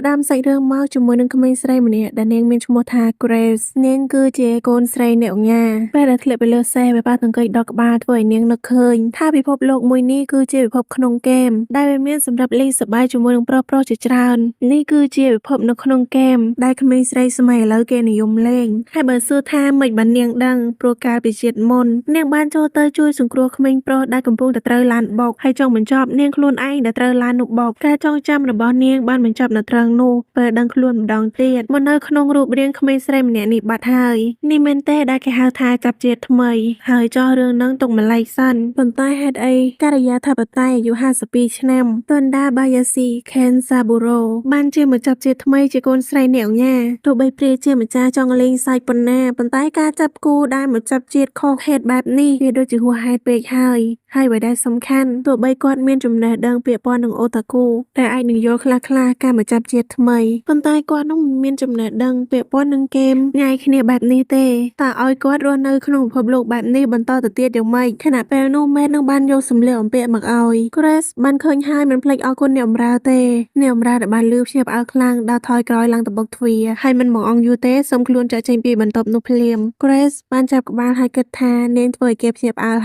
ដើមសាច់រឿងមកជាមួយនឹងក្មេងស្រីម្នាក់ដែលនាងមានឈ្មោះថា Grace នាងគឺជាកូនស្រីអ្នកឧញ្ញាពេលដែលធ្លាក់ពីលើសេះបេប៉ាទង្គិចដល់ក្បាលធ្វើឲ្យនាងនឹកឃើញថាពិភពលោកមួយនេះគឺជាពិភពក្នុងហ្គេមដែលវាមានសម្រាប់លេងសប្បាយជាមួយនឹងប្រុសៗជាច្រើននេះគឺជាពិភពនៅក្នុងហ្គេមដែលក្មេងស្រីសម័យឥឡូវគេនិយមលេងហើយបើសួរថាមិនបាននាងដឹងព្រោះកាលពីជាតិមុននាងបានចូលទៅជួយសង្គ្រោះក្មេងប្រុសដែលកំពុងតែត្រូវឡានបុកហើយចុងបញ្ចប់នាងខ្លួនឯងដែលត្រូវឡាននោះបុកការចងចាំរបស់នាងបានបញ្ចប់នៅត្រង់នោះពេលដឹងខ្លួនម្ដងទៀតមកនៅក្នុងរូបរាងក្មេងស្រីម្នាក់នេះបាត់ហើយនេះមែនទេដែលគេហៅថាចាប់ជាតិថ្មីហើយចោះរឿងនឹងទុកម្លេចសិនប៉ុន្តែហេតុអីការិយាធិបតេយ្យអាយុ52ឆ្នាំតនដាបាយ៉ាស៊ីខេនសាបូរ៉ូបានជាមកចាប់ជាតិថ្មីជាកូនស្រីអ្នកឧញ្ញាទោះបីព្រាជាម្ចាស់ចង់លេងសើចប៉ុណ្ណាប៉ុន្តែការចាប់គូដែលមកចាប់ជាតិខុសហេតុបែបនេះវាដូចជាហួសហេតុពេកហើយអ្វីដែលសំខាន់ទោះបីគាត់មានចំណេះដឹងពាក់ព័ន្ធនឹងអូតាគូតែអាចនឹងយល់ខ្លះៗការមកចាប់ជាតិថ្មីប៉ុន្តែគាត់នោះមិនមានចំណេះដឹងពាក់ព័ន្ធនឹងហ្គេមញ៉ៃគ្នាបែបនេះទេតើឲ្យគាត់រស់នៅក្នុងពិភពលោកបែបនេះបន្តទៅទៀតយ៉ាងម៉េចខណៈពេលនោះមែននឹងបានយកសម្លៀកបំពាក់មកឲ្យ Grace បានឃើញហើយមិនភ្លេចអរគុណអ្នកបម្រើទេអ្នកបម្រើដែលបានលឺភ្ញាក់ផ្អើលខ្លាំងដើរថយក្រោយឡើងទៅបុកទ្វារហើយមិនមកអងយូរទេសូមខ្លួនចាក់ចេញពីបន្ទប់នោះភ្លាម Grace បានចាប់ក្បាលហើយគិតថានាងធ្វើឲ្យគេភ្ញាក់ផ្អើល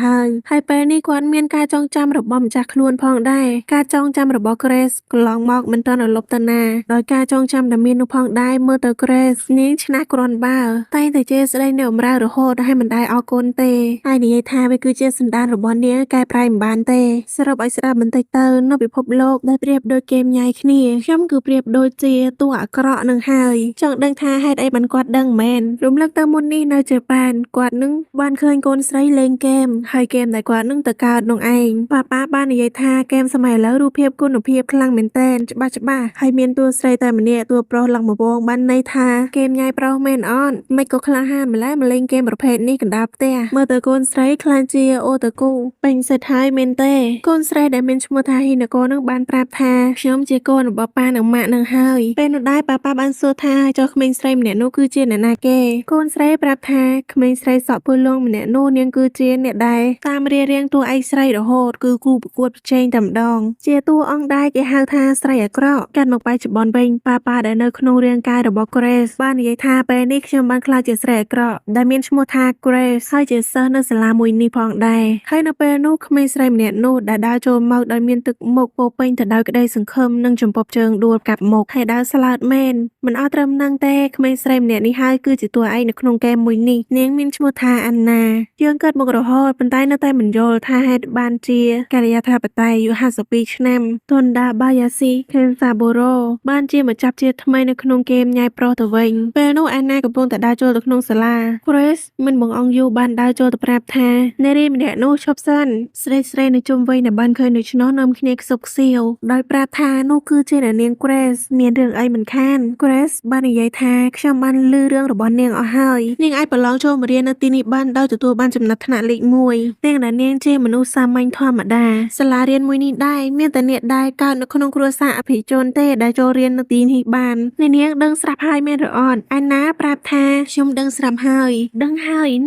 ហើយពេលនេះគាត់មានការចងចាំរបស់ម្ចាស់ខ្លួនផងដែរការចងចាំរបស់ Grace កន្លងមកមិនទាន់រលប់ទៅណាដោយការចងចាំដែលមាននោះផងដែរមើលទៅ Grace នាងឆ្នះគ្រាន់បើតែតែជេរស្ដីអ្នកបម្រើរហូតហើយមិនដែរអរគុណទេហើយនិយាយថាវាគឺជាសន្តានរបស់នាងកែប្រែមិនបានទេសរុបឲ្យស្ដាប់បន្តិចទៅនៅពិភពលោកដែលប្រៀបដូចហ្គេមញ៉ៃគ្នាខ្ញុំគឺប្រៀបដូចជាតួអាក្រក់នឹងហើយចង់ដឹងថាហេតុអីបានគាត់ដឹងមែនរំលឹកទៅមុននេះនៅជប៉ុនគាត់នឹងបានឃើញកូនស្រីលេងហ្គេមហើយហ្គេមដែលគាត់នឹងទៅកើតនោះឯងប៉ាបាននិយាយថាហ្គេមសម័យឥឡូវរូបភាពគុណភាពខ្លាំងមែនទែនច្បាស់ហើយមានតួស្រីតែម្នាក់តួប្រុសឡើងមកវងបានន័យថាហ្គេមញ៉ៃប្រុសមែនអត់មិនក៏ក្លាហានម្ល៉េះមកលេងហ្គេមប្រភេទនេះកណ្ដាលផ្ទះមើលទៅកូនស្រីខ្លាចជាអូតាគូពេញសិទ្ធហើយមែនទេកូនស្រីដែលមានឈ្មោះថាហ៊ីណាកូនឹងបានប្រាប់ថាខ្ញុំជាកូនរបស់ប៉ានិងម៉ាក់នឹងហើយពេលនោះដែរប៉ាបានសួរថាចុះក្មេងស្រីម្នាក់នោះគឺជាអ្នកណាគេកូនស្រីប្រាប់ថាក្មេងស្រីសក់ពូលងម្នាក់នោះនាងគឺជាអ្នកដែលតាមរៀងតួឯកស្រីរហូតគឺគ្រូប្រកួតប្រជែងតែម្ដងជាតួអង្គដែលគេហៅថាស្រីអាក្រក់កាត់មកបច្ចុប្បន្នវិញប៉ាដែលនៅក្នុងរាងកាយរបស់ Grace បាននិយាយថាពេលនេះខ្ញុំបានក្លាយជាស្រីអាក្រក់ដែលមានឈ្មោះថា Grace ហើយជាសិស្សនៅសាលាមួយនេះផងដែរហើយនៅពេលនោះក្មេងស្រីម្នាក់នោះដែលដើរចូលមកដោយមានទឹកមុខពោពេញទៅដោយក្តីសង្ឃឹមនិងចំពប់ជើងដួលកាប់មុខហើយដើរស្លើតមែនមិនអត់ត្រឹមនឹងទេក្មេងស្រីម្នាក់នេះហើយគឺជាតួឯកនៅក្នុងហ្គេមមួយនេះនាងមានឈ្មោះថាអាន់ណាយើងកើតមករហូតប៉ុន្តែនៅតែមិនយល់ថាហេតុបានជាការិយាធិបតេយ្យអាយុ52ឆ្នាំតុនដាបាយ៉ាស៊ីខេនសាបូរ៉ូបានជាមកចាប់ជាតិថ្មីនៅក្នុងហ្គេមញ៉ៃប្រុសទៅវិញពេលនោះអាណាកំពុងតែដើរចូលទៅក្នុងសាលា Grace មិនបងអង្គយូបានដើរចូលទៅប្រាប់ថានារីម្នាក់នោះឈប់សិនស្រីនៅជុំវិញដែលបានឃើញដូច្នោះនាំគ្នាខ្សឹបខ្សៀវដោយប្រាប់ថានោះគឺជាអ្នកនាង Grace មានរឿងអីមិនខាន Grace បាននិយាយថាខ្ញុំបានឮរឿងរបស់នាងអស់ហើយនាងអាចប្រឡងចូលមករៀននៅទីនេះបានដោយទទួលបានចំណាត់ថ្នាក់លេខ1នាងដែលនាងជាមនុស្សសាមញ្ញធម្មតាសាលារៀនមួយនេះដែរមានតែអ្នកដែលកើតនៅក្នុងគ្រួសារអភិជនទេដែលចូលរៀននៅទីនេះបាននាងដឹងស្រាប់ហើយមែនឬអត់អាណាប្រាប់ថាខ្ញុំដឹងស្រាប់ហើយ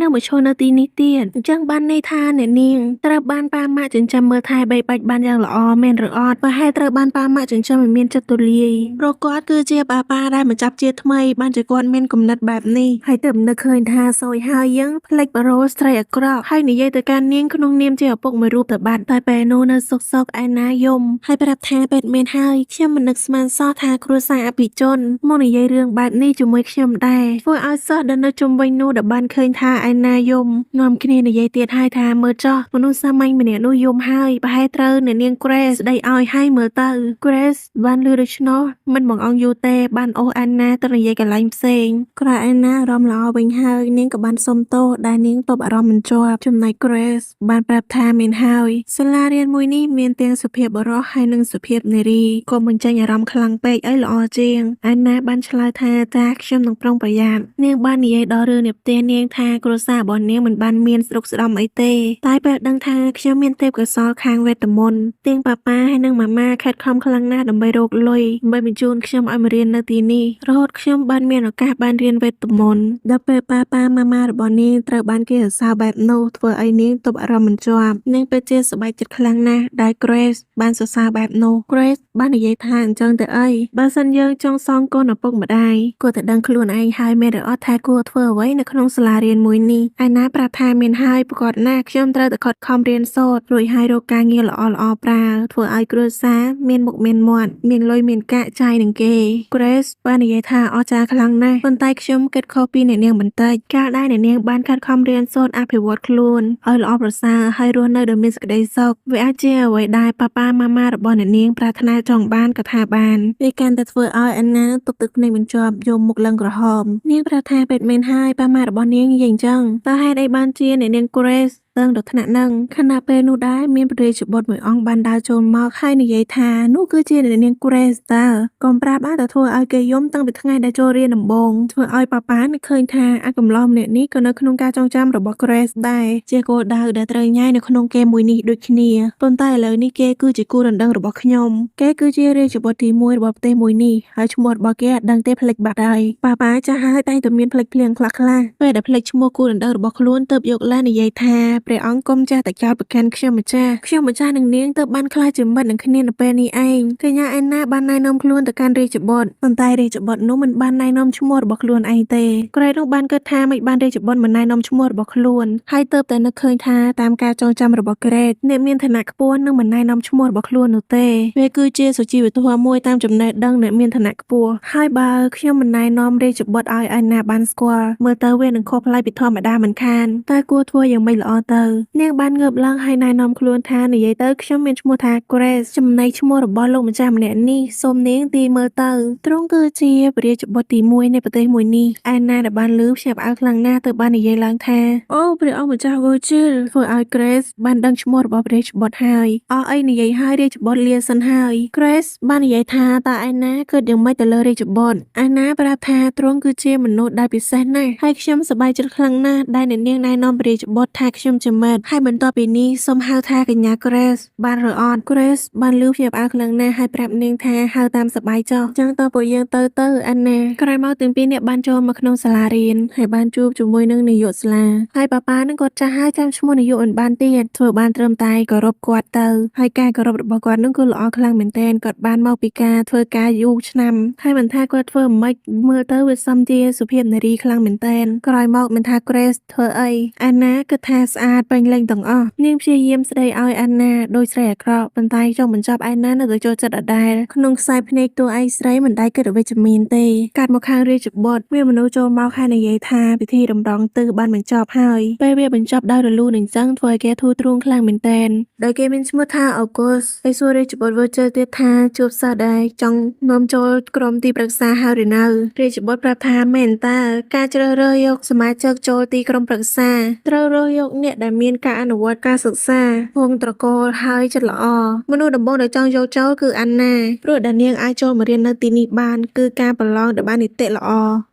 នៅមកឈរនៅទីនេះទៀតអញ្ចឹងបានន័យថាអ្នកនាងត្រូវបានប៉ាម៉ាក់ចិញ្ចឹមមើលថែបីបាច់បានយ៉ាងល្អមែនឬអត់ប្រហែលត្រូវបានប៉ាម៉ាក់ចិញ្ចឹមឲ្យមានចិត្តទូលាយព្រោះគាត់គឺជាប៉ាដែលមកចាប់ជាតិថ្មីបានជាគាត់មានគំនិតបែបនេះហើយទើបនឹកឃើញថាសួយហើយយើងផ្លេចបរោស្ត្រីអាក្រក់ហើយនិយាយទៅកាន់នាងក្នុងនាមជាឪពុកមួយរូបទៅបាត់តែពេលនោះនៅសុកឯណាយំហើយប្រាប់ថាពេទ្យមានហើយខ្ញុំមិននឹកស្មានសោះថាគ្រួសារអភិជនមកនិយាយរឿងបែបនេះជាមួយខ្ញុំដែរធ្វើឲ្យសិស្សដែលនៅជុំវិញនោះដែលបានឃើញថាឯណាយំនាំគ្នានិយាយទៀតហើយថាមើលចោះមនុស្សសាមញ្ញម្នាក់នោះយំហើយប្រហែលត្រូវអ្នកនាង Grace ស្ដីឲ្យហើយមើលទៅ Grace បានលឺដូច្នោះមិនបងអង្គយូរទេបានអូសអាណាទៅនិយាយកន្លែងផ្សេងក្រោយអាណាអារម្មណ៍ល្អវិញហើយនាងក៏បានសុំទោសដែលនាងទប់អារម្មណ៍មិនជាប់ចំណែក Grace បានប្រាប់ថាមានហើយសាលារៀនមួយនេះមានទាំងសុភាពបុរសហើយនិងសុភាពនារីក៏មិនចេញអារម្មណ៍ខ្លាំងពេកអីល្អជាងអាណាបានឆ្លើយថាតាខ្ញុំនឹងប្រុងប្រយ័ត្ននាងបាននិយាយដល់រឿងនេះផ្ទះនាងថាគ្រួសាររបស់នាងមិនបានមានស្រុកស្ដំអីទេតែពេលដឹងថាខ្ញុំមានទេពកោសល្យខាងវេទមន្តទាំងប៉ាហើយនិងម៉ាម៉ាខិតខំខ្លាំងណាស់ដើម្បីរកលុយដើម្បីបញ្ជូនខ្ញុំឲ្យមករៀននៅទីនេះរហូតខ្ញុំបានមានឱកាសបានរៀនវេទមន្តដល់ពេលប៉ាម៉ាម៉ារបស់នាងត្រូវបានគេសរសើរបែបនោះធ្វើឲ្យនាងទប់អារម្មណ៍មិនជាប់ នាងពិតជាសប្បាយចិត្តខ្លាំងណាស់ដែល Grace បានសរសើរបែបនោះ Grace បាននិយាយថាអញ្ចឹងទៅអីបើសិនយើងចង់សងគុណឪពុកម្ដាយគួរតែដឹងខ្លួនឯងហើយមែនឬអត់ថាគួរធ្វើអ្វីនៅក្នុងសាលារៀនមួយនេះឯណាប្រាប់ថាមានហើយប្រកបណាស់ខ្ញុំត្រូវតែខិតខំរៀនសូត្ររួចហើយរកការងារល្អៗប្រើធ្វើឲ្យគ្រួសារមានមុខមានមាត់មានលុយមានកាក់ចាយនឹងគេ Grace បាននិយាយថាអស្ចារ្យខ្លាំងណាស់ប៉ុន្តែខ្ញុំគិតខុសពីអ្នកនាងបន្តិចកាលដែលអ្នកនាងបានខិតខំរៀនសូត្រអភិវឌ្ឍខ្លួនឲ្យល្អប្រសើរហើយរស់នៅដោយមានសេចក្តីសុខវាអាចជាអ្វីដែលប៉ាប៉ាម៉ាម៉ារបស់អ្នកនាងប្រាថ្នាចង់បានក៏ថាបានវាកាន់តែធ្វើឲ្យអាណាទុកទឹកភ្នែកបញ្ចប់យកមុខឡើងក្រហមនាងប្រាប់ថាពេតមែនហើយប៉ាម៉ារបស់នាងនិយាយអញ្ចឹងតើហេតុអីបានជាអ្នកនាង Graceដល់ថ្នាក់នឹងខណៈពេលនោះដែរមានព្រះរាជបុត្រមួយអង្គបានដើរចូលមកហើយនិយាយថានោះគឺជាអ្នកនាង Grace តើកុំប្រាប់តែធ្វើឲ្យគេយំតាំងពីថ្ងៃដែលចូលរៀនដំបូងធ្វើឲ្យប៉ាប៉ានឹកឃើញថាអាកំឡោះម្នាក់នេះក៏នៅក្នុងការចងចាំរបស់ Grace ដែរជាគោលដៅដែលត្រូវញ៉ាយនៅក្នុងគេមួយនេះដូចគ្នាប៉ុន្តែឥឡូវនេះគេគឺជាគូរណ្ដឹងរបស់ខ្ញុំគេគឺជារាជបុត្រទី1របស់ប្រទេសមួយនេះហើយឈ្មោះរបស់គេអត់ដឹងទេភ្លេចបាត់ហើយប៉ាប៉ាចាស់ហើយតែងតែមានភ្លេចភ្លាំងខ្លះៗពេលដែលភ្លេចឈ្មោះគូរណ្ដឹងរបស់ខ្លួនទើបយកឡើងនិយាយថាព្រះអង្គគុំចាស់តែចោតប្រកាន់ខ្ញុំម្ចាស់នឹងនាងទៅបានខ្លាចជាមិត្តនឹងគ្នានៅពេលនេះឯងកញ្ញាឯណាបានណែនាំខ្លួនទៅកាន់រាជបុត្រប៉ុន្តែរាជបុត្រនោះមិនបានណែនាំឈ្មោះរបស់ខ្លួនឯងទេក្រែនោះបានគិតថាមិនបានរាជបុត្រមិនណែនាំឈ្មោះរបស់ខ្លួនហើយទើបតែនឹកឃើញថាតាមការចងចាំរបស់ក្រែអ្នកមានឋានៈខ្ពស់នឹងមិនណែនាំឈ្មោះរបស់ខ្លួននោះទេវាគឺជាសុជីវធម៌មួយតាមចំណេះដឹងអ្នកមានឋានៈខ្ពស់ហើយបើខ្ញុំមិនណែនាំរាជបុត្រឲ្យឯណាបានស្គាល់មើលទៅវានឹងខុសប្លែកពីធម្មតាមិនខានតែគួរធ្វើយ៉ាងម៉េចល្អទៅនាងបានងើបឡើងហើយណែនាំខ្លួនថានិយាយទៅខ្ញុំមានឈ្មោះថា Grace ចំណែកឈ្មោះរបស់លោកម្ចាស់ម្នាក់នេះសូមនាងទីមើលទៅទ្រង់គឺជាព្រះរាជបុត្រទី1នៃប្រទេសមួយនេះឯណាដែលបានឮភ្ញាក់ផ្អើលខ្លាំងណាស់ទើបបាននិយាយឡើងថាអូព្រះអង្គម្ចាស់ Virgil ធ្វើឲ្យ Grace បានដឹងឈ្មោះរបស់ព្រះរាជបុត្រហើយអស់អីនិយាយហើយរាជបុត្រលាសិនហើយ Grace បាននិយាយថាតើឯណាគិតយ៉ាងម៉េចទៅលើរាជបុត្រឯណាប្រាប់ថាទ្រង់គឺជាមនុស្សដែលពិសេសណាស់ហើយខ្ញុំសប្បាយចិត្តខ្លាំងណាស់ដែលអ្នកនាងណែនាំព្រះរាជបុត្រថាខ្ញុំជាមិត្តហើយបន្ទាប់ពីនេះសូមហៅថាកញ្ញា Grace បានឬអត់ Grace បានលឺភ្ញាក់ផ្អើលខ្លាំងណាស់ហើយប្រាប់នាងថាហៅតាមសប្បាយចុះចឹងតើពួកយើងទៅអាណាក្រោយមកទាំងពីរអ្នកបានចូលមកក្នុងសាលារៀនហើយបានជួបជាមួយនឹងនាយកសាលាហើយប៉ាប៉ានឹងគាត់ចាស់ហើយចាំឈ្មោះនាយកមិនបានទៀតធ្វើបានត្រឹមតែគោរពគាត់ទៅហើយការគោរពរបស់គាត់នឹងគឺល្អខ្លាំងមែនទែនគាត់បានមកពីការធ្វើការយូរឆ្នាំហើយមិនថាគាត់ធ្វើមិនមើលទៅវាសមជាសុភាពនារីខ្លាំងមែនទែនក្រោយមកមិនថា Grace ធ្វើអីអាណាគិតថាស្អាតពេញលេញទាំងអស់នាងព្យាយាមស្ដីឲ្យអាណាដោយស្រីអាក្រក់ប៉ុន្តែចុងបញ្ចប់ឯណានៅតែចូលចិត្តដដែលក្នុងខ្សែភ្នែកតួឯងស្រីមិនដែលគិតអ្វីជំនាញទេកាត់មកខាងរាជបុត្រមានមនុស្សចូលមកហើយនិយាយថាពិធីរំដងទិសបានបញ្ចប់ហើយពេលវាបញ្ចប់ដោយរលូនអញ្ចឹងធ្វើឲ្យគេធូរទ្រូងខ្លាំងមែនទែនដោយគេមានឈ្មោះថា August ហើយសួររាជបុត្រ Virgil ទៀតថាជួបសិស្សដែរចង់នាំចូលក្រុមទីប្រឹក្សាហើយឬនៅរាជបុត្រប្រាប់ថាមែនតើការជ្រើសរើសយកសមាជិកចូលទីក្រុមប្រឹក្សាត្រូវរើសយកអ្នកដែលមានការអនុវត្តការសិក្សាវងត្រកូលហើយចិត្តល្អមនុស្សដំបូងដែលចង់យកចូលគឺអាណាព្រោះដែលនាងអាចចូលមករៀននៅទីនេះបានគឺការប្រឡងដែលបាននីតិល្អ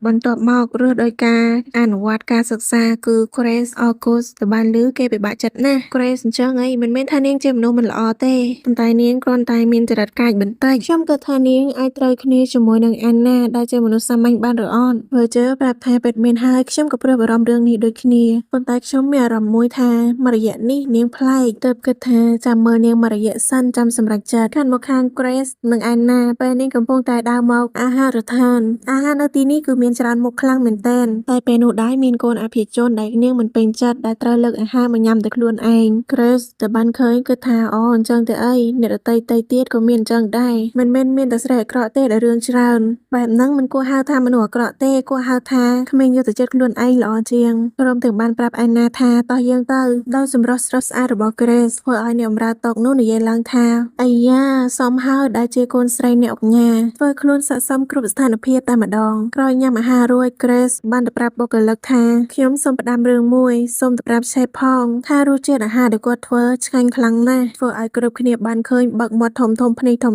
បន្ទាប់មករើសដោយការអនុវត្តការសិក្សាគឺ Grace August ទៅបានឮគេពិបាកចិត្តណាស់ Grace អញ្ចឹងអីមិនមែនថានាងជាមនុស្សមិនល្អទេប៉ុន្តែនាងគ្រាន់តែមានចរិតកាចបន្តិចខ្ញុំគិតថានាងអាចត្រូវគ្នាជាមួយនឹងអាណាដែលជាមនុស្សសាមញ្ញបានឬអត់ Virgil ប្រាប់ថាពិតមែនហើយខ្ញុំក៏ព្រួយបារម្ភរឿងនេះដូចគ្នាប៉ុន្តែខ្ញុំមានអារម្មណ៍មួយថាមករយៈនេះនាងប្លែកទើបគិតថាចាំមើលនាងមករយៈសិនចាំសម្រេចចិត្តខាត់មកខាង Grace និងអាណាពេលនាងកំពុងតែដើរមកអាហារដ្ឋានអាហារនៅទីនេះគឺមានច្រើនមុខខ្លាំងមែនទែនតែពេលនោះដែរមានកូនអភិជនដែលនាងមិនពេញចិត្តដែលត្រូវលើកអាហារមកញ៉ាំតែខ្លួនឯង Grace ទៅបានឃើញគិតថាអូអញ្ចឹងទៅអីអ្នកដទៃទៀតក៏មានអញ្ចឹងដែរមិនមែនមានតែស្រីអាក្រក់ទេដែលរឿងច្រើនបែបហ្នឹងមិនគួរហៅថាមនុស្សអាក្រក់ទេគួរហៅថាក្មេងយកទៅចិត្តខ្លួនឯងល្អជាងព្រមទាំងបានប្រាប់អាណាថាតោះយើងទៅដោយសម្រស់ស្រស់ស្អាតរបស់ Grace ធ្វើឲ្យអ្នកបម្រើតុនោះនិយាយឡើងថាអាយ៉ាសមហើយដែលជាកូនស្រីអ្នកកញ្ញាធ្វើខ្លួនស័ក្តិសមគ្រប់ស្ថានភាពតែម្ដងក្រោយញ៉ាំអាហាររួច Grace បានទៅប្រាប់បុគ្គលិកថាខ្ញុំសូមផ្ដាំរឿងមួយសូមទៅប្រាប់ឆេフផងថារសជាតិអាហារដែលគាត់ធ្វើឆ្ងាញ់ខ្លាំងណាស់ធ្វើឲ្យគ្រប់គ្នាបានឃើញបើកមាត់ធំភ្នែកធំ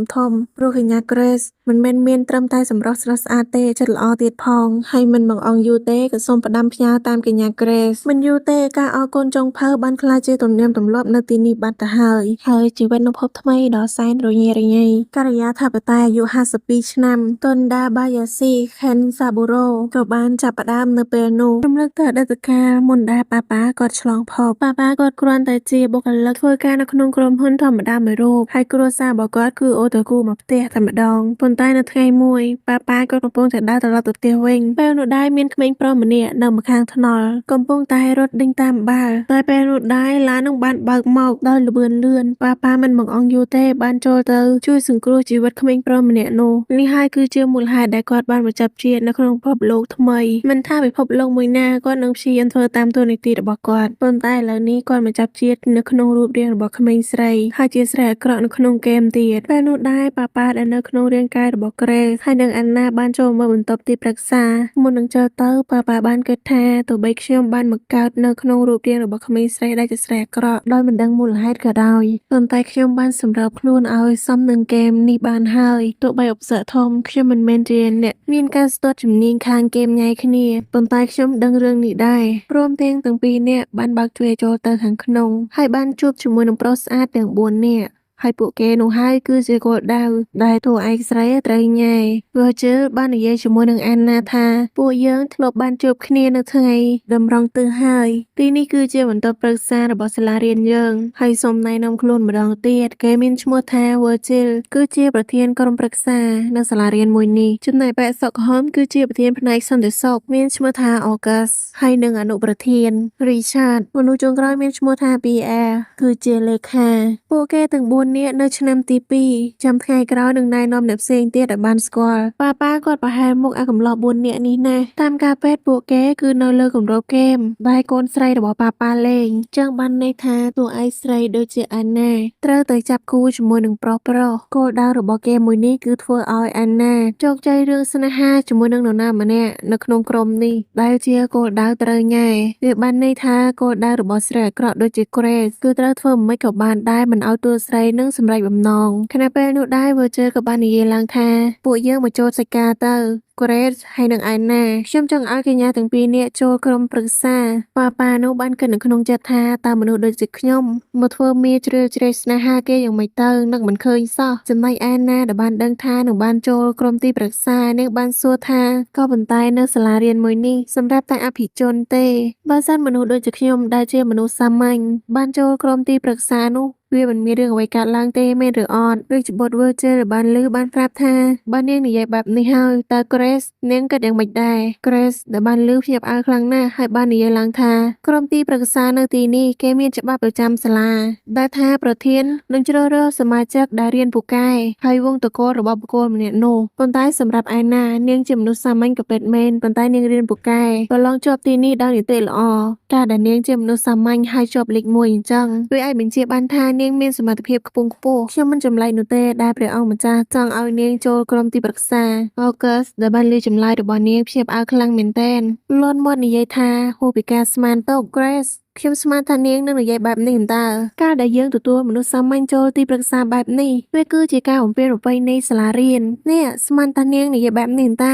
ព្រោះកញ្ញា Grace មិនមែនមានត្រឹមតែសម្រស់ស្រស់ស្អាតទេចិត្តល្អទៀតផងហើយមិនបង្អង់យូរទេក៏សូមផ្ដាំផ្ញើតាមកញ្ញា Grace មិនយូរទេការអរគុណ ចុងភៅបានក្លាយជាទំនៀមទម្លាប់នៅទីនេះបាត់ទៅហើយជីវិតនៅភពថ្មីដ៏សែនរញ៉េរញ៉ៃការិយាធិបតេយ្យអាយុ52ឆ្នាំតុនដាបាយ៉ាស៊ីខេនសាបូរ៉ូក៏បានចាប់ផ្ដើមនៅពេលនោះរំលឹកទៅអតីតកាលមុនដែលប៉ាប៉ាគាត់ឆ្លងភពប៉ាប៉ាគាត់គ្រាន់តែជាបុគ្គលិកធ្វើការនៅក្នុងក្រុមហ៊ុនធម្មតាមួយរូបហើយគ្រួសាររបស់គាត់គឺអូតូគូមកផ្ទះតែម្ដងប៉ុន្តែនៅថ្ងៃមួយប៉ាប៉ាគាត់កំពុងតែដើរត្រឡប់ទៅផ្ទះវិញពេលនោះដែរមានក្មេងប្រុសម្នាក់នៅម្ខាងថ្នល់កំពុងតែរត់ដេញតាមបាល់តែពេលនោះដែរឡាននឹងបានបើកមកដោយល្បឿនលឿនប៉ាប៉ាមិនបង្អង់យូរទេបានចូលទៅជួយសង្គ្រោះជីវិតក្មេងប្រុសម្នាក់នោះនេះហើយគឺជាមូលហេតុដែលគាត់បានមកចាប់ជាតិនៅក្នុងពិភពលោកថ្មីមិនថាពិភពលោកមួយណាគាត់នឹងព្យាយាមធ្វើតាមតួនាទីរបស់គាត់ប៉ុន្តែឥឡូវនេះគាត់មកចាប់ជាតិនៅក្នុងរូបរាងរបស់ក្មេងស្រីហើយជាស្រីអាក្រក់នៅក្នុងហ្គេមទៀតពេលនោះដែរប៉ាប៉ាដែលនៅក្នុងរាងកាយរបស់ក្រេសហើយនិងអាណាបានចូលមកបន្ទប់ទីប្រឹក្សាមុននឹងចូលទៅប៉ាប៉ាបានគិតថាទោះបីខ្ញុំបានមកកើតនៅក្នុងរូបរាងរបស់ក្មេងស្រីដែលជាស្រីអាក្រក់ដោយមិនដឹងមូលហេតុក៏ដោយប៉ុន្តែខ្ញុំបានសម្របខ្លួនឲ្យសមនឹងហ្គេមនេះបានហើយទោះបីឧបសគ្គធំខ្ញុំមិនមែនជាអ្នកមានការស្ទាត់ជំនាញខាងហ្គេមញ៉ៃគ្នាប៉ុន្តែខ្ញុំដឹងរឿងនេះដែរព្រមទាំងពីរនាក់បានបើកទ្វារចូលទៅខាងក្នុងហើយបានជួបជាមួយនឹងប្រុសស្អាតទាំង4នាក់ហើយពួកគេនោះហើយគឺជាគោលដៅដែលតួឯកស្រីត្រូវញ៉ែ Virgil បាននិយាយជាមួយនឹង Anna ថាពួកយើងធ្លាប់បានជួបគ្នានៅថ្ងៃតម្រង់ទិសហើយទីនេះគឺជាបន្ទប់ប្រឹក្សារបស់សាលារៀនយើងហើយសូមណែនាំខ្លួនម្ដងទៀតគេមានឈ្មោះថា Virgil គឺជាប្រធានក្រុមប្រឹក្សានៅសាលារៀនមួយនេះចំណែកបែកសុកហមគឺជាប្រធានផ្នែកសន្តិសុខមានឈ្មោះថា August ហើយនិងអនុប្រធាន Richard មនុស្សចុងក្រោយមានឈ្មោះថា Pierre គឺជាលេខាពួកគេទាំង4នាក់នៅឆ្នាំទី2ចាំថ្ងៃក្រោយនឹងណែនាំអ្នកផ្សេងទៀតឲ្យបានស្គាល់ប៉ាប៉ាគាត់ប្រហែលមុខអាកំឡោះ4នាក់នេះណាតាមការពេទ្យពួកគេគឺនៅលើគម្របហ្គេមដែលកូនស្រីរបស់ប៉ាប៉ាលេងចឹងបានន័យថាតួឯកស្រីដូចជាអាណាត្រូវទៅចាប់គូជាមួយនឹងប្រុសគោលដៅរបស់គេមួយនេះគឺធ្វើឲ្យអាណាជោគជ័យរឿងស្នេហាជាមួយនឹងនរណាម្នាក់នៅក្នុងក្រុមនេះដែលជាគោលដៅត្រូវញ៉ែវាបានន័យថាគោលដៅរបស់ស្រីអាក្រក់ដូចជា Grace គឺត្រូវធ្វើមិនក៏បានដែរមិនឲ្យតួស្រីនឹងសម្រេចបំណងខណៈពេលនោះដែរ Virgil ក៏បាននិយាយឡើងថាពួកយើងមកចូលសាច់ការទៅGrace ហើយនិង Anna ខ្ញុំចង់ឲ្យកញ្ញាទាំងពីរនាក់ចូលក្រុមប្រឹក្សាប៉ានោះបានគិតនៅក្នុងចិត្តថាតើមនុស្សដូចជាខ្ញុំមកធ្វើមៀជ្រាវជ្រែកស្នេហាគេយ៉ាងម៉េចទៅនឹកមិនឃើញសោះចំណែក Anna ដែលបានដឹងថានឹងបានចូលក្រុមទីប្រឹក្សានាងបានសួរថាក៏ប៉ុន្តែនៅសាលារៀនមួយនេះសម្រាប់តែអភិជនទេបើសិនមនុស្សដូចជាខ្ញុំដែលជាមនុស្សសាមញ្ញបានចូលក្រុមទីប្រឹក្សានោះវាមិនមានរឿងអ្វីកើតឡើងទេមែនឬអត់ដូចជាបុត្រ Virgil បានឮបានប្រាប់ថាបើនាងនិយាយបែបនេះហើយតើ Grace នាងគិតយ៉ាងម៉េចដែរ Grace ដែលបានឮភ្ញាក់ផ្អើលខ្លាំងណាស់ហើយបាននិយាយឡើងថាក្រុមទីប្រឹក្សានៅទីនេះគេមានច្បាប់ប្រចាំសាលាដែលថាប្រធាននឹងជ្រើសរើសសមាជិកដែលរៀនពូកែហើយវងតកលរបស់បុគ្គលម្នាក់នោះប៉ុន្តែសម្រាប់ឯណានាងជាមនុស្សសាមញ្ញក៏ពិតមែនប៉ុន្តែនាងរៀនពូកែប្រឡងជាប់ទីនេះដោយនីតិល្អការដែលនាងជាមនុស្សសាមញ្ញហើយជាប់លេខ1អញ្ចឹងវាអាចបញ្ជាក់បានថានាងមានសមត្ថភាពខ្ពង់ខ្ពស់ខ្ញុំមិនចម្លែកនោះទេដែលព្រះអង្គម្ចាស់ចង់ឲ្យនាងចូលក្រុមទីប្រឹក្សា August ដែលបានលើចម្លើយរបស់នាងភ្ញាក់ផ្អើលខ្លាំងមែនទែនលន់មាត់និយាយថាហួសពីការស្មានទៅ Grace ខ្ញុំស្មានថានាងនឹងនិយាយបែបនេះតើការដែលយើងទទួលមនុស្សសាមញ្ញចូលទីប្រឹក្សាបែបនេះវាគឺជាការបំពានប្រពៃណីសាលារៀននេះស្មានថានាងនិយាយបែបនេះតើ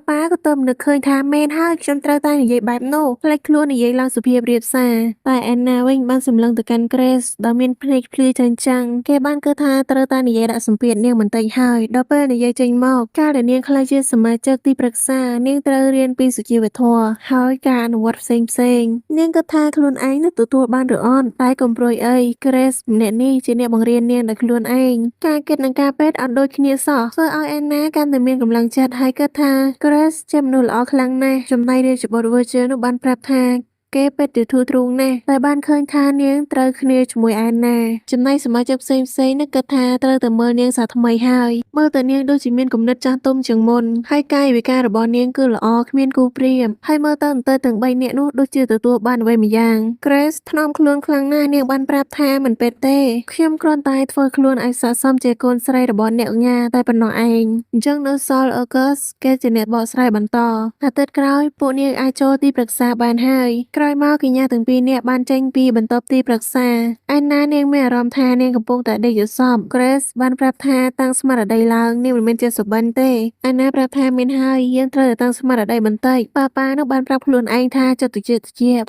ប៉ាក៏ទៅនឹកឃើញថាមែនហើយខ្ញុំត្រូវតែនិយាយបែបនោះផ្លេចខ្លួននិយាយឡើងសុភាពរាបសារតែអេណាវិញបានសម្លឹងទៅកាន់ Grace ដែលមានភ្នែកភ្លឺចាញ់ចាំងគេបានគិតថាត្រូវតែនិយាយដាក់សម្ពាធនាងបន្តិចហើយដល់ពេលនិយាយចេញមកកាលដែលនាងក្លាយជាសមាជិកទីប្រឹក្សានាងត្រូវរៀនពីសុជីវធម៌ហើយការអនុវត្តផ្សេងនាងគិតថាខ្លួនឯងនឹងទទួលបានឬអត់តែកុំព្រួយអី Grace ម្នាក់នេះជាអ្នកបង្រៀននាងដោយខ្លួនឯងការគិតនិងការពេទ្យអត់ដូចគ្នាសោះធ្វើឲ្យអេណាកាន់តែមានកម្លាំងចិត្តហើយគិតថា Grace ជាមនុស្សល្អខ្លាំងណាស់ចំណែករាជបុត្រ Virgil នោះបានប្រាប់ថាគេពិតជាធូរទ្រូងណាស់តែបានឃើញថានាងត្រូវគ្នាជាមួយឯណាចំណែកសមាជិកផ្សេងនោះគិតថាត្រូវតែមើលនាងសាថ្មីហើយមើលទៅនាងដូចជាមានគំនិតចាស់ទុំជាងមុនហើយកាយវិការរបស់នាងគឺល្អគ្មានគូប្រៀបហើយមើលទៅទាំង3នាក់នោះដូចជាទទួលបានអ្វីម្យ៉ាង Grace ថ្នមខ្លួនខ្លាំងណាស់នាងបានប្រាប់ថាមិនពិតទេខ្ញុំគ្រាន់តែធ្វើខ្លួនឲ្យស័ក្តិសមជាកូនស្រីរបស់អ្នកញ៉ាតែប៉ុណ្ណោះឯងអញ្ចឹងនៅសល់ August គេជាអ្នកបកស្រាយបន្តអាទិត្យក្រោយពួកនាងអាចចូលទីប្រឹក្សាបានហើយ ក្រោយមកកញ្ញាទាំងពីរនាក់បានចេញពីបន្ទប់ទីប្រឹក្សាឯណានាងមានអារម្មណ៍ថានាងកំពុងតែដេកយល់សប្តិ Grace បានប្រាប់ថាតាំងស្មារតីឡើងនាងមិនមែនជាសុបិនទេឯណាប្រាប់ថាមានហើយយើងត្រូវតែតាំងស្មារតីបន្តិចប៉ានោះបានប្រាប់ខ្លួនឯងថាចិត្តជា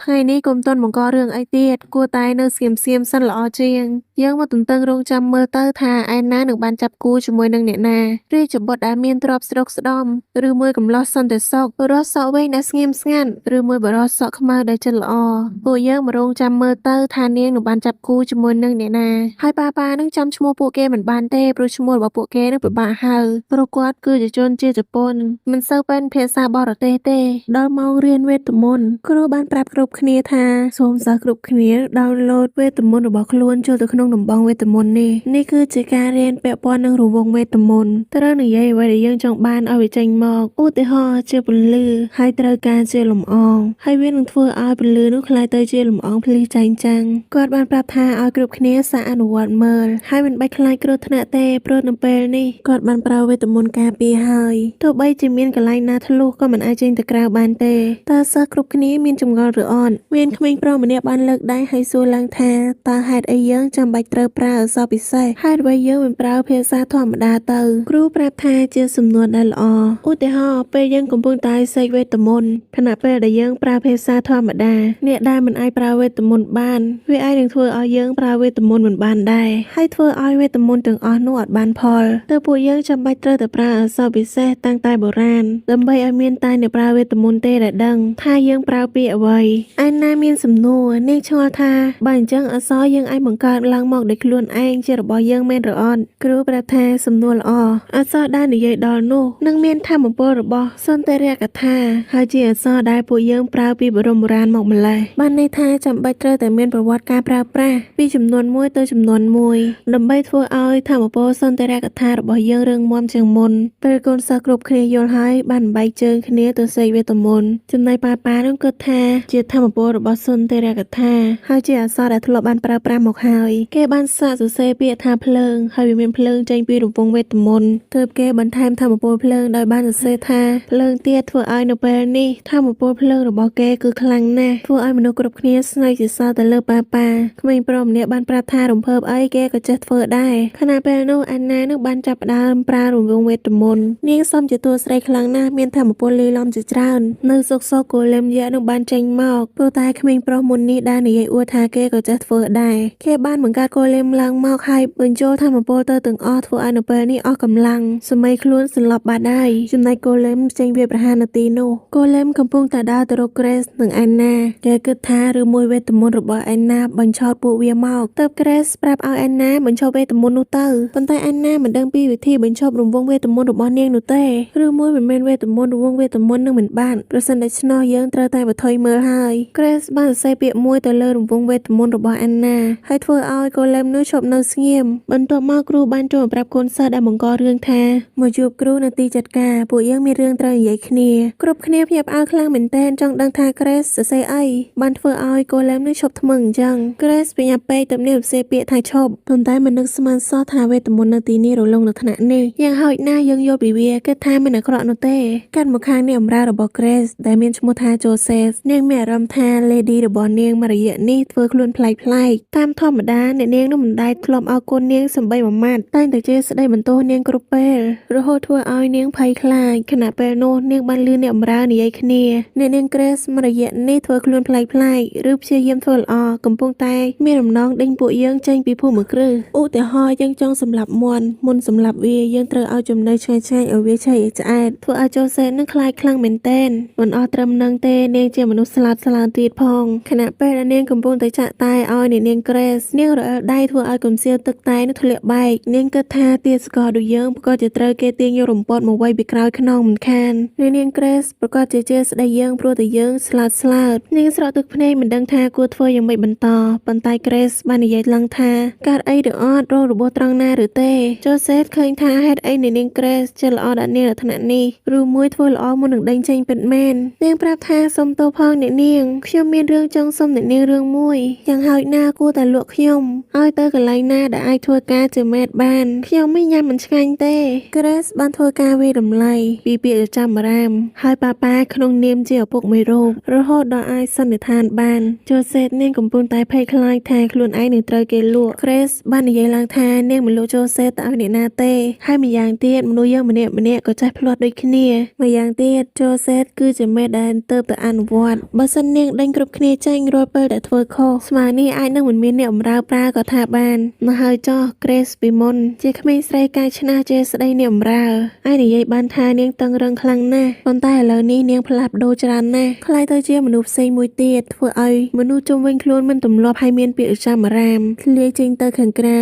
ថ្ងៃនេះកុំទាន់បង្ករឿងអីទៀតគួរតែនៅស្ងៀមសិនល្អជាងយើងមកទន្ទឹងរង់ចាំមើលទៅថាឯណានឹងបានចាប់គូជាមួយនឹងអ្នកណារាជបុត្រដែលមានទ្រព្យស្រុកស្ដំឬមួយកំឡោះសន្តិសុខបរិសសក់វែងដែលស្ងៀមស្ងាត់ឬមួយបរិសសក់ខ្មៅដែលចិត្តល្អពួកយើងមករងចាំមើលទៅថានាងនឹងបានចាប់គូជាមួយនឹងអ្នកណាហើយប៉ានឹងចាំឈ្មោះពួកគេមិនបានទេព្រោះឈ្មោះរបស់ពួកគេនឹងពិបាកហៅព្រោះគាត់គឺជាជនជាតិជប៉ុនមិនសូវเป็นភាសាបរទេសទេដល់ម៉ោងរៀនវេទមន្តគ្រូបានប្រាប់គ្រប់គ្នាថាសូមសិស្សគ្រប់គ្នាដោនឡូតវេទមន្តរបស់ខ្លួនចូលទៅក្នុងតំបងវេទមន្តនេះគឺជាការរៀនពាក់ព័ន្ធនឹងរង្វង់វេទមន្តត្រូវនិយាយអ្វីដែលយើងចង់បានឲ្យវាចេញមកឧទាហរណ៍ជាពន្លឺហើយត្រូវការជាលំអងហើយវានឹងធ្វើឲ្យពន្លឺនោះក្លាយទៅជាលំអងភ្លឺចែងចាំងគាត់បានប្រាប់ថាឲ្យគ្រប់គ្នាសាកអនុវត្តមើលហើយមិនបាច់ខ្លាចគ្រោះថ្នាក់ទេព្រោះនៅពេលនេះគាត់បានប្រើវេទមន្តការពារហើយទោះបីជាមានកន្លែងណាធ្លុះក៏មិនអាចចេញទៅក្រៅបានទេតើសិស្សគ្រប់គ្នាមានចម្ងល់ឬអត់មានក្មេងប្រុសម្នាក់បានលើកដៃហើយសួរឡើងថាតើហេតុអីយើងចាំបាច់ត្រូវប្រើអក្សរពិសេសហេតុអ្វីយើងមិនប្រើភាសាធម្មតាទៅគ្រូប្រាប់ថាជាសំណួរដែលល្អឧទាហរណ៍ពេលយើងកំពុងតែសេកវេទមន្តខណៈពេលដែលយើងប្រើភាសាធម្មតាអ្នកដែលមិនអាចប្រើវេទមន្តបានវាអាចនឹងធ្វើឲ្យយើងប្រើវេទមន្តមិនបានដែរហើយធ្វើឲ្យវេទមន្តទាំងអស់នោះអត់បានផលទើបពួកយើងចាំបាច់ត្រូវតែប្រើអក្សរពិសេសតាំងតែបុរាណដើម្បីឲ្យមានតែអ្នកប្រើវេទមន្តទេដែលដឹងថាយើងប្រើពាក្យអ្វីឯណាមានសំណួរនាងឆ្ងល់ថាបើអញ្ចឹងអក្សរយើងអាចបង្កើតឡើងមកដោយខ្លួនឯងជារបស់យើងមែនឬអត់គ្រូប្រាប់ថាសំណួរល្អអក្សរដែលនិយាយដល់នោះនឹងមានធម៌ពលរបស់សន្តិរកថាហើយជាអក្សរដែលពួកយើងប្រើពីបរមបុរាណមកម្លេះបានន័យថាចាំបាច់ត្រូវតែមានប្រវត្តិការប្រើប្រាស់ពីចំនួនមួយទៅចំនួនមួយដើម្បីធ្វើឲ្យធម៌ពលសន្តិរកថារបស់យើងរឹងមាំជាងមុនពេលកូនសិស្សគ្រប់គ្នាយល់ហើយបានបែកជើងគ្នាទៅសេកវេទមន្តចំណែកប៉ានោះគិតថាជាធម៌ពលរបស់សន្តិរកថាហើយជាអក្សរដែលធ្លាប់បានប្រើប្រាស់មកហើយគេបានសាកសរសេរពាក្យថាភ្លើងហើយវាមានភ្លើងចេញពីរង្វង់វេទមន្តទើបគេបន្ថែមធម៌ពលភ្លើងដោយបានសរសេរថាភ្លើងទៀតធ្វើឲ្យនៅពេលនេះធម៌ពលភ្លើងរបស់គេគឺខ្លាំងណាស់ធ្វើឲ្យមនុស្សគ្រប់គ្នាស្ងើចជាសោទៅលើប៉ាក្មេងប្រុសម្នាក់បានប្រាប់ថារំភើបអីគេក៏ចេះធ្វើដែរខណៈពេលនោះអាណានឹងបានចាប់ផ្ដើមប្រើរង្វង់វេទមន្តនាងសំជាតួស្រីខ្លាំងណាស់មានធម៌ពលលាយឡំជាច្រើននៅសុកកូលេមយៈនឹងបានចេញមកព្រោះតែក្មេងប្រុសមុននេះដែលនិយាយអួតថាគេក៏ចេះធ្វើដែរគេបានបង្កើតកូលេមឡើងមកហើយបញ្ចូលធម៌ពលទៅទាំងអស់ធ្វើឲ្យនៅពេលនេះអស់កម្លាំងសម័យខ្លួនសន្លប់បាត់ហើយចំណែកកូលេមចេញវាប្រហារនាទីនោះកូលេមកំពុងតែដើរទៅរក Grace និងអែនណាគេគិតថាឬមួយវេទមន្តរបស់អែនណាបញ្ឆោតពួកវាមកទើប Grace ប្រាប់ឲ្យអែនណាបញ្ឈប់វេទមន្តនោះទៅប៉ុន្តែអែនណាមិនដឹងពីវិធីបញ្ឈប់រង្វង់វេទមន្តរបស់នាងនោះទេឬមួយមិនមែនវេទមន្តរង្វង់វេទមន្តនឹងមិនបានប្រសិនដូច្នោះយើងត្រូវតែបន្ថយមើលហើយ Grace បានសរសេរពាក្យមួយទៅលើរង្វង់វេទមន្តរបស់អែនណាហើយធ្វើឲ្យកូលេមនោះឈប់នៅស្ងៀមបន្ទាប់មកគ្រូបានចូលប្រាប់កូនសិស្សដែលបង្ករឿងថាមកជួបគ្រូនៅទីចាត់ការពួកយើងមានរឿងត្រូវនិយាយគ្នាគ្រប់គ្នាភ្ញាក់ផ្អើលខ្លាំងមែនទែនចង់ដឹងថា Grace សរសេរអីបានធ្វើឲ្យកូលេមនោះឈប់ថ្មឹងអញ្ចឹង Grace បញ្ញាពេកទៅនេះសរសេរពាក្យថាឈប់ប៉ុន្តែមិននឹកស្មានសោះថាវេទមន្តនៅទីនេះរលងនៅថ្នាក់នេះយ៉ាងហោចណាស់យើងយល់ពីវាគិតថាមិនអាក្រក់នោះទេកាត់មកខាងនេះអំរើរបស់ Grace ដែលមានឈ្មោះថា Joseph នាងមានអារម្មណ៍ថា Lady របស់នាងមួយរយៈនេះធ្វើខ្លួនប្លែកតាមធម្មតាអ្នកនាងនោះមិនដែលធ្លាប់ឲ្យគុណនាងសំបីមួយម៉ាត់តែងតែជេរស្ដីបន្ទោសនាងគ្រប់ពេលរហូតធ្វើឲ្យនាងភ័យខ្លាចខណៈពេលនោះនាងបានលឺអ្នកអំរើនិយាយគ្នាអ្នកនាង Grace មួយរយៈនេះធ្វើខ្លួនប្លែកឬព្យាយាមធ្វើល្អកំពុងតែមានបំណងដេញពួកយើងចេញពីភូមិគ្រឹះឧទាហរណ៍យើងចង់សម្លាប់មាន់មុនសម្លាប់វាយើងត្រូវឲ្យចំណីឆ្ងាញ់ឲ្យវាឆេះឆ្អែតធ្វើឲ្យចូលសេនឹងខ្លាចខ្លាំងមែនទែនមិនអស់ត្រឹមនឹងទេនាងជាមនុស្សស្លាតស្លើទៀតផងខណៈពេលដែលនាងកំពុងតែចាក់តែឲ្យអ្នកនាង Grace នាងរអិលដៃធ្វើឲ្យកំសៀលទឹកតែនោះធ្លាក់បែកនាងគិតថាទាសកលដូចយើងប្រកាសជាត្រូវគេទាញយករំពាត់មកវាយពីក្រោយខ្នងមិនខានអ្នកនាង Grace ប្រកាសជាជេរស្ដីយើងព្រោះតែយើងស្លើតនាងស្រក់ទឹកភ្នែកមិនដឹងថាគួរធ្វើយ៉ាងម៉េចបន្តប៉ុន្តែ Grace បាននិយាយឡើងថាកើតអីឬអត់រងរបួសត្រង់ណាឬទេ Joseph ឃើញថាហេតុអីអ្នកនាង Grace ចេះល្អដាក់នាងនៅថ្នាក់នេះឬមួយធ្វើល្អមុននឹងដេញចេញពិតមែននាងប្រាប់ថាសុំទោសផងអ្នកនាងខ្ញុំមានរឿងចង់សុំអ្នកនាងរឿងមួយយ៉ាងហោចណាស់គួរតែលក់ខ្ញុំឲ្យទៅកន្លែងណាដែលអាចធ្វើការជាមេតបានខ្ញុំមិនញ៉ាំមិនឆ្ងាញ់ទេ Grace បានធ្វើការវាយតម្លៃពីពាក្យចាំរាមហើយប៉ាក្នុងនាមជាឪពុកមួយរូបរហូតដ ដល់អាចសន្និដ្ឋានបានជូសេតនាងកំពុងតែភ័យខ្លាចថាខ្លួនឯងនឹងត្រូវគេលក់ Grace បាននិយាយឡើងថានាងមិនលក់ជូសេតទៅឲ្យអ្នកណាទេហើយម្យ៉ាងទៀតមនុស្សយើងម្នាក់ក៏ចេះភ្លាត់ដូចគ្នាម្យ៉ាងទៀតជូសេតគឺជាមេដែលទៅអនុវត្តបើសិននាងដេញគ្រប់គ្នាចេញរាល់ពេលដែលធ្វើខុសស្មើនេះអាចនឹងមិនមានអ្នកបម្រើប្រើក៏ថាបានមកហើយចោះ Grace ពីមុនជាក្មេងស្រីកាយឆ្នះចេះស្ដីអ្នកបម្រើអាចនិយាយបានថានាងតឹងរឹងខ្លាំងណាស់ប៉ុន្តែឥឡូវនេះនាងផ្លាស់ប្ដូរច្រើនណាស់ខ្លាយទៅជាមនុស្សផ្សេងមួយទៀតធ្វើឲ្យមនុស្សជុំវិញខ្លួនមិនទម្លាប់ឲ្យមានពាក្យឧច្ចាមអារាមធ្លាយចេញទៅខាងក្រៅ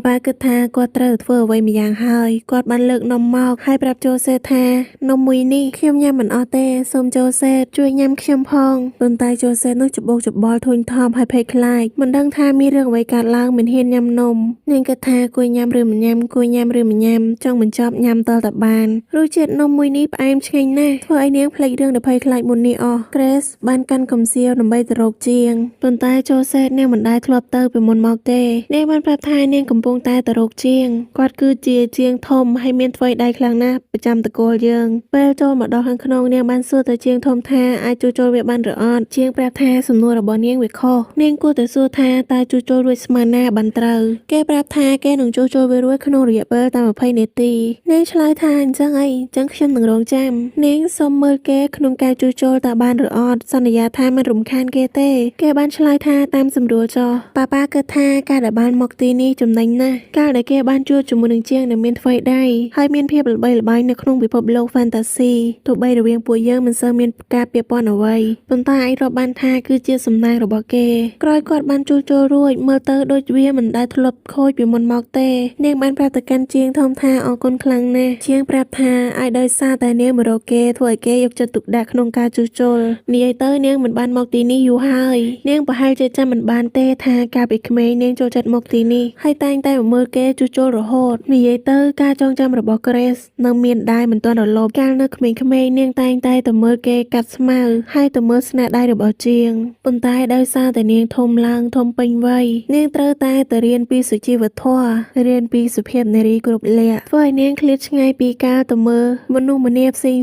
ប៉ាគិតថាគាត់ត្រូវធ្វើអ្វីម្យ៉ាងហើយគាត់បានលើកនំមកហើយប្រាប់ជូសេតថានំមួយនេះខ្ញុំញ៉ាំមិនអស់ទេសូមជូសេតជួយញ៉ាំខ្ញុំផងប៉ុន្តែជូសេតនោះច្បោកច្បល់ធុញថប់ហើយភ័យខ្លាចមិនដឹងថាមានរឿងអ្វីកើតឡើងមិនហ៊ានញ៉ាំនំនាងគិតថាគួរញ៉ាំឬមិនញ៉ាំគួរញ៉ាំឬមិនញ៉ាំចង់បញ្ចប់ញ៉ាំតតែបានរសជាតិនំមួយនេះផ្អែមឆ្ងាញ់ណាស់ធ្វើឲ្យនាងភ្លេចរឿងដែលភ័យខ្លាចមុននេះអស់ Grace បានកាន់កំសៀវដើម្បីទៅរកជាងប៉ុន្តែជូសេតនាងមិនដែលធ្លាប់ទៅពីមុនមកទេនាងបានប្រាប់ថានាងកំពុងតែទៅរកជាងគាត់គឺជាជាងធំហើយមានថ្វីដៃខ្លាំងណាស់ប្រចាំតកូលយើងពេលចូលមកដល់ខាងក្នុងនាងបានសួរទៅជាងធំថាអាចជួសជុលវាបានឬអត់ជាងប្រាប់ថាសំណួររបស់នាងវាខុសនាងគួរតែសួរថាតើជួសជុលរួចស្មើណាបានត្រូវគេប្រាប់ថាគេនឹងជួសជុលវារួចក្នុងរយៈពេលតែ20នាទីនាងឆ្លើយថាអញ្ចឹងអីអញ្ចឹងខ្ញុំនឹងរងចាំនាងសុំមើលគេក្នុងការជួសជុលតើបានឬអត់សន្យាថាមិនរំខានគេទេគេបានឆ្លើយថាតាមសម្រួលចោះប៉ាគិតថាការដែលបានមកទីនេះចំណេញណាស់កាលដែលគេបានជួបជាមួយនឹងជាងដែលមានថ្វីដៃហើយមានភាពល្បីល្បាញនៅក្នុងពិភពលោក Fantasy ទោះបីរវាងពួកយើងមិនសូវមានការពាក់ព័ន្ធអ្វីប៉ុន្តែអាចរាប់បានថាគឺជាសំណាងរបស់គេក្រោយគាត់បានជួសជុលរួចមើលទៅដូចវាមិនដែលធ្លាប់ខូចពីមុនមកទេនាងបានប្រាប់ទៅកាន់ជាងធំថាអរគុណខ្លាំងណាស់ជាងប្រាប់ថាអាចដោយសារតែនាងមករកគេធ្វើឲ្យគេយកចិត្តទុកដាក់ក្នុងការជួសជុលនិយាយទៅនាងមិនបានមកទីនេះយូរហើយនាងប្រហែលជាចាំមិនបានទេថាកាលពីក្មេងនាងចូលចិត្តមកទីនេះហើយតែងតែមកមើលគេជួសជុលរហូតនិយាយទៅការចងចាំរបស់ Grace នៅមានដែរមិនទាន់រលប់កាលនៅក្មេងៗនាងតែងតែទៅមើលគេកាត់ស្មៅហើយទៅមើលស្នាដៃរបស់ជាងប៉ុន្តែដោយសារតែនាងធំឡើងធំពេញវ័យនាងត្រូវតែទៅរៀនពីសុជីវធម៌រៀនពីសុភាពនារីគ្រប់លក្ខធ្វើឲ្យនាងឃ្លាតឆ្ងាយពីការទៅមើលមនុស្សម្នាផ្សេង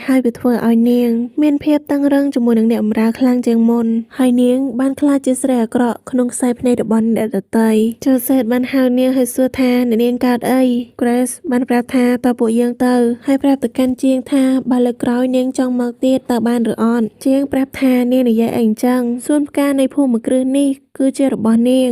ហើយវាធ្វើឲ្យនាងមានភាពតឹងរឹងជាមួយនឹងអ្នកបម្រើខ្លាំងជាងមុនហើយនាងបានខ្លាចជាស្រីអាក្រក់ក្នុងខ្សែភ្នែករបស់អ្នកដទៃជូសេតបានហៅនាងហើយសួរថាអ្នកនាងកើតអី Grace បានប្រាប់ថាតើពួកយើងទៅហើយប្រាប់ទៅកាន់ជាងថាបើលើកក្រោយនាងចង់មកទៀតតើបានឬអត់ជាងប្រាប់ថានាងនិយាយអីអញ្ចឹងសួនផ្កានៃភូមិគ្រឹះនេះគឺជារបស់នាង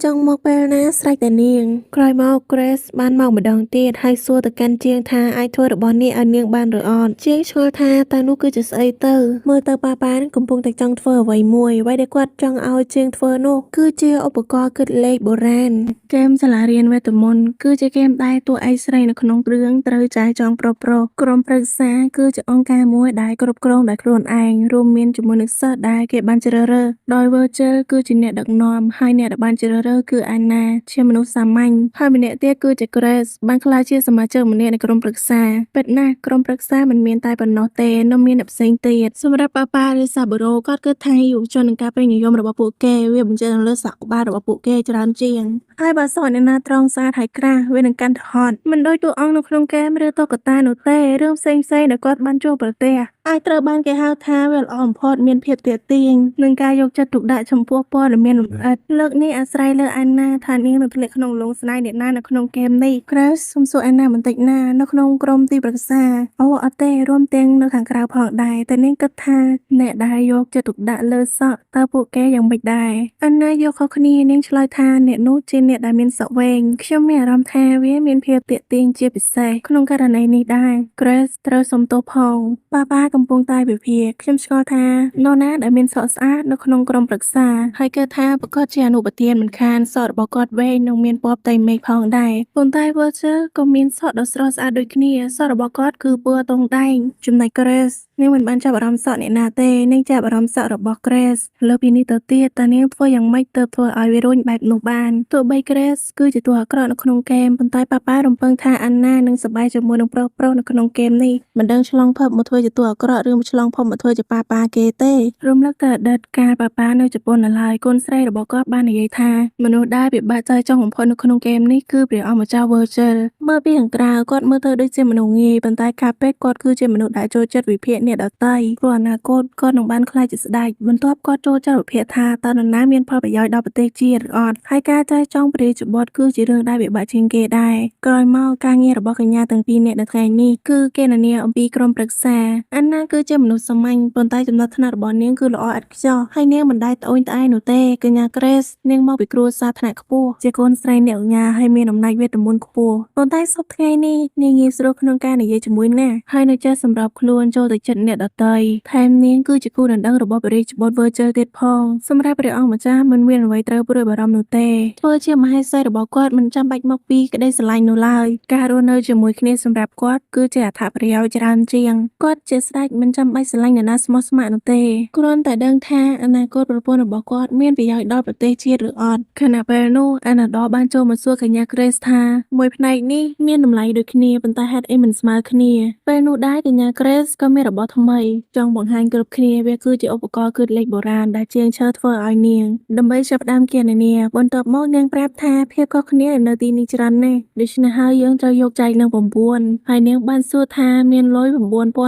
ចង់មកពេលណាស្រេចតែនាងក្រោយមក Grace បានមកម្ដងទៀតហើយសួរទៅកាន់ជាងថាអាចធ្វើរបស់នេះឲ្យនាងបានឬអត់ជាងឆ្ងល់ថាតើនោះគឺជាស្អីទៅមើលទៅប៉ាកំពុងតែចង់ធ្វើអ្វីមួយដែលគាត់ចង់ឲ្យជាងធ្វើនោះគឺជាឧបករណ៍គិតលេខបុរាណហ្គេមសាលារៀនវេទមន្តគឺជាហ្គេមដែលតួឯកស្រីនៅក្នុងរឿងត្រូវចែកចង់ប្រុសក្រុមប្រឹក្សាគឺជាអង្គការមួយដែលគ្រប់គ្រងដោយខ្លួនឯងរួមមានជាមួយនឹងសិស្សដែលគេបានជ្រើសរើសដោយ Virgil គឺជាអ្នកដឹកនាំហើយអ្នកដែលបានជ្រើសរើសគឺ Anna ជាមនុស្សសាមញ្ញហើយម្នាក់ទៀតគឺជា Grace បានក្លាយជាសមាជិកម្នាក់នៃក្រុមប្រឹក្សាពិតណាស់ក្រុមប្រឹក្សាមិនមានតែប៉ុណ្ណោះទេនៅមានអ្នកផ្សេងទៀតសម្រាប់ប៉ាឬសាបូរ៉ូគាត់គិតថាយុវជននឹងការពេញនិយមរបស់ពួកគេវាបញ្ជាក់លើសក្បាលរបស់ពួកគេច្រើនជាងហើយបើសិនអ្នកណាត្រង់ស្អាតហើយក្រាស់វានឹងកាន់តែហត់មិនដូចតួអង្គនៅក្នុងហ្គេមឬតុក្កតានោះទេរឿងផ្សេងដែលគាត់បានជួបប្រទះអាចត្រូវបានគេហៅថាវាល្អបំផុតមានភាពទាក់ទាញនិងការយកចិត្តទុកដាក់ចំពោះព័ត៌មានលម្អិតលើកនេះអាស្រ័យលើអានណាថានាងនឹងធ្លាក់ក្នុងលងស្នេហ៍អ្នកណានៅក្នុងហ្គេមនេះ Grace សុំសួរអានណាបន្តិចណានៅក្នុងក្រុមទីប្រឹក្សាអូអត់ទេរួមទាំងនៅខាងក្រៅផងដែរតែនាងគិតថាអ្នកដែលយកចិត្តទុកដាក់លើសក់តើពួកគេយ៉ាងម៉េចដែរអានណាយកខុសគ្នានាងឆ្លើយថាអ្នកនោះជាអ្នកដែលមានសក់វែងខ្ញុំមានអារម្មណ៍ថាវាមានភាពទាក់ទាញជាពិសេសក្នុងករណីនេះដែរ Grace ត្រូវសុំទោសផងប៉ាកំពុងតែវិភាគខ្ញុំឆ្ងល់ថានរណាដែលមានសក់ស្អាតនៅក្នុងក្រុមប្រឹក្សាហើយគេថាប្រកាសជាអនុប្រធានមិនខានសក់របស់គាត់វែងនិងមានពណ៌ផ្ទៃមេឃផងដែរប៉ុន្តែ Virgil ក៏មានសក់ដ៏ស្រស់ស្អាតដូចគ្នាសក់របស់គាត់គឺពណ៌តុងដែងចំណែក Grace នាងមិនបានចាប់អារម្មណ៍សក់អ្នកណាទេនាងចាប់អារម្មណ៍សក់របស់ Grace លើពីនេះទៅទៀតតើនាងធ្វើយ៉ាងម៉េចទើបធ្វើឲ្យវារុញបែបនោះបានទោះបី Grace គឺជាតួអាក្រក់នៅក្នុងហ្គេមប៉ុន្តែប៉ារំពឹងថាអានណានឹងសប្បាយជាមួយនឹងប្រុសនៅក្នុងហ្គេមនេះមិនដឹងឆ្លងភពមកធ្វើជាតួអាក្រក់ឬឆ្លងភពមកធ្វើជាប៉ាគេទេរំលឹកទៅអតីតកាលប៉ានៅជប៉ុននៅឡើយកូនស្រីរបស់គាត់បាននិយាយថាមនុស្សដែលពិបាកใจចង់បំផុតនៅក្នុងហ្គេមនេះគឺព្រះអង្គម្ចាស់ Virgil មើលពីខាងក្រៅគាត់មើលទៅដូចជាមនុស្សងាយប៉ុន្តែការពិតគាត់គឺជាមនុស្សដែលចូលចិត្តវិភាគ អ្នកដទៃព្រោះអនាគតគាត់នឹងបានក្លាយជាស្ដេចបន្ទាប់គាត់ចូលចិត្តវិភាគថាតើនរណាមានផលប្រយោជន៍ដល់ប្រទេសជាតិឬអត់ហើយការចែកចង់ព្រះរាជបុត្រគឺជារឿងដែលពិបាកជាងគេដែរក្រោយមកការងាររបស់កញ្ញាទាំងពីរនាក់នៅថ្ងៃនេះគឺគេនានាអំពីក្រុមប្រឹក្សាអានណាគឺជាមនុស្សសាមញ្ញប៉ុន្តែចំណុចថ្នាក់របស់នាងគឺល្អឥតខ្ចោះហើយនាងមិនដែលត្អូញត្អែរនោះទេកញ្ញា Grace នាងមកពីគ្រួសារថ្នាក់ខ្ពស់ជាកូនស្រីអ្នកឧញ្ញាហើយមានអំណាចវេទមន្តខ្ពស់ប៉ុន្តែសពថ្ងៃនេះនាងងាយស្រួលក្នុងការនិយាយជាមួយអ្នកហើយនៅចេះសម្របខ្លួនចូលទៅចិត្តអ្នកដទៃថែមនាងគឺជាគូដណ្ដឹងរបស់ព្រះរាជបុត្រ Virgil ទៀតផងសម្រាប់ព្រះអង្គម្ចាស់មិនមានអ្វីត្រូវព្រួយបារម្ភនោះទេធ្វើជាមហេសីរបស់គាត់មិនចាំបាច់មកពីក្តីស្រឡាញ់នោះឡើយការរស់នៅជាមួយគ្នាសម្រាប់គាត់គឺជាអត្ថប្រយោជន៍ច្រើនជាងគាត់ជាស្ដេចមិនចាំបាច់ស្រឡាញ់នរណាស្មោះស្ម័គ្រនោះទេគ្រាន់តែដឹងថាអនាគតប្រពន្ធរបស់គាត់មានប្រយោជន៍ដល់ប្រទេសជាតិឬអត់ខណៈពេលនោះអាណាដោបានចូលមកសួរកញ្ញា Grace ថាមួយផ្នែកនេះមានតម្លៃដូចគ្នាប៉ុន្តែហេតុអីមិនស្មើគ្នាពេលនោះដែរកញ្ញា Grace ក៏មានរបស់ថ្មីចង់បង្ហាញគ្រប់គ្នាវាគឺជាឧបករណ៍គិតលេខបុរាណដែលជាងឈើធ្វើឲ្យនាងដើម្បីចាប់ផ្ដើមគណនាបន្ទាប់មកនាងប្រាប់ថាភាពខុសគ្នានៅទីនេះច្រើនណាស់ដូច្នេះហើយយើងត្រូវយកចែកនឹង9ហើយនាងបានសួរថាមានលុយ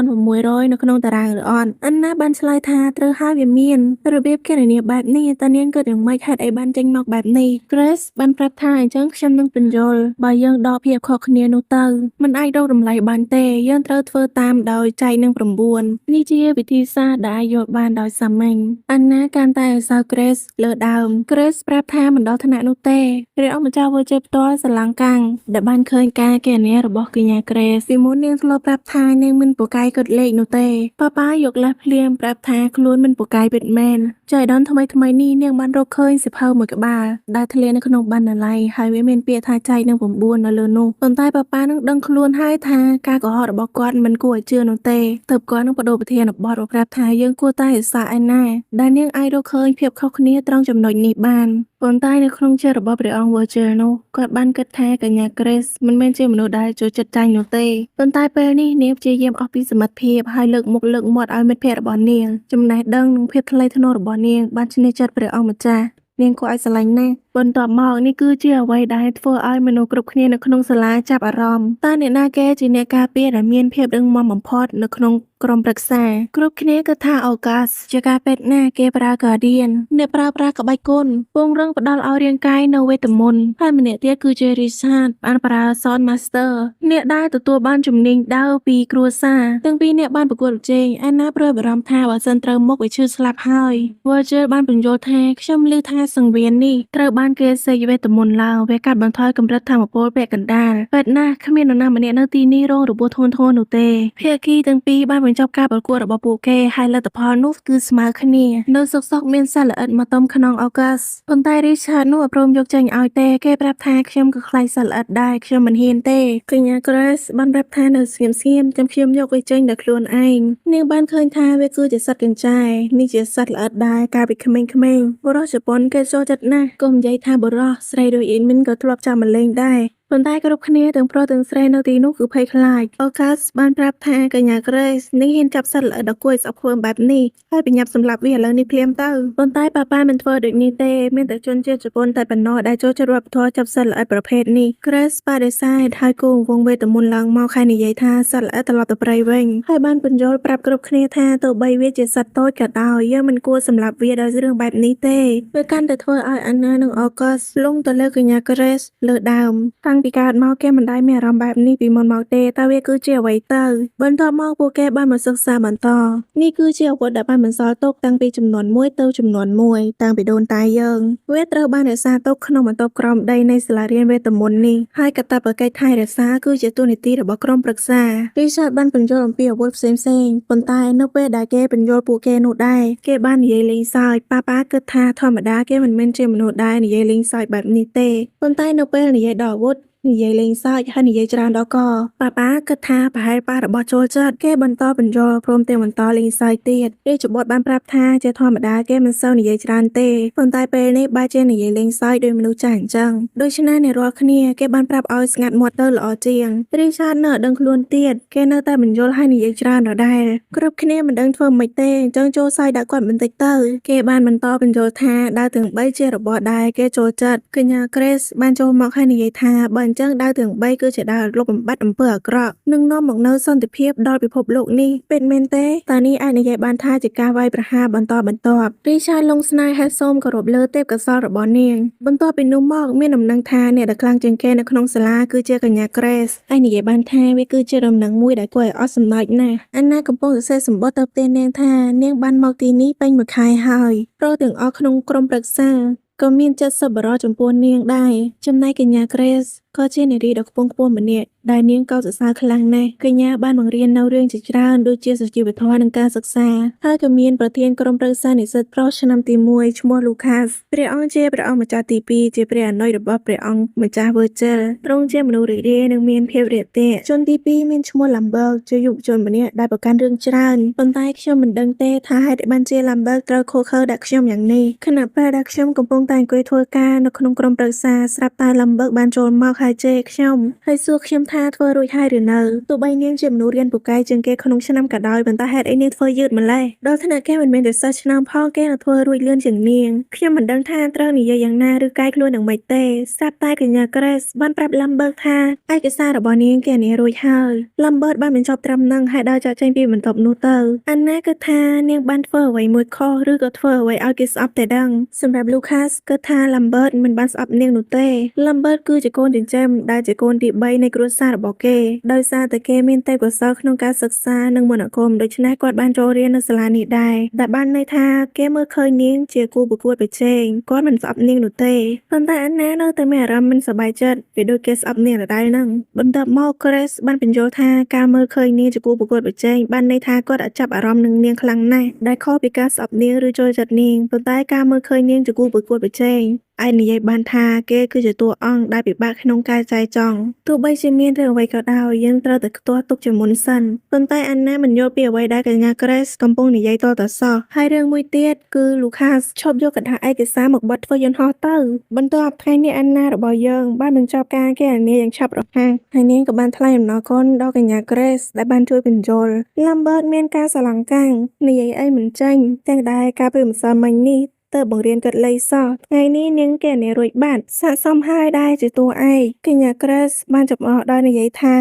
9600នៅក្នុងតារាងឬអត់អានណាបានឆ្លើយថាត្រូវហើយវាមានរបៀបគណនាបែបនេះតើនាងគិតយ៉ាងម៉េចហេតុអីបានចេញមកបែបនេះ Grace បានប្រាប់ថាអញ្ចឹងខ្ញុំនឹងបញ្យល់បើយើងដកភាពខុសគ្នានោះទៅมันអាចរកតម្លៃបានទេយើងត្រូវធ្វើតាមដោយចែកនឹង9នេះជាវិធីសាស្ត្រដែលអាចយល់បានដោយសាមញ្ញអានណាកាន់តែឲ្យសើ Grace លើដើម Grace ប្រាប់ថាមិនដល់ថ្នាក់នោះទេព្រះអង្គម្ចាស់ធ្វើជាផ្ទាល់ស្រឡាំងកាំងដែលបានឃើញការគណនារបស់កញ្ញា Grace ពីមុននាងធ្លាប់ប្រាប់ថានាងមិនពូកែគិតលេខនោះទេប៉ាយកលេសភ្លាមប្រាប់ថាខ្លួនមិនពូកែពិតមែនចៃដន្យថ្មីនេះនាងបានរកឃើញសិភៅមួយក្បាលដែលធ្លានៅក្នុងបណ្ណាល័យហើយវាមានពាក្យថាចែកនឹង9នៅលើនោះប៉ុន្តែប៉ានឹងដឹងខ្លួនហើយថាការកុហករបស់គាត់មិនគួរឲ្យជឿនោះទេទើបគាត់នឹងបដូរប្រធានបទប្រាប់ថាយើងគួរតែរក្សាឯណាដែលនាងអាចរកឃើញភាពខុសគ្នាត្រង់ចំណុចនេះបានប៉ុន្តែនៅក្នុងចិត្តរបស់ព្រះអង្គ Virgil នោះគាត់បានគិតថាកញ្ញា Grace មិនមែនជាមនុស្សដែលចូលចិត្តចាញ់នោះទេប៉ុន្តែពេលនេះនាងព្យាយាមអស់ពីសមត្ថភាពហើយលើកមុខលើកមាត់ឲ្យមិត្តភក្តិរបស់នាងចំណេះដឹងនិងភាពថ្លៃថ្នូររបស់នាងបានឈ្នះចិត្តព្រះអង្គម្ចាស់នាងគួរឲ្យស្រឡាញ់ណាស់បន្ទាប់មកនេះគឺជាអ្វីដែលធ្វើឲ្យមនុស្សគ្រប់គ្នានៅក្នុងសាលាចាប់អារម្មណ៍តើអ្នកណាគេជាអ្នកការពារដែលមានភាពរឹងមាំបំផុតនៅក្នុងក្រុមប្រឹក្សាគ្រប់គ្នាគឺថា August ជាការពេទ្យណាគេប្រើ Guardian អ្នកប្រើប្រាស់ក្បាច់គុណពងរឹងផ្ដល់ឲ្យរាងកាយនៅវេទមន្តហើយម្នាក់ទៀតគឺជា Richard បានប្រើ Sword Master អ្នកដែលទទួលបានជំនាញដាវពីគ្រួសារទាំងពីរអ្នកបានប្រកួតប្រជែងឯណាព្រួយបារម្ភថាបើសិនត្រូវមុខវាឈឺស្លាប់ហើយ Virgil បានបញ្យល់ថាខ្ញុំឮថាសង្វៀននេះត្រូវបានគេសេកវេទមន្តឡើងវាកាត់បន្ថយកម្រិតថាមពលពាក់កណ្ដាលពេទ្យណាស់គ្មាននរណាម្នាក់នៅទីនេះរងរបួសធ្ងន់ធ្ងរនោះទេភាគីទាំងពីរបានបញ្ចប់ការប្រកួតរបស់ពួកគេហើយលទ្ធផលនោះគឺស្មើគ្នានៅសុកមានសាឡអិតមកទំក្នុងឱកាសប៉ុន្តែ Richard នោះអត់ព្រមយកចេញឲ្យទេគេប្រាប់ថាខ្ញុំក៏ខ្លាចសាឡអិតដែរខ្ញុំមិនហ៊ានទេកញ្ញា Grace បានប្រាប់ថានៅស្ងៀមចាំខ្ញុំយកវាចេញដោយខ្លួនឯងនាងបានឃើញថាវាគឺជាសត្វកញ្ចែនេះជាសត្វល្អិតដែរកាលពីក្មេងៗបុរសជប៉ុនគេចូលចិត្តណាស់កុំនិយាយថាបុរសស្រីដូចអ៊ីមីនក៏ធ្លាប់ចាំមកលេងដែរប៉ុន្តែគ្រប់គ្នាទាំងប្រុសទាំងស្រីនៅទីនោះគឺភ័យខ្លាច August បានប្រាប់ថាកញ្ញា Grace នឹងហ៊ានចាប់សត្វល្អិតដ៏គួរឲ្យស្អប់ខ្ពើមបែបនេះហើយបញ្ញាប់សម្លាប់វាឥឡូវនេះភ្លាមទៅប៉ុន្តែប៉ាមិនធ្វើដូចនេះទេមានតែជនជាតិជប៉ុនតែប៉ុណ្ណោះដែលចូលចិត្តវប្បធម៌ចាប់សត្វល្អិតប្រភេទនេះ Grace បដិសេធហើយគូវងវេទមន្តឡើងមកហើយនិយាយថាសត្វល្អិតត្រឡប់ទៅព្រៃវិញហើយបានបញ្យល់ប្រាប់គ្រប់គ្នាថាទោះបីវាជាសត្វតូចក៏ដោយយើងមិនគួរសម្លាប់វាដោយរឿងបែបនេះទេវាកាន់តែធ្វើឲ្យអាណានិង August លងទៅលើកញ្ញា Grace លើដើមតាំងពីកើតមកគេមិនដែលមានអារម្មណ៍បែបនេះពីមុនមកទេតើវាគឺជាអ្វីទៅបន្ទាប់មកពួកគេបានមកសិក្សាបន្តនេះគឺជាអាវុធដែលបានបន្សល់ទុកតាំងពីចំនួន1ទៅចំនួន1តាំងពីដូនតាយើងវាត្រូវបានរក្សាទុកក្នុងបន្ទប់ក្រោមដីនៃសាលារៀនវេទមន្តនេះហើយកាតព្វកិច្ចថែរក្សាគឺជាតួនាទីរបស់ក្រុមប្រឹក្សា Richard បានបញ្យល់អំពីអាវុធផ្សេងប៉ុន្តែនៅពេលដែលគេបញ្យល់ពួកគេនោះដែរគេបាននិយាយលេងសើចប៉ាគិតថាធម្មតាគេមិនមែនជាមនុស្សដែលនិយាយលេងសើចបែបនេះទេប៉ុន្តែនៅពេលនិយាយដល់អាវុធនិយាយលេងសើចហើយនិយាយច្រើនដល់កប៉ាគិតថាប្រហែលប៉ារបស់ចូលចិត្តគេបន្តបញ្យល់ព្រមទាំងបន្តលេងសើចទៀតរាជបុត្របានប្រាប់ថាជាធម្មតាគេមិនសូវនិយាយច្រើនទេប៉ុន្តែពេលនេះបែរជានិយាយលេងសើចដោយមនុស្សចាស់អញ្ចឹងដូច្នេះអ្នករាល់គ្នាគេបានប្រាប់ឲ្យស្ងាត់មាត់ទៅល្អជាងរីឆាតនៅដឹងខ្លួនទៀតគេនៅតែបញ្យល់ហើយនិយាយច្រើនដដែលគ្រប់គ្នាមិនដឹងធ្វើម៉េចទេអញ្ចឹងចូលសើចដាក់គាត់បន្តិចទៅគេបានបន្តបញ្យល់ថាដើរទាំង3ជារបស់ដែលគេចូលចិត្តកញ្ញា Grace បានចូលមកហើយនិយាយថាបើ ចឹងដៅទាំង3គឺជាដៅលុបបំបាត់អំពើអាក្រក់និងនាំមកនូវសន្តិភាពដល់ពិភពលោកនេះពិតមែនទេតើនេះអាចនិយាយបានថាជាការវាយប្រហារបន្តបន្ទាប់រីឆាតលងស្នេហ៍ហេតុសូមគោរពលើទេពកោសល្យរបស់នាងបន្ទាប់ពីនោះមកមានដំណឹងថាអ្នកដែលខ្លាំងជាងគេនៅក្នុងសាលាគឺជាកញ្ញាក្រេសហើយនិយាយបានថាវាគឺជាដំណឹងមួយដែលគួរឲ្យអត់សំណើចណាស់អាណាកំពុងសរសេរសម្បត្តិទៅផ្ទះនាងថានាងបានមកទីនេះពេញមួយខែហើយប្រុសទាំងអស់ក្នុងក្រុមប្រឹក្សាក៏មានចិត្តសប្បុរសចំពោះនាងដែរចំណែកកញ្ញាក្រេសក៏ជានារីដ៏ខ្ពង់ខ្ពស់ម្នាក់ដែលនាងក៏សរសើរខ្លាំងណាស់កញ្ញាបានបង្រៀននៅរឿងជាច្រើនដូចជាសុជីវធម៌និងការសិក្សាហើយក៏មានប្រធានក្រុមប្រឹក្សានិស្សិតប្រុសឆ្នាំទី1ឈ្មោះ Lucas ព្រះអង្គជាព្រះអង្គម្ចាស់ទី2ជាព្រះអនុយរបស់ព្រះអង្គម្ចាស់ Virgil ទ្រង់ជាមនុស្សរីករាយនិងមានភាពរាក់ទាក់ជនទី2មានឈ្មោះ Lambert ជាយុវជនម្នាក់ដែលប្រកាន់រឿងច្រើនប៉ុន្តែខ្ញុំមិនដឹងទេថាហេតុអីបានជា Lambert ត្រូវខូខើដាក់ខ្ញុំយ៉ាងនេះខណៈពេលដែលខ្ញុំកំពុងតែអង្គុយធ្វើការនៅក្នុងក្រុមប្រឹក្សាស្រាប់តែ Lambert បានចូលមកហើយជេរខ្ញុំហើយសួរខ្ញុំថាធ្វើរួចហើយឬនៅទោះបីនាងជាមនុស្សរៀនពូកែជាងគេក្នុងឆ្នាំក៏ដោយប៉ុន្តែហេតុអីនាងធ្វើយឺតម្ល៉េះដល់ថ្នាក់គេមិនមែនតែសិស្សឆ្នាំផងគេនឹងធ្វើរួចលឿនជាងនាងខ្ញុំមិនដឹងថាត្រូវនិយាយយ៉ាងណាឬកាយខ្លួនយ៉ាងម៉េចទេស្រាប់តែកញ្ញាក្រេសបានប្រាប់ Lambert ថាឯកសាររបស់នាងគេអានរួចហើយ Lambert បានបញ្ចប់ត្រឹមនឹងហើយដើរចាកចេញពីបន្ទប់នោះទៅអាណាគិតថានាងបានធ្វើអ្វីមួយខុសឬក៏ធ្វើអ្វីឲ្យគេស្អប់តែដឹងសម្រាប់ Lucas គិតថា Lambert មិនបានស្អប់នាងនោះទេ Lambert គឺជាកូនចិញ្ចឹមដែលជាកូនទី3នៃគ្រួសាររបស់គេដោយសារតែគេមានទេពកោសល្យក្នុងការសិក្សានិងមន្តអាគមដូច្នេះគាត់បានចូលរៀននៅសាលានេះដែរដែលបានន័យថាគេមើលឃើញនាងជាគូប្រកួតប្រជែងគាត់មិនស្អប់នាងនោះទេប៉ុន្តែអាណានៅតែមានអារម្មណ៍មិនសប្បាយចិត្តvìដូចគេស្អប់នាងដដែលហ្នឹងបន្ទាប់មក Grace បានបញ្យល់ថាការមើលឃើញនាងជាគូប្រកួតប្រជែងបានន័យថាគាត់អាចចាប់អារម្មណ៍នឹងនាងខ្លាំងណាស់ដែលខុសពីការស្អប់នាងឬចូលចិត្តនាងប៉ុន្តែការមើលឃើញនាងជាគូប្រកួតប្រជែងអាចនិយាយបានថាគេគឺជាតួអង្គដែលពិបាកក្នុងការចែកចង់ទោះបីជាមានរឿងអ្វីក៏ដោយយើងត្រូវតែខ្ទាស់ទុកជាមុនសិនប៉ុន្តែអាណាមិនយល់ពីអ្វីដែលកញ្ញា Grace កំពុងនិយាយតទៅសោះហើយរឿងមួយទៀតគឺ Lucas ឈប់យកកថាឯកសារមកបត់ធ្វើយន្តហោះទៅបន្ទាប់ថ្ងៃនេះអាណារបស់យើងបានបញ្ចប់ការគេអានាយ៉ាងឆាប់រហ័សហើយនាងក៏បានថ្លែងអំណរគុណដល់កញ្ញា Grace ដែលបានជួយបញ្យល់ Lambert មានការស្រឡាំងកាំងនិយាយអីមិនចេញទាំងដែលការពីម្សិលមិញនេះទើបបង្រៀនគាត់លេខសោះថ្ងៃនេះនាងគេអ្នករួចបាត់ស័ក្តិសមហើយដែរជាតួឯកកញ្ញា Grace បានចំអកដោយនិយាយថា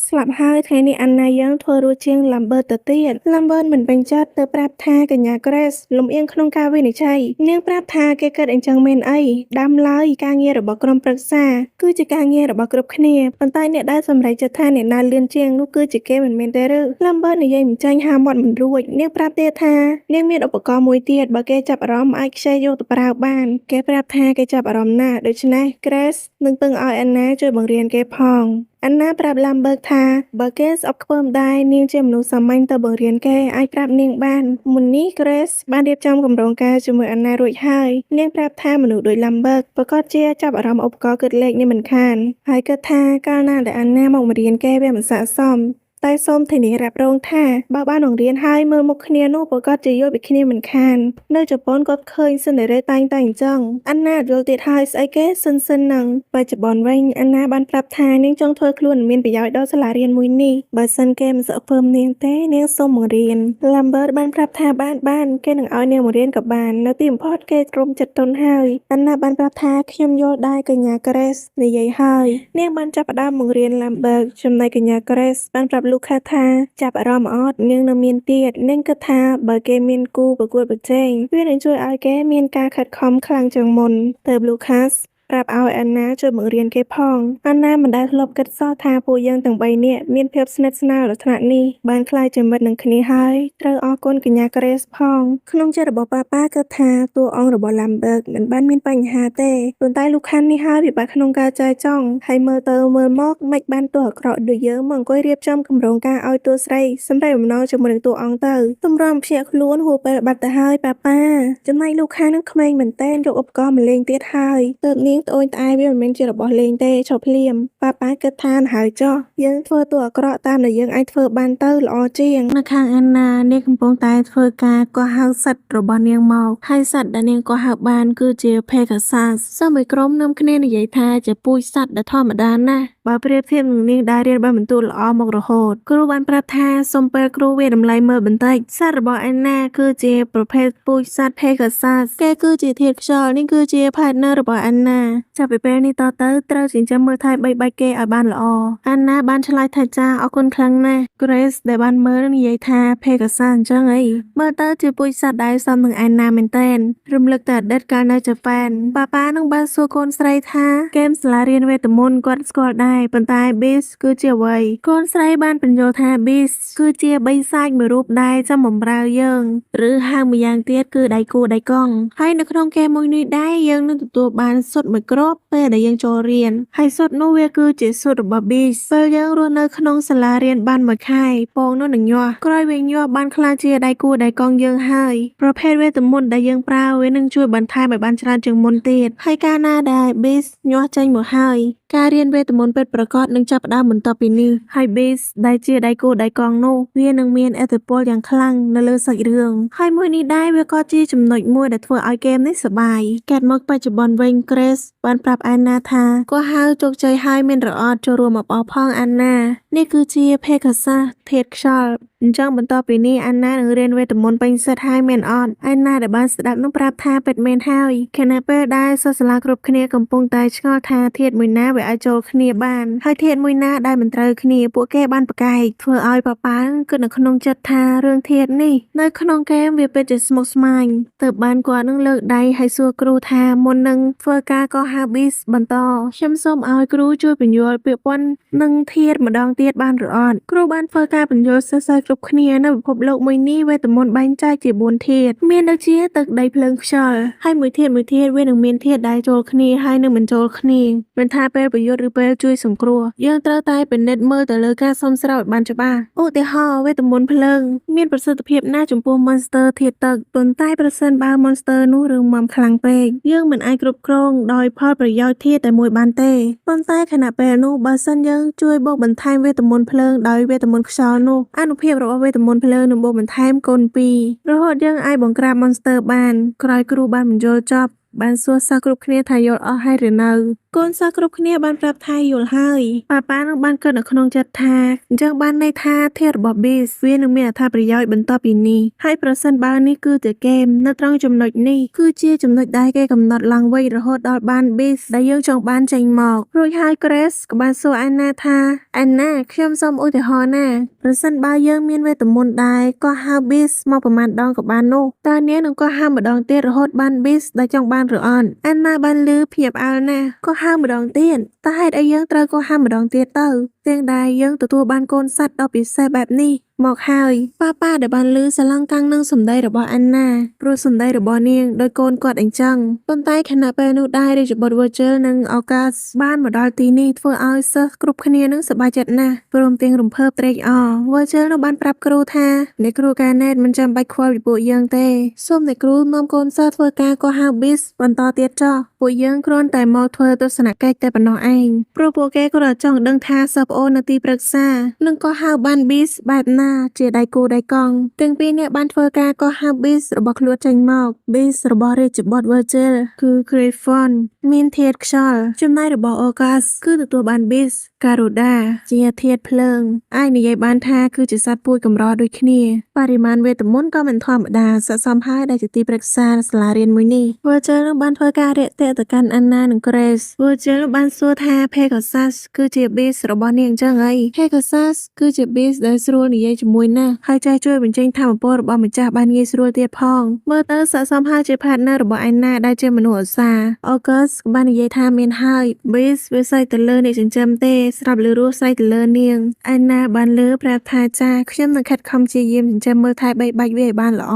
ស្លាប់ហើយថ្ងៃនេះអាណាយើងធ្វើរួចជាង Lambert ទៅទៀត Lambert មិនពេញចិត្តទៅប្រាប់ថាកញ្ញា Grace លំអៀងក្នុងការវិនិច្ឆ័យនាងប្រាប់ថាគេគិតអញ្ចឹងមែនអីដើមឡើយការងាររបស់ក្រុមប្រឹក្សាគឺជាការងាររបស់គ្រប់គ្នាប៉ុន្តែអ្នកដែលសម្រេចចិត្តថាអ្នកណាលឿនជាងនោះគឺជាគេមិនមែនទេឬ Lambert និយាយមិនចាញ់ហាមាត់មិនរួចនាងប្រាប់ទៀតថានាងមានឧបករណ៍មួយទៀតបើគេចាប់អារម្មណ៍អាចខ្ចីយកទៅប្រើបានគេប្រាប់ថាគេចាប់អារម្មណ៍ណាស់ដូច្នេះ Grace នឹងពឹងឲ្យអាណាជួយបង្រៀនគេផងអាណាប្រាប់ Lambert ថាបើគេស្អប់ខ្ពើមដែរនាងជាមនុស្សសាមញ្ញទៅបង្រៀនគេអាចប្រាប់នាងបានមុននេះ Grace បានរៀបចំគម្រោងការជាមួយអាណារួចហើយនាងប្រាប់ថាមនុស្សដូច Lambert ប្រកាសជាចាប់អារម្មណ៍ឧបករណ៍គិតលេខនេះមិនខានហើយគិតថាកាលណាដែលអាណាមកបង្រៀនគេវាមិនស័ក្តិសមតែសូមធានារ៉ាប់រងថាបើបានបង្រៀនហើយមើលមុខគ្នានោះប្រកាសជាយល់ពីគ្នាមិនខាននៅជប៉ុនគាត់ឃើញសិនរ៉េតែងតែអញ្ចឹងអាណាយល់ទៀតហើយស្អីគេសិននឹងបច្ចុប្បន្នវិញអាណាបានប្រាប់ថានាងចង់ធ្វើខ្លួនមានប្រយោជន៍ដល់សាលារៀនមួយនេះបើសិនគេមិនសឹកពើមនាងទេនាងសូមបង្រៀន Lambert បានប្រាប់ថាបានគេនឹងឲ្យនាងបង្រៀនក៏បាននៅទីបំផុតគេទ្រង់ចិត្តទុនហើយអាណាបានប្រាប់ថាខ្ញុំយល់ដែរកញ្ញា Grace និយាយហើយនាងបានចាប់ផ្ដើមបង្រៀន Lambert ចំណែកកញ្ញា Grace បានប្រាប់Lucas ថាចាប់អារម្មណ៍អត់នាងនៅមានទៀតនាងគិតថាបើគេមានគូប្រកួតប្រជែងវានឹងជួយឲ្យគេមានការខិតខំខ្លាំងជាងមុនទើប Lucas ប្រាប់ឲ្យអាណាជួយបង្រៀនគេផងអាណាមិនដែលធ្លាប់គិតសោះថាពួកយើងទាំង3នាក់មានភាពស្និទ្ធស្នាលដល់ថ្នាក់នេះបានក្លាយជាមិត្តនឹងគ្នាហើយត្រូវអរគុណកញ្ញា Grace ផងក្នុងចិត្តរបស់ប៉ាគិតថាតួអង្គរបស់ Lambert មិនបានមានបញ្ហាទេប៉ុន្តែLucasនេះហើយពិបាកក្នុងការចែកចង់ហើយមើលទៅមើលមកមិនបានតួអាក្រក់ដូចយើងមកអង្គុយរៀបចំគម្រោងការឲ្យតួស្រីសម្រាប់បំណងជាមួយនឹងតួអង្គទៅទម្រាំភ្ញាក់ខ្លួនហួសពេលបាត់ទៅហើយប៉ាចំណែកLucasនឹងក្មេងមែនតើយកឧបករណ៍មកលេងទៀតហើយទើបនាងត្អូញត្អែវាមិនមែនជារបស់លេងទេឈប់ភ្លាមប៉ាគិតថាហើយចុះយើងធ្វើតួអាក្រក់តាមដែលយើងអាចធ្វើបានទៅល្អជាងនៅខាងអាណានាងកំពុងតែធ្វើការកោះហៅសត្វរបស់នាងមកហើយសត្វដែលនាងកោះហៅបានគឺជា Pegasus សើមួយក្រុមនាំគ្នានិយាយថាជាពូជសត្វដែលធម្មតាណាស់ បើប្រៀបធៀបនឹងនាងដែលរៀនបានបន្ទូលល្អមករហូតគ្រូបានប្រាប់ថាសូមពេលគ្រូវាតម្លៃមើលបន្តិចសត្វរបស់អាណាគឺជាប្រភេទពូជសត្វ Pegasus គេគឺជាធាតុខ្យល់នេះគឺជា partner របស់អាណាចាប់ពីពេលនេះតទៅត្រូវចិញ្ចឹមមើលថែបីបាច់គេឲ្យបានល្អអាណាបានឆ្លើយថាចាអរគុណខ្លាំងណាស់ Grace ដែលបានមើលនិយាយថា Pegasus អញ្ចឹងអីមើលទៅជាពូជសត្វដែលសមនឹងអាណាមែនតើរំលឹកតែអតីតកាលនៅជប៉ុនប៉ានឹងបានសួរកូនស្រីថាហ្គេមសាលារៀនវេទមន្តគាត់ស្គាល់ដែរប៉ុន្តែ Beast គឺជាអ្វីកូនស្រីបានបញ្យល់ថា Beast គឺជាបិសាចមួយរូបដែលចាំបំរើយើងឬហៅម្យ៉ាងទៀតគឺដៃគូដៃកង់ហើយនៅក្នុងហ្គេមមួយនេះដែរយើងនឹងទទួលបានសុទ្ធមួយគ្រាប់ពេលដែលយើងចូលរៀនហើយសុទ្ធនោះវាគឺជាសុទ្ធរបស់ Beast ពេលយើងរស់នៅក្នុងសាលារៀនបានមួយខែពងនោះនឹងញាស់ក្រោយវាញាស់បានក្លាយជាដៃគូដៃកង់យើងហើយប្រភេទវេទមន្តដែលយើងប្រើវានឹងជួយបន្ថែមឲ្យបានច្រើនជាងមុនទៀតហើយកាលណាដែល Beast ញាស់ចេញមកហើយការរៀនវេទមន្តពិតប្រាកដនឹងចាប់ផ្ដើមបន្ទាប់ពីនេះហើយ Beast ដែលជាដៃគូដៃកង់នោះវានឹងមានឥទ្ធិពលយ៉ាងខ្លាំងនៅលើសាច់រឿងហើយមួយនេះដែរវាក៏ជាចំណុចមួយដែលធ្វើឲ្យហ្គេមនេះសប្បាយកាត់មកបច្ចុប្បន្នវិញ Grace បានប្រាប់អាណាថាក៏ហៅជោគជ័យហើយមានរអត់ចូលរួមមកបោះផងអាណានេះគឺជា Pegasus ធាតុខ្យល់អញ្ចឹងបន្ទាប់ពីនេះអាណានឹងរៀនវេទមន្តពេញសិតហើយមែនអត់អាណាដែលបានស្ដាប់នឹងប្រាប់ថាពិតមែនហើយខណៈពេលដែលសិស្សសាលាគ្រប់គ្នាកំពុងតែឆ្ងល់ថាធាតុមួយណាវាអាចចូលគ្នាបានហើយធាតុមួយណាដែលមិនត្រូវគ្នាពួកគេបានប្រកែកធ្វើឲ្យប៉ាគិតនៅក្នុងចិត្តថារឿងធាតុនេះនៅក្នុងហ្គេមវាពិតជាស្មុគស្មាញទើបបានគាត់នឹងលើកដៃហើយសួរគ្រូថាមុននឹងធ្វើការក៏ហៅ Beast បន្តខ្ញុំសូមឲ្យគ្រូជួយបញ្យល់ពាក្យពន្ធនឹងធាតុម្ដងទៀតបានឬអត់គ្រូបានធ្វើការបញ្យល់សិស្សគ្រប់គ្នានៅពិភពលោកមួយនេះវេទមន្តបែងចែកជា4ធាតុមានដូចជាទឹកដីភ្លើងខ្យល់ហើយមួយធាតុវានឹងមានធាតុដែលចូលគ្នាហើយនឹងមិនចូលគ្នាមិនថាពេលប្រយុទ្ធឬពេលជួយសង្គ្រោះយើងត្រូវតែពិនិត្យមើលទៅលើការសុំស្របឲ្យបានច្បាស់ឧទាហរណ៍វេទមន្តភ្លើងមានប្រសិទ្ធភាពណាស់ចំពោះ Monster ធាតុទឹកប៉ុន្តែប្រសិនបើ Monster នោះរឹងមាំខ្លាំងពេកយើងមិនអាចគ្រប់គ្រងដោយផលប្រយោជន៍ធាតុតែមួយបានទេប៉ុន្តែខណៈពេលនោះបើសិនយើងជួយបូកបន្ថែមវេទមន្តភ្លើងដោយវេទមន្តខ្យល់នោះអានុភាពរបស់វេទមន្តភ្លើងនឹងបូកបន្ថែមកូន2រហូតយើងអាចបង្ក្រាប Monster បានក្រោយគ្រូបានបញ្យល់ចប់បានសួរសិស្សគ្រប់គ្នាថាយល់អស់ហើយឬនៅកូនសិស្សគ្រប់គ្នាបានប្រាប់ថាយល់ហើយប៉ានឹងបានគិតនៅក្នុងចិត្តថាអញ្ចឹងបានន័យថាធាតុរបស់ Beast វានឹងមានអត្ថប្រយោជន៍បន្តពីនេះហើយប្រសិនបើនេះគឺជាហ្គេមនៅត្រង់ចំណុចនេះគឺជាចំណុចដែលគេកំណត់ឡើងវិញរហូតដល់បាន Beast ដែលយើងចង់បានចេញមករួចហើយ Grace ក៏បានសួរអាណាថាអាណាខ្ញុំសូមឧទាហរណ៍ណាប្រសិនបើយើងមានវេទមន្តដែរក៏ហៅ Beast មកប្រមាណដងក៏បាននោះតើនាងនឹងក៏ហៅម្ដងទៀតរហូតបាន Beast ដែលចង់បានឬអត់អាណាបានលឺភ្ញាក់ផ្អើលណាស់ក៏ហៅម្ដងទៀតតើហេតុអីយើងត្រូវក៏ហៅម្ដងទៀតទៅទាំងដែលយើងទទួលបានកូនសត្វដ៏ពិសេសបែបនេះមកហើយប៉ាដែលបានលឺសឡងកាំងនឹងសម្ដីរបស់អាណាព្រោះសម្ដីរបស់នាងដោយកូនគាត់អញ្ចឹងប៉ុន្តែខណៈពេលនោះដែររាជបុត្រ Virgil និង August បានមកដល់ទីនេះធ្វើឲ្យសិស្សគ្រប់គ្នានឹងសប្បាយចិត្តណាស់ព្រមទាំងរំភើបត្រេកអរ Virgil នោះបានប្រាប់គ្រូថាអ្នកគ្រូ Garnet មិនចាំបាច់ខ្វល់ពីពួកយើងទេសូមអ្នកគ្រូនាំកូនសិស្សធ្វើការក៏ហៅ Beast បន្តទៀតចុះពួកយើងគ្រាន់តែមកធ្វើទស្សនកិច្ចតែប៉ុណ្ណោះឯងព្រោះពួកគេគ្រាន់តែចង់ដឹងថាសិស្សប្អូននៅទីប្រឹក្សានឹងក៏ហៅបាន Beast បែបណាជាដៃគូដៃកង់ទាំងពីរនាក់បានធ្វើការក៏ហៅ Beast របស់ខ្លួនចេញមក Beast របស់រាជបុត្រ Virgil គឺ Griffon មានធាតុខ្យល់ចំណែករបស់ August គឺទទួលបាន Beast Garuda ជាធាតុភ្លើងអាចនិយាយបានថាគឺជាសត្វពូជកម្រដូចគ្នាបរិមាណវេទមន្តក៏មិនធម្មតាស័ក្តិសមហើយដែលជាទីប្រឹក្សាសាលារៀនមួយនេះ Virgil បានធ្វើការរាក់ទាក់ទៅកាន់ Anna និង Grace Virgil បានសួរថា Pegasus គឺជា Beast របស់នាងអញ្ចឹងអី Pegasus គឺជា Beast ដែលស្រួលនិយាយជាមួយណាស់ហើយចេះជួយបញ្ចេញថាមពលរបស់ម្ចាស់បានងាយស្រួលទៀតផងមើលទៅស័ក្តិសមហើយជា partner របស់ Anna ដែលជាមនុស្សឧស្សាហ៍ August បាននិយាយថាមានហើយ Beast វាស្រេកទៅលើអ្នកចិញ្ចឹមទេស្រាប់លើរស់ស្រេកទៅលើនាង Anna បានលើប្រាប់ថាចាខ្ញុំនឹងខិតខំព្យាយាមចិញ្ចឹមមើលថែបីបាច់វាឲ្យបានល្អ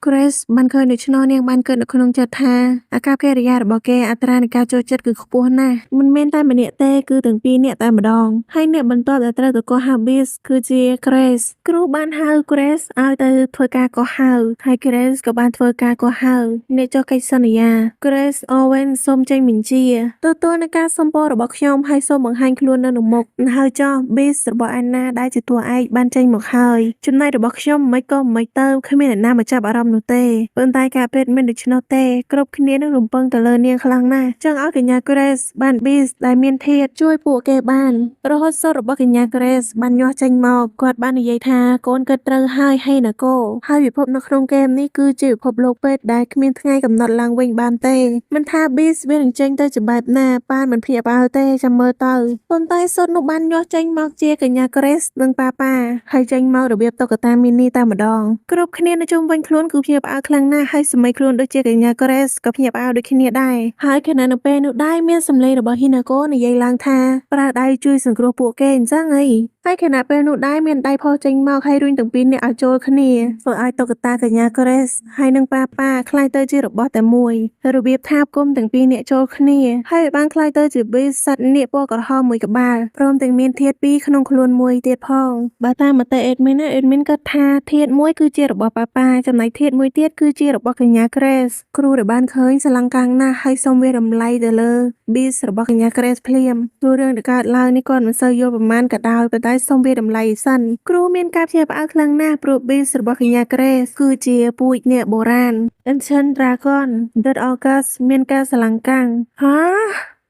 Grace បានឃើញដូច្នោះនាងបានគិតនៅក្នុងចិត្តថាអាកប្បកិរិយារបស់គេអត្រានៃការចូលចិត្តគឺខ្ពស់ណាស់មិនមែនតែម្នាក់ទេគឺទាំងពីរនាក់តែម្ដងហើយអ្នកបន្ទាប់ដែលត្រូវទៅកោះហៅ Beast គឺជា Grace គ្រូបានហៅ Grace ឲ្យទៅធ្វើការកោះហៅហើយ Grace ក៏បានធ្វើការកោះហៅអ្នកចុះកិច្ចសន្យា Grace Owen សូមចេញបញ្ជាទទួលនឹងការសម្ពោធរបស់ខ្ញុំហើយសូមបង្ហាញខ្លួននៅនឹង មុខហើយចុះ Beast របស់អាណាដែលជាតួឯកបានចេញមកហើយចំណែករបស់ខ្ញុំមិនក៏មិនទៅគ្មានអ្នកណាមកចាប់អារម្មណ៍នោះទេប៉ុន្តែការពិតមិនដូច្នោះទេគ្រប់គ្នានឹងរំពឹងទៅលើនាងខ្លាំងណាស់ចឹងឲ្យកញ្ញា Grace បាន Beast ដែលមានធាតុជួយពួកគេបានរហូតសុទ្ធរបស់កញ្ញា Grace បានញាស់ចេញមកគាត់បាននិយាយថាកូនគិតត្រូវហើយហេណាកូហើយពិភពនៅក្នុងเกมនេះគឺជាពិភពលោកពេទ្យដែលគ្មានថ្ងៃកំណត់ឡើងវិញបានទេមិនថា Beast វានឹងចេញទៅជាបែបណាប៉ានមិនភ្ញាក់ផ្អើលទេចាំមើលទៅប៉ុន្តែសុទ្ធនោះបានញាស់ចេញមកជាកញ្ញា Grace និងប៉ាហើយចេញមករបៀបតុក្កតាមីនីតែម្ដងគ្រប់គ្នានៅជុំវិញខ្លួនគឺភ្ញាក់ផ្អើលខ្លាំងណាស់ហើយសម័យខ្លួនដូចជាកញ្ញា Grace ក៏ភ្ញាក់ផ្អើលដូចគ្នាដែរហើយខណៈនៅពេលនោះដែរមានសម្លេងរបស់ Hinako និយាយឡើងថាប្រើដៃជួយសង្គ្រោះពួកគេអញ្ចឹងហីហើយខណៈពេលនោះដែរមានដៃផុសចេញមកហើយរុញទាំងពីរនាក់ឲ្យចូលគ្នាធ្វើឲ្យតុក្កតាកញ្ញា Grace ហើយនិងប៉ាខ្លាយទៅជារបស់តែមួយរបៀបថាបគុំទាំងពីរនាក់ចូលគ្នាហើយបានខ្លាយទៅជា Beast សត្វនាគពណ៌ក្រហមមួយក្បាលព្រមទាំងមានធាតុពីរក្នុងខ្លួនមួយទៀតផងបើតាមមតិ admin គិតថាធាតុមួយគឺជារបស់ប៉ាចំណែកធាតុមួយទៀតគឺជារបស់កញ្ញា Grace គ្រូដែលបានឃើញស្រឡំកាំងណាស់ហើយសូមវារំលែកទៅលើ Beast របស់កញ្ញា Grace ភ្លាមព្រោះរឿងដែលកើតឡើងនេះគាត់មិនសូវយល់ប្រមាណក៏ដោយប៉ុន្តែសូមវារំលែកសិនគ្រូមានការភ្ញាក់ផ្អើលខ្លាំងណាស់ព្រោះ Beast របស់កញ្ញា Grace គឺជាពូជនាគបុរាណ Ancient Dragon Dead August មានការស្រឡំកាំងហា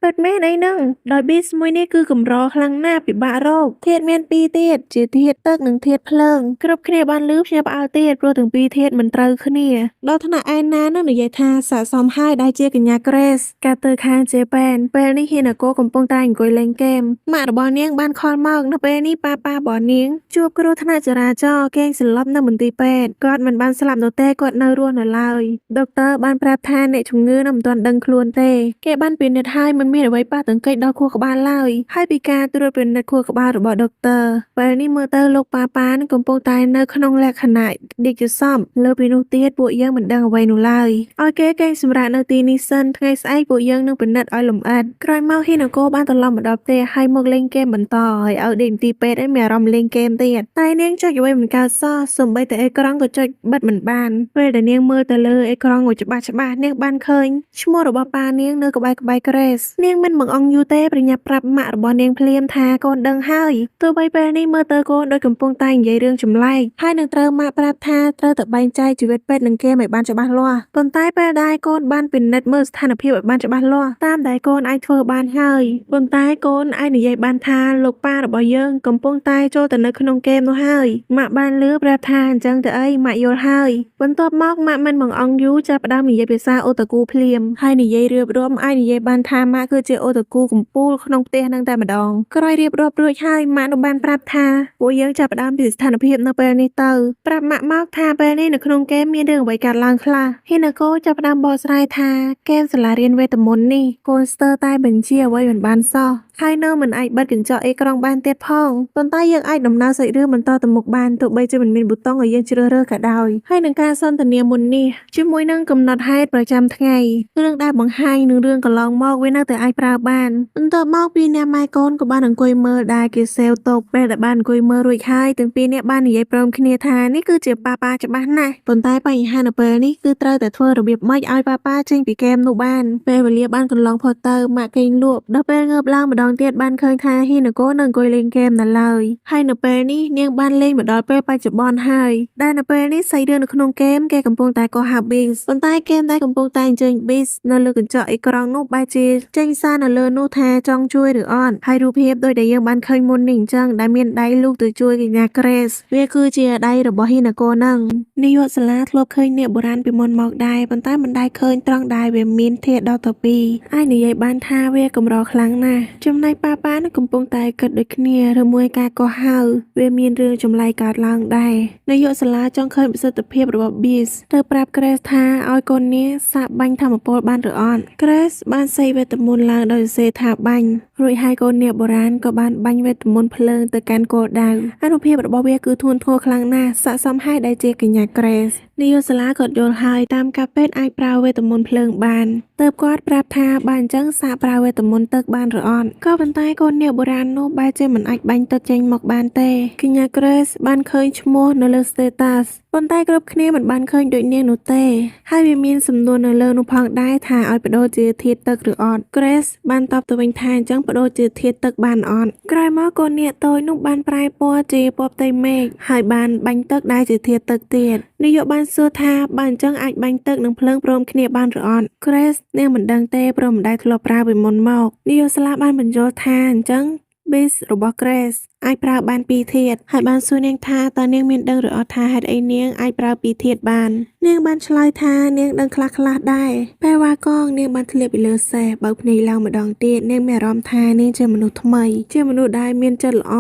ពិតមែនអីហ្នឹងដោយ Beast មួយនេះគឺកម្រខ្លាំងណាស់ពិបាករកធាតុមានពីរទៀតជាធាតុទឹកនិងធាតុភ្លើងគ្រប់គ្នាបានលឺភ្ញាក់ផ្អើលទៀតព្រោះទាំងពីរធាតុមិនត្រូវគ្នាដល់ថ្នាក់ឯណានឹងនិយាយថាស័ក្តិសមហើយដែលជាកញ្ញា Grace កាត់ទៅខាងជេប៉ែនពេលនេះHinakoកំពុងតែអង្គុយលេងហ្គេមម៉ាក់របស់នាងបានខលមកនៅពេលនេះប៉ារបស់នាងជួបគ្រោះថ្នាក់ចរាចរណ៍គេងស្លាប់នៅមន្ទីរពេទ្យគាត់មិនបានស្លាប់នោះទេគាត់នៅរស់នៅឡើយដុកទ័របានប្រាប់ថាអ្នកជំងឺនៅមិនទាន់ដឹងខ្លួនទេគេបានពិនិត្យហើយមិនមានអ្វីប៉ះទង្គិចដល់ខួរក្បាលឡើយហើយពីការត្រួតពិនិត្យខួរក្បាលរបស់ដុកទ័រពេលនេះមើលទៅលោកប៉ានឹងកំពុងតែនៅក្នុងលក្ខណៈឌីកសពលើពីនោះទៀតពួកយើងមិនដឹងអ្វីនោះឡើយឲ្យគេកេងសម្រាប់នៅទីនេះសិនថ្ងៃស្អែកពួកយើងនឹងពិនិត្យឲ្យលម្អិតក្រោយមកHinakoបានត្រឡប់មកដល់ផ្ទះហើយមកលេងហ្គេមបន្តហើយឲ្យដេកទីពេទ្យឲ្យមានអារម្មណ៍លេងហ្គេមទៀតតែនាងចុចអ្វីមិនកើតសោះសូម្បីតែអេក្រង់ក៏ចុចបិទមិនបានពេលដែលនាងមើលទៅលើអេក្រង់មួយច្បាស់នាងបានឃើញឈ្មោះរបស់ប៉ានាងនៅក្បែរGraceនាងមិនបង្អង់យូរទេប្រញាប់ប្រាប់ម៉ាក់របស់នាងភ្លាមថាកូនដឹងហើយទោះបីពេលនេះមើលទៅកូនដូចកំពុងតែនិយាយរឿងចម្លែកហើយនឹងត្រូវម៉ាក់ប្រាប់ថាត្រូវតែបែងចែកជីវិតពេទ្យនិងហ្គេមឲ្យបានច្បាស់លាស់ប៉ុន្តែពេលដែលកូនបានពិនិត្យមើលស្ថានភាពឲ្យបានច្បាស់លាស់តាមដែលកូនអាចធ្វើបានហើយប៉ុន្តែកូនអាចនិយាយបានថាលោកប៉ារបស់យើងកំពុងតែចូលទៅនៅក្នុងហ្គេមនោះហើយម៉ាក់បានលឺប្រាប់ថាអញ្ចឹងទៅអីម៉ាក់យល់ហើយបន្ទាប់មកម៉ាក់មិនបង្អង់យូរចាប់ផ្ដើមនិយាយភាសាអូតាគូភ្លាមហើយនិយាយរៀបរាប់អាចនិយាយបានថាម៉ាក់គឺជាអូតាគូកំពូលក្នុងផ្ទះនឹងតែម្ដងក្រោយរៀបរាប់រួចហើយម៉ាក់នោះបានប្រាប់ថាពួកយើងចាប់ផ្ដើមពីស្ថានភាពនៅពេលនេះទៅប្រាប់ម៉ាក់មកថាពេលនេះនៅក្នុងហ្គេមមានរឿងអ្វីកើតឡើងខ្លះHinakoចាប់ផ្ដើមបកស្រាយថាហ្គេមសាលារៀនវេទមន្តនេះកូនស្ទើរតែបញ្ជាអ្វីមិនបានសោះហើយនៅមិនអាចបិទកញ្ចក់អេក្រង់បានទៀតផងប៉ុន្តែយើងអាចដំណើរសាច់រឿងបន្តទៅមុខបានទោះបីជាមិនមានប៊ូតុងឲ្យយើងជ្រើសរើសក៏ដោយហើយនឹងការសន្ទនាមុននេះជាមួយនឹងកំណត់ហេតុប្រចាំថ្ងៃរឿងដែលបង្ហាញនឹងរឿងកន្លងមកវានៅតែអាចប្រើបានបន្ទាប់មកពីអ្នកម៉ែកូនក៏បានអង្គុយមើលដែលគេសេវតុបពេលដែលបានអង្គុយមើលរួចហើយទាំងពីរអ្នកបាននិយាយព្រមគ្នាថានេះគឺជាប៉ាច្បាស់ណាស់ប៉ុន្តែបញ្ហានៅពេលនេះគឺត្រូវតែធ្វើរបៀបម៉េចឲ្យប៉ាចេញពីហ្គេមនោះបានពេលវេលាបានកន្លងផុតទៅម៉ាក់គេងលក់ដល់ពេលងើបឡើងម្ដងទៀតបានឃើញថាHinakoនៅអង្គុយលេងហ្គេមនៅឡើយហើយនៅពេលនេះនាងបានលេងមកដល់ពេលបច្ចុប្បន្នហើយដែលនៅពេលនេះសាច់រឿងនៅក្នុងហ្គេមគេកំពុងតែកោះហៅ Beast ប៉ុន្តែហ្គេមដែលកំពុងតែអញ្ជើញ Beast នៅលើកញ្ចក់អេក្រង់នោះបែរជាចេញសារនៅលើនោះថាចង់ជួយឬអត់ហើយរូបភាពដូចដែលយើងបានឃើញមុននេះអញ្ចឹងដែលមានដៃលូកទៅជួយកញ្ញា Grace វាគឺជាដៃរបស់Hinakoហ្នឹងនាយកសាលាធ្លាប់ឃើញនាគបុរាណពីមុនមកដែរប៉ុន្តែមិនដែលឃើញត្រង់ដែលវាមានធាតុដល់ទៅពីរអាចនិយាយបានថាវាកម្រខ្លាំងណាស់ចំណែកប៉ានឹងកំពុងតែគិតដូចគ្នាឬមួយការកោះហៅវាមានរឿងចម្លែកកើតឡើងដែរនាយកសាលាចង់ឃើញប្រសិទ្ធភាពរបស់ Beast ទៅប្រាប់ Grace ថាឲ្យកូននាងសាកបាញ់ធម្មពលបានឬអត់ Grace បានសេវេទមន្តឡើងដោយសរសេរថាបាញ់រួចហើយកូននាគបុរាណក៏បានបាញ់វេទមន្តភ្លើងទៅកាន់គោលដៅអនុភាពរបស់វាគឺធ្ងន់ធ្ងរខ្លាំងណាស់ស័ក្តិសមហើយដែលជាកញ្ញា Grace នាយកសាលាគាត់យល់ហើយតាមការពេទ្យអាចប្រើវេទមន្តភ្លើងបានទើបគាត់ប្រាប់ថាបើអញ្ចឹងសាកប្រើវេទមន្តទឹកបានឬអត់ក៏ប៉ុន្តែកូននាគបុរាណនោះបែរជាមិនអាចបាញ់ទឹកចេញមកបានទេកញ្ញា Grace បានឃើញឈ្មោះនៅលើ status ប៉ុន្តែគ្រប់គ្នាមិនបានឃើញដូចនាងនោះទេហើយវាមានសំណួរនៅលើនោះផងដែរថាឲ្យបដូរជាធាតុទឹកឬអត់ Grace បានតបទៅវិញថាអញ្ចឹងបដូរជាធាតុទឹកបានអត់ក្រោយមកកូននាគតូចនោះបានប្រែពណ៌ជាពណ៌ផ្ទៃមេឃហើយបានបាញ់ទឹកដែលជាធាតុទឹកទៀតនាយកបានសួរថាបើអញ្ចឹងអាចបាញ់ទឹកនិងភ្លើងព្រមគ្នាបានឬអត់ Grace នាងមិនដឹងទេព្រោះមិនដែលធ្លាប់ប្រើពីមុនមកនាយកស្លាបានបញ្យល់ថាអញ្ចឹង Beast របស់ Grace អាចប្រើបាន2ធាតុហើយបានសួរនាងថាតើនាងមានដឹងឬអត់ថាហេតុអីនាងអាចប្រើ2ធាតុបាននាងបានឆ្លើយថានាងដឹងខ្លះៗដែរពេលវ៉ាកងនាងបានធ្លាក់ពីលើសេះបើកភ្នែកឡើងម្ដងទៀតនាងមានអារម្មណ៍ថានាងជាមនុស្សថ្មីជាមនុស្សដែលមានចិត្តល្អ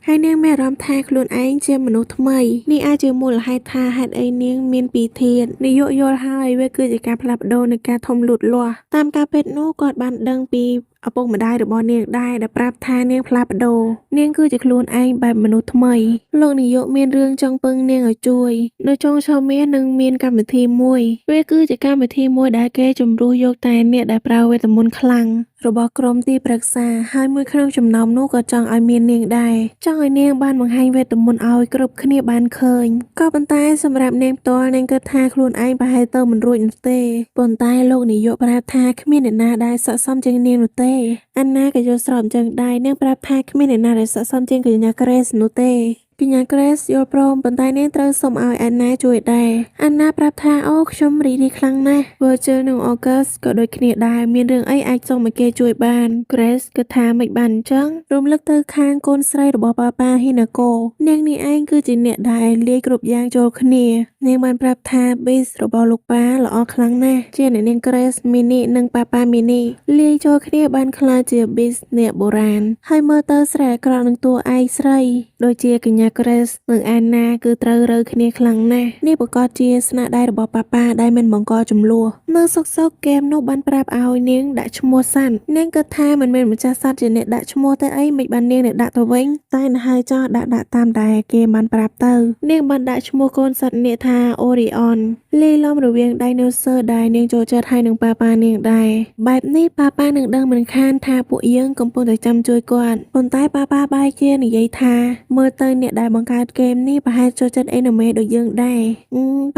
ហើយនាងមានអារម្មណ៍ថាខ្លួនឯងជាមនុស្សថ្មីនេះអាចជាមូលហេតុថាហេតុអីនាងមាន2ធាតុនាយកយល់ហើយវាគឺជាការផ្លាស់ប្ដូរនៃការធំលូតលាស់តាមការពិតនោះគាត់បានដឹងពីឪពុកម្ដាយរបស់នាងដែរដែលប្រាប់ថានាងផ្លាស់ប្ដូរនាងគឺជាខ្លួនឯងបែបមនុស្សថ្មីលោកនាយកមានរឿងចង់ពឹងនាងឲ្យជួយនៅចុងឆមាសនឹងមានកម្មវិធីមួយវាគឺជាកម្មវិធីមួយដែលគេជំរុះយកតែអ្នកដែលប្រើវេទមន្តខ្លាំងរបស់ក្រុមទីប្រឹក្សាហើយមួយក្នុងចំណោមនោះក៏ចង់ឲ្យមាននាងដែរចង់ឲ្យនាងបានបង្ហាញវេទមន្តឲ្យគ្រប់គ្នាបានឃើញក៏ប៉ុន្តែសម្រាប់នាងផ្ទាល់នាងគិតថាខ្លួនឯងប្រហែលទៅមិនរួចនោះទេប៉ុន្តែលោកនាយកប្រាប់ថាគ្មានអ្នកណាដែលស័ក្តិសមជាងនាងនោះទេអាណាក៏យល់ស្របអញ្ចឹងដែរនាងប្រាប់ថាគ្មានអ្នកណាដែលស័ក្តិសមជាងកញ្ញា Grace នោះទេកញ្ញា Grace យល់ព្រមប៉ុន្តែនាងត្រូវសុំឲ្យអាណាជួយដែរអាណាប្រាប់ថាអូខ្ញុំរីករាយខ្លាំងណាស់ Virgil និង August ក៏ដូចគ្នាដែរមានរឿងអីអាចសុំឲ្យគេជួយបាន Grace គិតថាមិនបានអញ្ចឹងរំលឹកទៅខាងកូនស្រីរបស់ប៉ាប៉ា Hinako នាងនេះឯងគឺជាអ្នកដែលលាយគ្រប់យ៉ាងចូលគ្នានាងបានប្រាប់ថា Beast របស់លោកប៉ាល្អខ្លាំងណាស់ជាអ្នកនាង Grace Mini និងប៉ាប៉ា Mini លាយចូលគ្នាបានក្លាយជា Beast អ្នកបុរាណហើយមើលទៅស្រែអាក្រក់នឹងតួឯងស្រីដូចជាកញ្ញា Grace និងអាណាគឺត្រូវរើគ្នាខ្លាំងណាស់នេះប្រកាសជាស្នាដៃរបស់ប៉ាប៉ាដែលមិនបង្កចំនួននៅសុកហ្គេមនោះបានប្រាប់ឲ្យនាងដាក់ឈ្មោះសัตว์នាងគិតថាមិនមែនម្ចាស់សัตว์ជាអ្នកដាក់ឈ្មោះតែអីមិនបាននាងអ្នកដាក់ទៅវិញតែណហើយចោះដាក់តាមដែលគេបានប្រាប់ទៅនាងបានដាក់ឈ្មោះកូនសត្វនាគថា Orion លាយឡំរវាង Dinosaur ដែលនាងចូលចិត្តហើយនឹងប៉ាប៉ានាងដែរបែបនេះប៉ាប៉ានឹងដឹងមិនខានថាពួកយើងកំពុងតែចាំជួយគាត់ប៉ុន្តែប៉ាប៉ាបែរជានិយាយថាមើលទៅអ្នកដែលបង្កើតហ្គេមនេះប្រហែលចូលចិត្តអេនីមេដូចយើងដែរ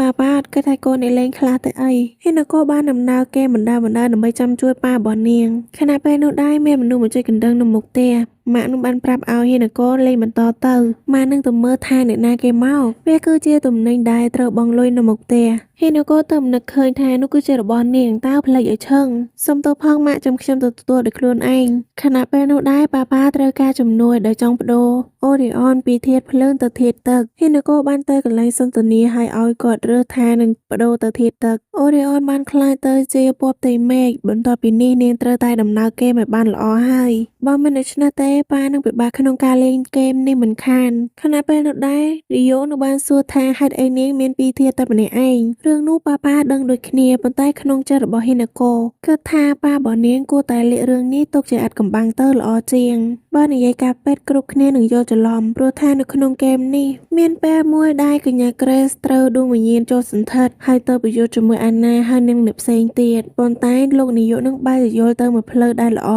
ប៉ាប៉ាអត់គិតថាកូនអ្នកលេងខ្លះទៅអីហេណាកូបានដំណើរហ្គេមបណ្ដើរដើម្បីចាំជួយប៉ារបស់នាងខណៈពេលនោះដែរមានមនុស្សមកជួយកណ្ដឹងនៅមុខផ្ទះម៉ាក់នោះបានប្រាប់ឲ្យហេណាកូលេងបន្តទៅម៉ាក់នឹងទៅមើលថាអ្នកណាគេមកវាគឺជាទំនិញដែលត្រូវបង់លុយនៅមុខផ្ទះហេណាកូទៅនឹកឃើញថានោះគឺជារបស់នាងតើផ្លេចឲ្យឈឹងសុំទោសផងម៉ាក់ចាំខ្ញុំទៅទទួលដោយខ្លួនឯងខណៈពេលនោះដែរប៉ាប៉ាត្រូវការជំនួយដោយចង់បដូរ Orion ពីធាតុភ្លើងទៅធាតុទឹកហេណាកូបានទៅកន្លែងសន្ទនាហើយឲ្យគាត់រើសថានឹងបដូរទៅធាតុទឹក Orion បានក្លាយទៅជាពណ៌ផ្ទៃមេឃបន្ទាប់ពីនេះនាងត្រូវតែដំណើរហ្គេមឲ្យបានល្អហើយបើមិនដូច្នោះទេប៉ានឹងពិបាកក្នុងការលេងហ្គេមនេះមិនខានខណៈពេលនោះដែររីយ៉ូនឹងបានសួរថាហេតុអីនាងមាន2ធាតុតែម្នាក់ឯងរឿងនោះប៉ាដឹងដូចគ្នាប៉ុន្តែក្នុងចិត្តរបស់ហេណាកូគិតថាប៉ារបស់នាងគួរតែលាក់រឿងនេះទុកជាឥតកំបាំងទៅល្អជាងបើនិយាយការពិតគ្រប់គ្នានឹងយល់ច្រឡំព្រោះថានៅក្នុងហ្គេមនេះមានពេលមួយដែលកញ្ញា Grace ត្រូវដួងវិញ្ញាណចូលសន្ធិដ្ឋហើយទៅប្រយុទ្ធជាមួយអាណាហើយនឹងអ្នកផ្សេងទៀតប៉ុន្តែលោកនាយកនឹងបែរយល់ទៅមួយផ្លូវដែលល្អ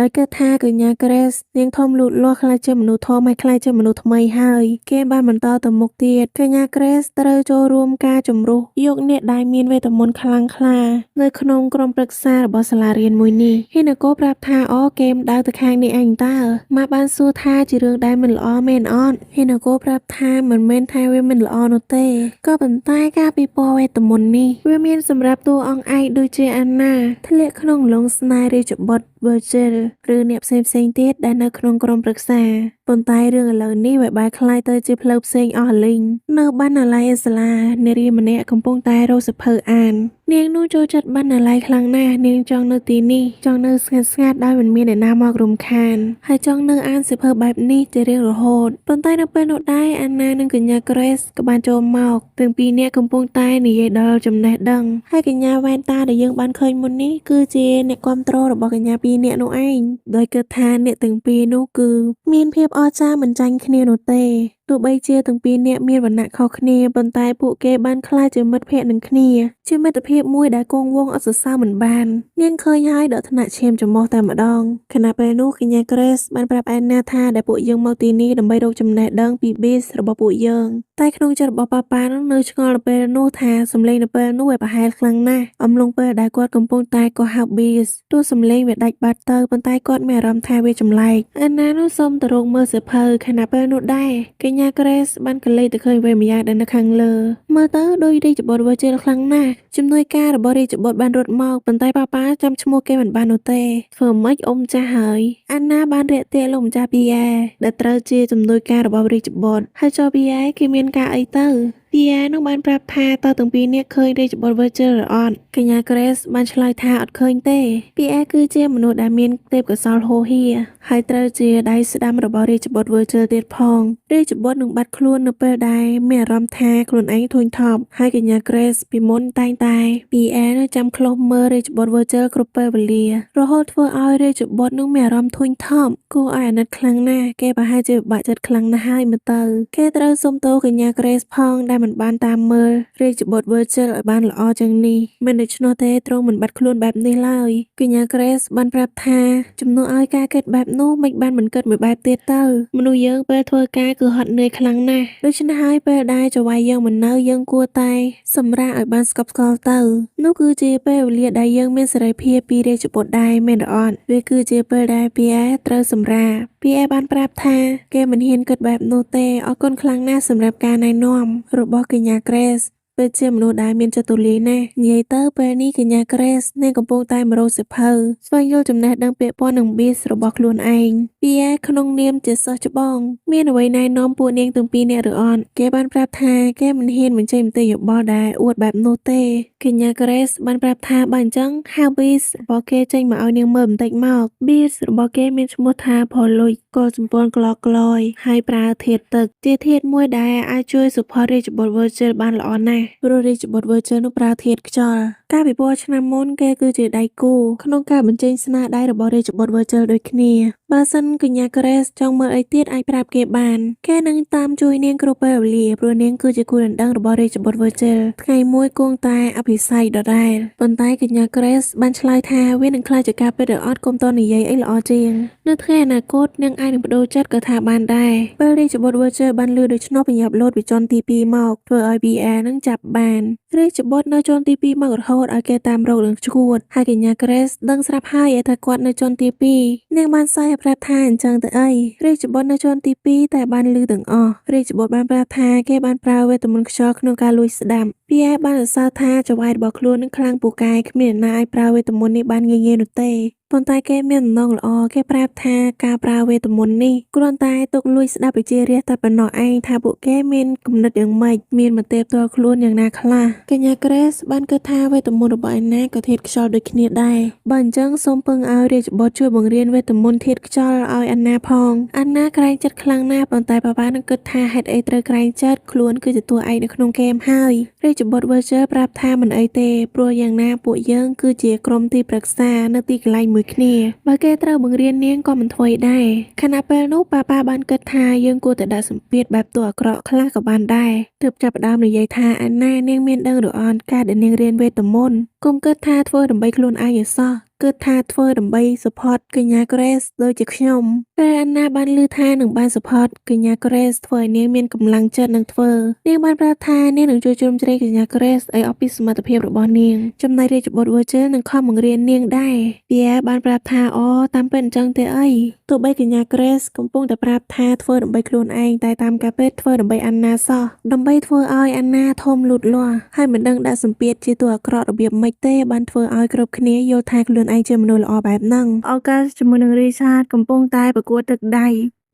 ដោយគិតថាកញ្ញា Grace នាងធំលូតលាស់ខ្លាចជាមនុស្សធម៌ហើយខ្លាចជាមនុស្សថ្មីហើយគេបានបន្តទៅមុខទៀតកញ្ញា Grace ត្រូវចូលរួមការជំរុះយកអ្នកដែលមានវេទមន្តខ្លាំងក្លានៅក្នុងក្រុមប្រឹក្សារបស់សាលារៀនមួយនេះហេណាកូប្រាប់ថាអូគេមដើរទៅខាងនេះឯងតើម៉ាបានសួរថាជារឿងដែលមិនល្អមែនអត់ហេណាកូប្រាប់ថាមិនមែនថាវាមិនល្អនោះទេក៏ប៉ុន្តែការពិពណ៌វេទមន្តនេះវាមានសម្រាប់តួអង្គឯកដូចជាអាណាធ្លាក់ក្នុងលងស្នេហ៍រាជបុត្រ Virgil ឬអ្នកផ្សេងទៀតដែលនៅក្នុងក្រុមប្រឹក្សាប៉ុន្តែរឿងឥឡូវនេះវាបែរคล้ายទៅជាផ្លូវផ្សេងអស់លីងនៅបណ្ណាល័យសាលានារីម្នាក់កំពុងតែរកសៀវភៅអាននាងនោះចូលចិត្តបណ្ណាល័យខ្លាំងណាស់នាងចង់នៅទីនេះចង់នៅស្ងាត់ដោយមិនមានអ្នកណាមករំខានហើយចង់នៅអានសៀវភៅបែបនេះជារៀងរហូតប៉ុន្តែនៅពេលនោះដែរអាណានិងកញ្ញា Grace ក៏បានចូលមកទាំងពីរនាក់កំពុងតែនិយាយដល់ចំណេះដឹងហើយកញ្ញាវ៉ែនតាដែលយើងបានឃើញមុននេះគឺជាអ្នកគាំទ្ររបស់កញ្ញាពីរនាក់នោះឯងដោយគិតថាអ្នកទាំងពីរនោះគឺមានភាពអស្ចារ្យមិនចាញ់គ្នានោះទេទ ទោះបីជាទាំងពីរនាក់មានវណ្ណៈខុសគ្នាប៉ុន្តែពួកគេបានក្លាយជាមិត្តភក្តិនឹងគ្នាជាមិត្តភាពមួយដែលគង់វង្សអត់សរសើរមិនបាននាងឃើញហើយដកថ្នាក់ឈាមចំមោះតែម្ដងខណៈពេលនោះកញ្ញាក្រេសបានប្រាប់អែនណាថាដែលពួកយើងមកទីនេះដើម្បីរកចំណេះដឹងពី Beast របស់ពួកយើងតែក្នុងចិត្តរបស់ប៉ានោះនៅឆ្ងល់នៅពេលនោះថាសម្លេងនៅពេលនោះវាប្រហែលខ្លាំងណាស់អំឡុងពេលដែលគាត់កំពុងតែកោះហៅ Beast ទោះសម្លេងវាដាច់បាត់ទៅប៉ុន្តែគាត់មានអារម្មណ៍ថាវាចម្លែកអែនណានោះសុំទៅរកមើលសៀវភៅខណៈពេលនោះដែរកញ្ញាក្រេសបានកលេចទៅឃើញអ្វីម្យ៉ាងដែលនៅខាងលើមើលទៅដូចរាជបុត្រវិជិលខ្លាំងណាស់ជំនួយការរបស់រាជបុត្របានរត់មកប៉ុន្តែប៉ាចាំឈ្មោះគេមិនបាននោះទេធ្វើម៉េចអ៊ំចាស់ហើយអានណាបានរាក់ទាក់លោកម្ចាស់ពីយ៉ែដែលត្រូវជាជំនួយការរបស់រាជបុត្រហើយចុះពីយ៉ែគេមានការអីទៅពីយ៉ែនោះបានប្រាប់ថាតើទាំងពីរនាក់ឃើញរាជបុត្រវិជិលឬអត់កញ្ញាក្រេសបានឆ្លើយថាអត់ឃើញទេពីយ៉ែគឺជាមនុស្សដែលមានទេពកោសល្យហូរហៀហើយត្រូវជាដៃស្ដាំរបស់រាជបុត្រវិជិលទៀតផងរាជបុត្រនឹងបាត់ខ្លួននៅពេលដែលមានអារម្មណ៍ថាខ្លួនឯងធុញថប់ហើយកញ្ញាក្រេសពីមុនតែងតែពីយ៉ែនោះចាំឃ្លោះមើលរាជបុត្រវិជិលគ្រប់ពេលវេលារហូតធ្វើឲ្យរាជបុត្រនោះមានអារម្មណ៍ធុញថប់គួរឲ្យអាណិតខ្លាំងណាស់គេប្រហែលជាពិបាកចិត្តខ្លាំងណាស់ហើយមើលទៅគេត្រូវសុំទោសកញ្ញាក្រេសផងដែលមិនបានតាមមើលរាជបុត្រវិជិលឲ្យបានល្អជាងនេះមិនដូច្នោះទេទ្រង់មិនបាត់ខ្លួនបែបនេះឡើយកញ្ញាក្រេសបានប្រាប់ថាជំនួសឲ្យការគិតបែបនោះមិនបានមិនគិតមួយបែបទៀតទៅមនុស្សយើងពេលធ្វើការគឺហត់នឿយខ្លាំងណាស់ដូច្នេះហើយពេលដែលចៅហ្វាយយើងមិននៅយើងគួរតែសម្រាកឲ្យបានស្កប់ស្កល់ទៅនោះគឺជាពេលវេលាដែលយើងមានសេរីភាពពីរាជបុត្រដែរមែនឬអត់វាគឺជាពេលដែលពីឯត្រូវសម្រាកពីឯបានប្រាប់ថាគេមិនហ៊ានគិតបែបនោះទេអរគុណខ្លាំងណាស់សម្រាប់ការណែនាំរបស់កញ្ញាក្រេសពេលជាមនុស្សដែលមានចិត្តទូលាយណាស់និយាយទៅពេលនេះកញ្ញាក្រេសនាងកំពុងតែមករកសិភៅស្វែងយល់ចំណេះដឹងពាក់ព័ន្ធនឹង Beast របស់ខ្លួនឯងពីឯក្នុងនាមជាសិស្សច្បងមានអ្វីណែនាំពួកនាងទាំងពីរនាក់ឬអត់គេបានប្រាប់ថាគេមិនហ៊ានបញ្ចេញមតិយោបល់ដែលអួតបែបនោះទេកញ្ញាក្រេសបានប្រាប់ថាបើអញ្ចឹងហៅ Beast របស់គេចេញមកឲ្យនាងមើលបន្តិចមក Beast របស់គេមានឈ្មោះថាផលុយក៏សម្ព័ន្ធក្លកក្លយហើយប្រើធាតុទឹកជាធាតុមួយដែលអាចជួយសុផរាជបុត្រវិជិលបានល្អណាស់ព្រោះរាជបុត្រវិជិលនោះប្រើធាតុខ្យល់កាលពីពណ៌ឆ្នាំមុនគេគឺជាដៃគូក្នុងការបញ្ចេញស្នាដៃរបស់រាជបុត្រវិជិលដូចគ្នាបើសិនកញ្ញាក្រេសចង់មើលអីទៀតអាចប្រាប់គេបានគេនឹងតាមជួយនាងគ្រប់ពេលវេលាព្រោះនាងគឺជាគូដណ្ដឹងរបស់រាជបុត្រវិជិលថ្ងៃមួយគង់តែអភិសេកដដែលប៉ុន្តែកញ្ញាក្រេសបានឆ្លើយថាវានឹងខ្លាចជាការពិតឬអត់កុំតនិយាយអីល្អជាងនៅថ្ងៃអនាគតនាងអាចនឹងបដូរចិត្តក៏ថាបានដែរពេលរាជបុត្រវិជិលបានលឺដូច្នោះប្រញាប់លោតពីជាន់ទី2មកធ្វើឲ្យ BR នឹងចាប់បានរាជបុត្រនៅជាន់ទី2មករហូតឲ្យគេតាមរកនឹងឈួតហើយកញ្ញាក្រេសដឹងស្រាប់ហើយថាគាត់នៅជាន់ទី2នាងបានសើចប្រាប់ថាអញ្ចឹងទៅអីរាជបុត្រនៅជាន់ទី2តែបានលឺទាំងអស់រាជបុត្របានប្រាប់ថាគេបានប្រើវេទមន្តខ្យល់ក្នុងការលួចស្ដាប់BRបានសរសើរថាចៅហ្វាយរបស់ខ្លួននឹងខ្លាំងពូកែគ្មានអ្នកណាអាចប្រើវេទមន្តនេះបានងាយៗនោះទេប៉ុន្តែគេមានដំណងល្អគេប្រាប់ថាការប្រើវេទមន្តនេះគ្រាន់តែទុកលួចស្ដាប់វិជារះតែប៉ុណ្ណោះឯងថាពួកគេមានគំនិតយ៉ាងម៉េចមានមតិផ្ទាល់ខ្លួនយ៉ាងណាខ្លះកញ្ញាក្រេសបានគិតថាវេទមន្តរបស់ឯណាក៏ធាតុខ្យល់ដូចគ្នាដែរបើអញ្ចឹងសូមពឹងឲ្យរាជបុត្រជួយបង្រៀនវេទមន្តធាតុខ្យល់ឲ្យអាណាផងអាណាក្រែងចិត្តខ្លាំងណាស់ប៉ុន្តែប៉ានឹងគិតថាហេតុអីត្រូវក្រែងចិត្តខ្លួនគឺជាតួឯកនៅក្នុងហ្គេមហើយរាជបុត្រវិជិលប្រាប់ថាមិនអីទេព្រោះយ៉ាងណាពួកយើងគឺជាក្រុមទីប្រឹក្សានៅទីកន្លែងមួយគ្នាបើគេត្រូវបង្រៀននាងក៏មិនធ្វើដែរខណៈពេលនោះប៉ាបានគិតថាយើងគួរតែដាក់សម្ពាធបែបទោះអាក្រក់ខ្លះក៏បានដែរទើបចាប់ផ្ដើមនិយាយថាអាណានាងមានដឹងឬអត់ការដែលនាងរៀនវេទមន្តគុំគិតថាធ្វើដើម្បីខ្លួនឯងឯសោះគិតថាធ្វើដើម្បី support កញ្ញាក្រេសដូចជាខ្ញុំពេលអាណាបានឮថានឹងបាន support កញ្ញាក្រេសធ្វើឲ្យនាងមានកម្លាំងចិត្តនឹងធ្វើនាងបានប្រាប់ថានាងនឹងជួយជ្រោមជ្រែងកញ្ញាក្រេសឲ្យអស់ពីសមត្ថភាពរបស់នាងចំណែករាជបុត្រវិជិលនឹងខំបង្រៀននាងដែរpierreបានប្រាប់ថាអូតាមពិតអញ្ចឹងទេអីទោះបីកញ្ញាក្រេសកំពុងតែប្រាប់ថាធ្វើដើម្បីខ្លួនឯងតែតាមការពិតធ្វើដើម្បីអាណាសោះដើម្បីធ្វើឲ្យអាណាធំលូតលាស់ហើយមិនដឹងដាក់សម្ពាធជាតួអាក្រក់របៀបម៉េចទេបានធ្វើឲ្យគ្រប់គ្នាយល់ថាខ្លួនឯងជាមនុស្សល្អបែបហ្នឹងឱកាសជាមួយនឹងរីឆាតកំពុងតែប្រកួតទឹកដៃ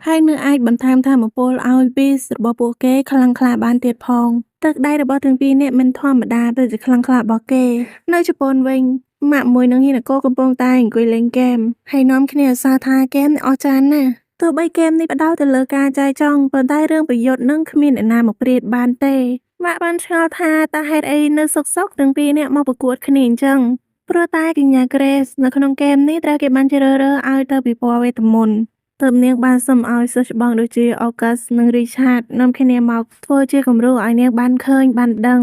ហើយនៅអាចបន្ថែមថាមពលឲ្យ Beast របស់ពួកគេខ្លាំងក្លាបានទៀតផងទឹកដៃរបស់ទាំងពីរនាក់មិនធម្មតាទៅជាខ្លាំងក្លារបស់គេនៅជប៉ុនវិញម៉ាក់មួយនឹងហ៊ីណាកូកំពុងតែអង្គុយលេងហ្គេមហើយនាំគ្នាសរសើរថាហ្គេមនេះអស្ចារ្យណាស់ទោះបីហ្គេមនេះផ្ដោតទៅលើការចែកចង់ប៉ុន្តែរឿងប្រយុទ្ធនឹងគ្មានអ្នកណាមកព្រាតបានទេម៉ាក់បានឆ្ងល់ថាតើហេតុអីនៅសុកទាំងពីរនាក់មកប្រកួតគ្នាអញ្ចឹងព្រោះតែកញ្ញាក្រេសនៅក្នុងហ្គេមនេះត្រូវគេបានជ្រើសរើសឲ្យទៅពិព័រណ៍វេទមន្ត ទើបនាងបានសុំឲ្យសិស្សច្បងដូចជា August និង Richard នាំគ្នាមកធ្វើជាគំរូឲ្យនាងបានឃើញបានដឹង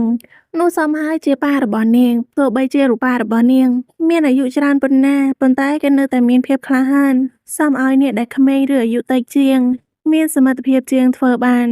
នោះសមហើយជាប៉ារបស់នាងទោះបីជារូបារបស់នាងមានអាយុច្រើនប៉ុណ្ណាប៉ុន្តែក៏នៅតែមានភាពក្លាហានសមឲ្យអ្នកដែលក្មេងឬអាយុតិចជាងមានសមត្ថភាពជាងធ្វើបាន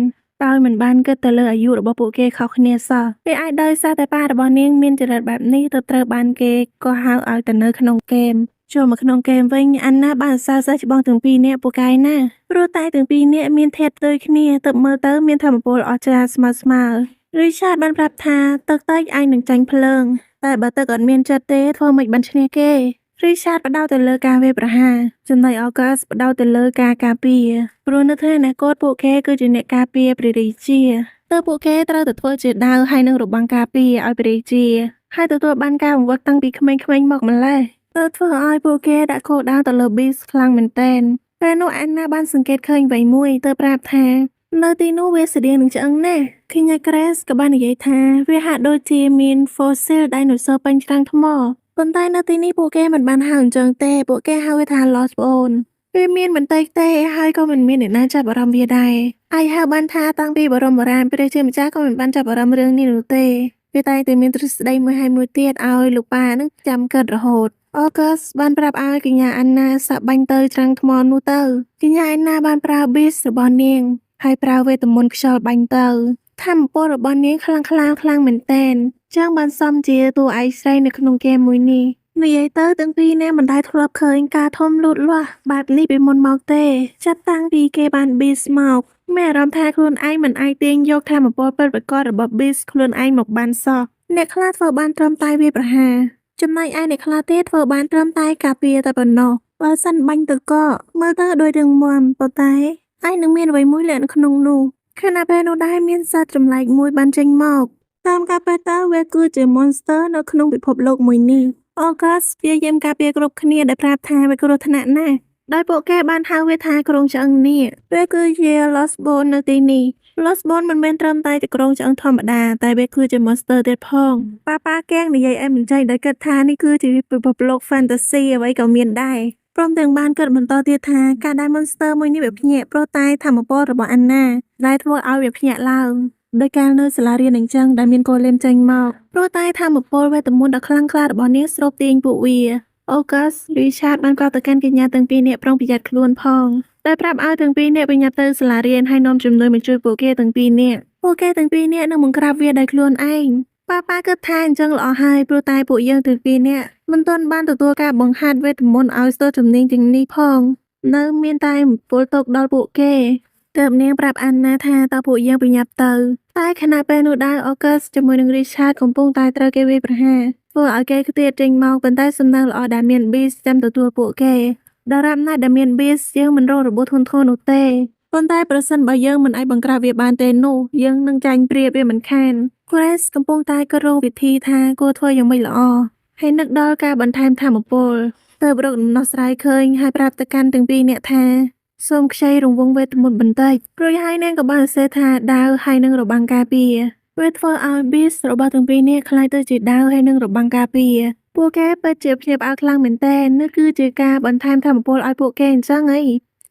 ដោយមិនបានគិតទៅលើអាយុរបស់ពួកគេខុសគ្នាសោះវាអាចដោយសារតែប៉ារបស់នាងមានចរិតបែបនេះទើបត្រូវបានគេក៏ហៅឲ្យទៅនៅក្នុងហ្គេមចូលមកក្នុងហ្គេមវិញអានណាបានសរសើរច្បងទាំងពីរនាក់ពូកែណាស់ព្រោះតែទាំងពីរនាក់មានធាតុដូចគ្នាទើបមើលទៅមានធម៌ពលអស្ចារ្យស្មើៗ Richard បានប្រាប់ថាទឹកតិចអាចនឹងចាញ់ភ្លើងតែបើទឹកអត់មានចិត្តទេធ្វើមិនបានឈ្នះគេ Richard ផ្ដោតទៅលើការវាយប្រហារចំណែក August ផ្ដោតទៅលើការការពារព្រោះនៅថ្ងៃអនាគតពួកគេគឺជាអ្នកការពារព្រះរាជាតើពួកគេត្រូវតែធ្វើជាដាវហើយនឹងរបាំងការពារឲ្យព្រះរាជាហើយទទួលបានការបង្វឹកតាំងពីក្មេងៗមកម្លេះទើបធ្វើឲ្យពួកគេដាក់គោលដៅទៅលើ Beast ខ្លាំងមែនទែនពេលនោះអានណាបានសង្កេតឃើញអ្វីមួយទើបប្រាប់ថានៅទីនោះវាស្តៀងនឹងឆ្អឹងណាស់ឃើញ Grace ក៏បាននិយាយថាវាហាក់ដូចជាមាន fossil ដៃណូស័រពេញច្រាំងថ្មប៉ុន្តែនៅទីនេះពួកគេមិនបានហៅអញ្ចឹងទេពួកគេហៅវាថា Lost Bone វាមានបន្តិចទេហើយក៏មិនមានអ្នកណាចាប់អារម្មណ៍វាដែរហើយហៅបានថាតាំងពីបរមបុរាណព្រះជាម្ចាស់ក៏មិនបានចាប់អារម្មណ៍រឿងនេះនោះទេវាតែងតែមានទ្រឹស្ដីមួយហើយមួយទៀតឲ្យលោកប៉ានឹងចាំគិតរហូត August បានប្រាប់ឲ្យកញ្ញាអានណាសាក់បាញ់ទៅច្រាំងថ្មនោះទៅកញ្ញាអានណាបានប្រើ beast របស់នាងហើយប្រើវេទមន្តខ្យល់បាញ់ទៅធម៌ពលរបស់នាងខ្លាំងមែនទែនចឹងបានសមជាតួឯកស្រីនៅក្នុងហ្គេមមួយនេះនិយាយទៅទាំងពីរនាក់មិនដែលធ្លាប់ឃើញការធំលូតលាស់បែបនេះពីមុនមកទេចាប់តាំងពីគេបាន beast មកមានអារម្មណ៍ថាខ្លួនឯងមិនអាចទាញយកធម៌ពលពិតប្រាកដរបស់ beast ខ្លួនឯងមកបានសោះអ្នកខ្លះធ្វើបានត្រឹមតែវាប្រហារចំណែកឯអ្នកខ្លះទៀតធ្វើបានត្រឹមតែការពារតែប៉ុណ្ណោះបើសិនបាញ់ទៅក៏មើលទៅដូចរឿងមាំប៉ុន្តែឯងនឹងមានអ្វីមួយលាក់នៅក្នុងនោះខណៈពេលនោះដែរមានសត្វចម្លែកមួយបានចេញមកតាមការពិតទៅវាគឺជា monster នៅក្នុងពិភពលោកមួយនេះ August ព្យាយាមការពារគ្រប់គ្នាដែលប្រាប់ថាវាគ្រោះថ្នាក់ណាស់ដោយពួកគេបានហៅវាថាក្រុងឆ្អឹងនេះវាគឺជា Lost Bone នៅទីនេះ Lost Bone មិនមែនត្រឹមតែជាក្រុងឆ្អឹងធម្មតាតែវាគឺជា monster ទៀតផងប៉ាកែងនិយាយអែមមិនចេញដោយគិតថានេះគឺជាពិភពលោក fantasy អ្វីក៏មានដែរព្រមទាំងបានគិតបន្តទៀតថាការដែល monster មួយនេះវាភ្ញាក់ព្រោះតែធម៌ពលរបស់អានណាដែលធ្វើឲ្យវាភ្ញាក់ឡើងដោយការនៅសាលារៀនអញ្ចឹងដែលមានកូលេមចេញមកព្រោះតែធម៌ពលវេទមន្តដ៏ខ្លាំងក្លារបស់នាងស្រូបទាញពួកវា August Richard បានក៏ទៅកាន់កញ្ញាទាំងពីរនាក់ប្រុងប្រយ័ត្នខ្លួនផងដោយប្រាប់ឲ្យទាំងពីរនាក់ប្រញាប់ទៅសាលារៀនហើយនាំជំនួយមកជួយពួកគេទាំងពីរនាក់ពួកគេទាំងពីរនាក់នឹងបង្ក្រាបវាដោយខ្លួនឯងប៉ាគិតថាអញ្ចឹងល្អហើយព្រោះតែពួកយើងទាំងពីរនាក់មិនទាន់បានទទួលការបង្ហាត់វេទមន្តឲ្យស្ទើរជំនាញទាំងនេះផងនៅមានតែពលទុកដល់ពួកគេទើបនាងប្រាប់អានណាថាតើពួកយើងប្រញាប់ទៅតែខណៈពេលនោះដែរ August ជាមួយនឹង Richard កំពុងតែត្រូវគេវាយប្រហារធ្វើឲ្យគេខ្ទាតចេញមកប៉ុន្តែសំណើល្អដែលមាន Beast ចាំទទួលពួកគេដរាបណាស់ដែលមាន Beast យើងមិនរងរបួសធ្ងន់ធ្ងរនោះទេប៉ុន្តែប្រសិនបើយើងមិនអាចបង្ក្រាបវាបានទេនោះយើងនឹងចាញ់ព្រាបវាមិនខាន Grace កំពុងតែគិតរកវិធីថាគួរធ្វើយ៉ាងម៉េចល្អហើយនឹកដល់ការបន្ថែមធម៌ពលទើបរកដំណោះស្រាយឃើញហើយប្រាប់ទៅកាន់ទាំងពីរអ្នកថាសូមខ្ចីរង្វង់វេទមន្តបន្តិចរួចហើយនាងក៏បានសរសេរថាដាវហើយនឹងរបាំងការពារវាធ្វើឲ្យ Beast របស់ទាំងពីរនាក់ក្លាយទៅជាដាវហើយនឹងរបាំងការពារពួកគេពិតជាភ្ញាក់ផ្អើលខ្លាំងមែនទែននេះគឺជាការបន្ថែមធម៌ពលឲ្យពួកគេអញ្ចឹងហី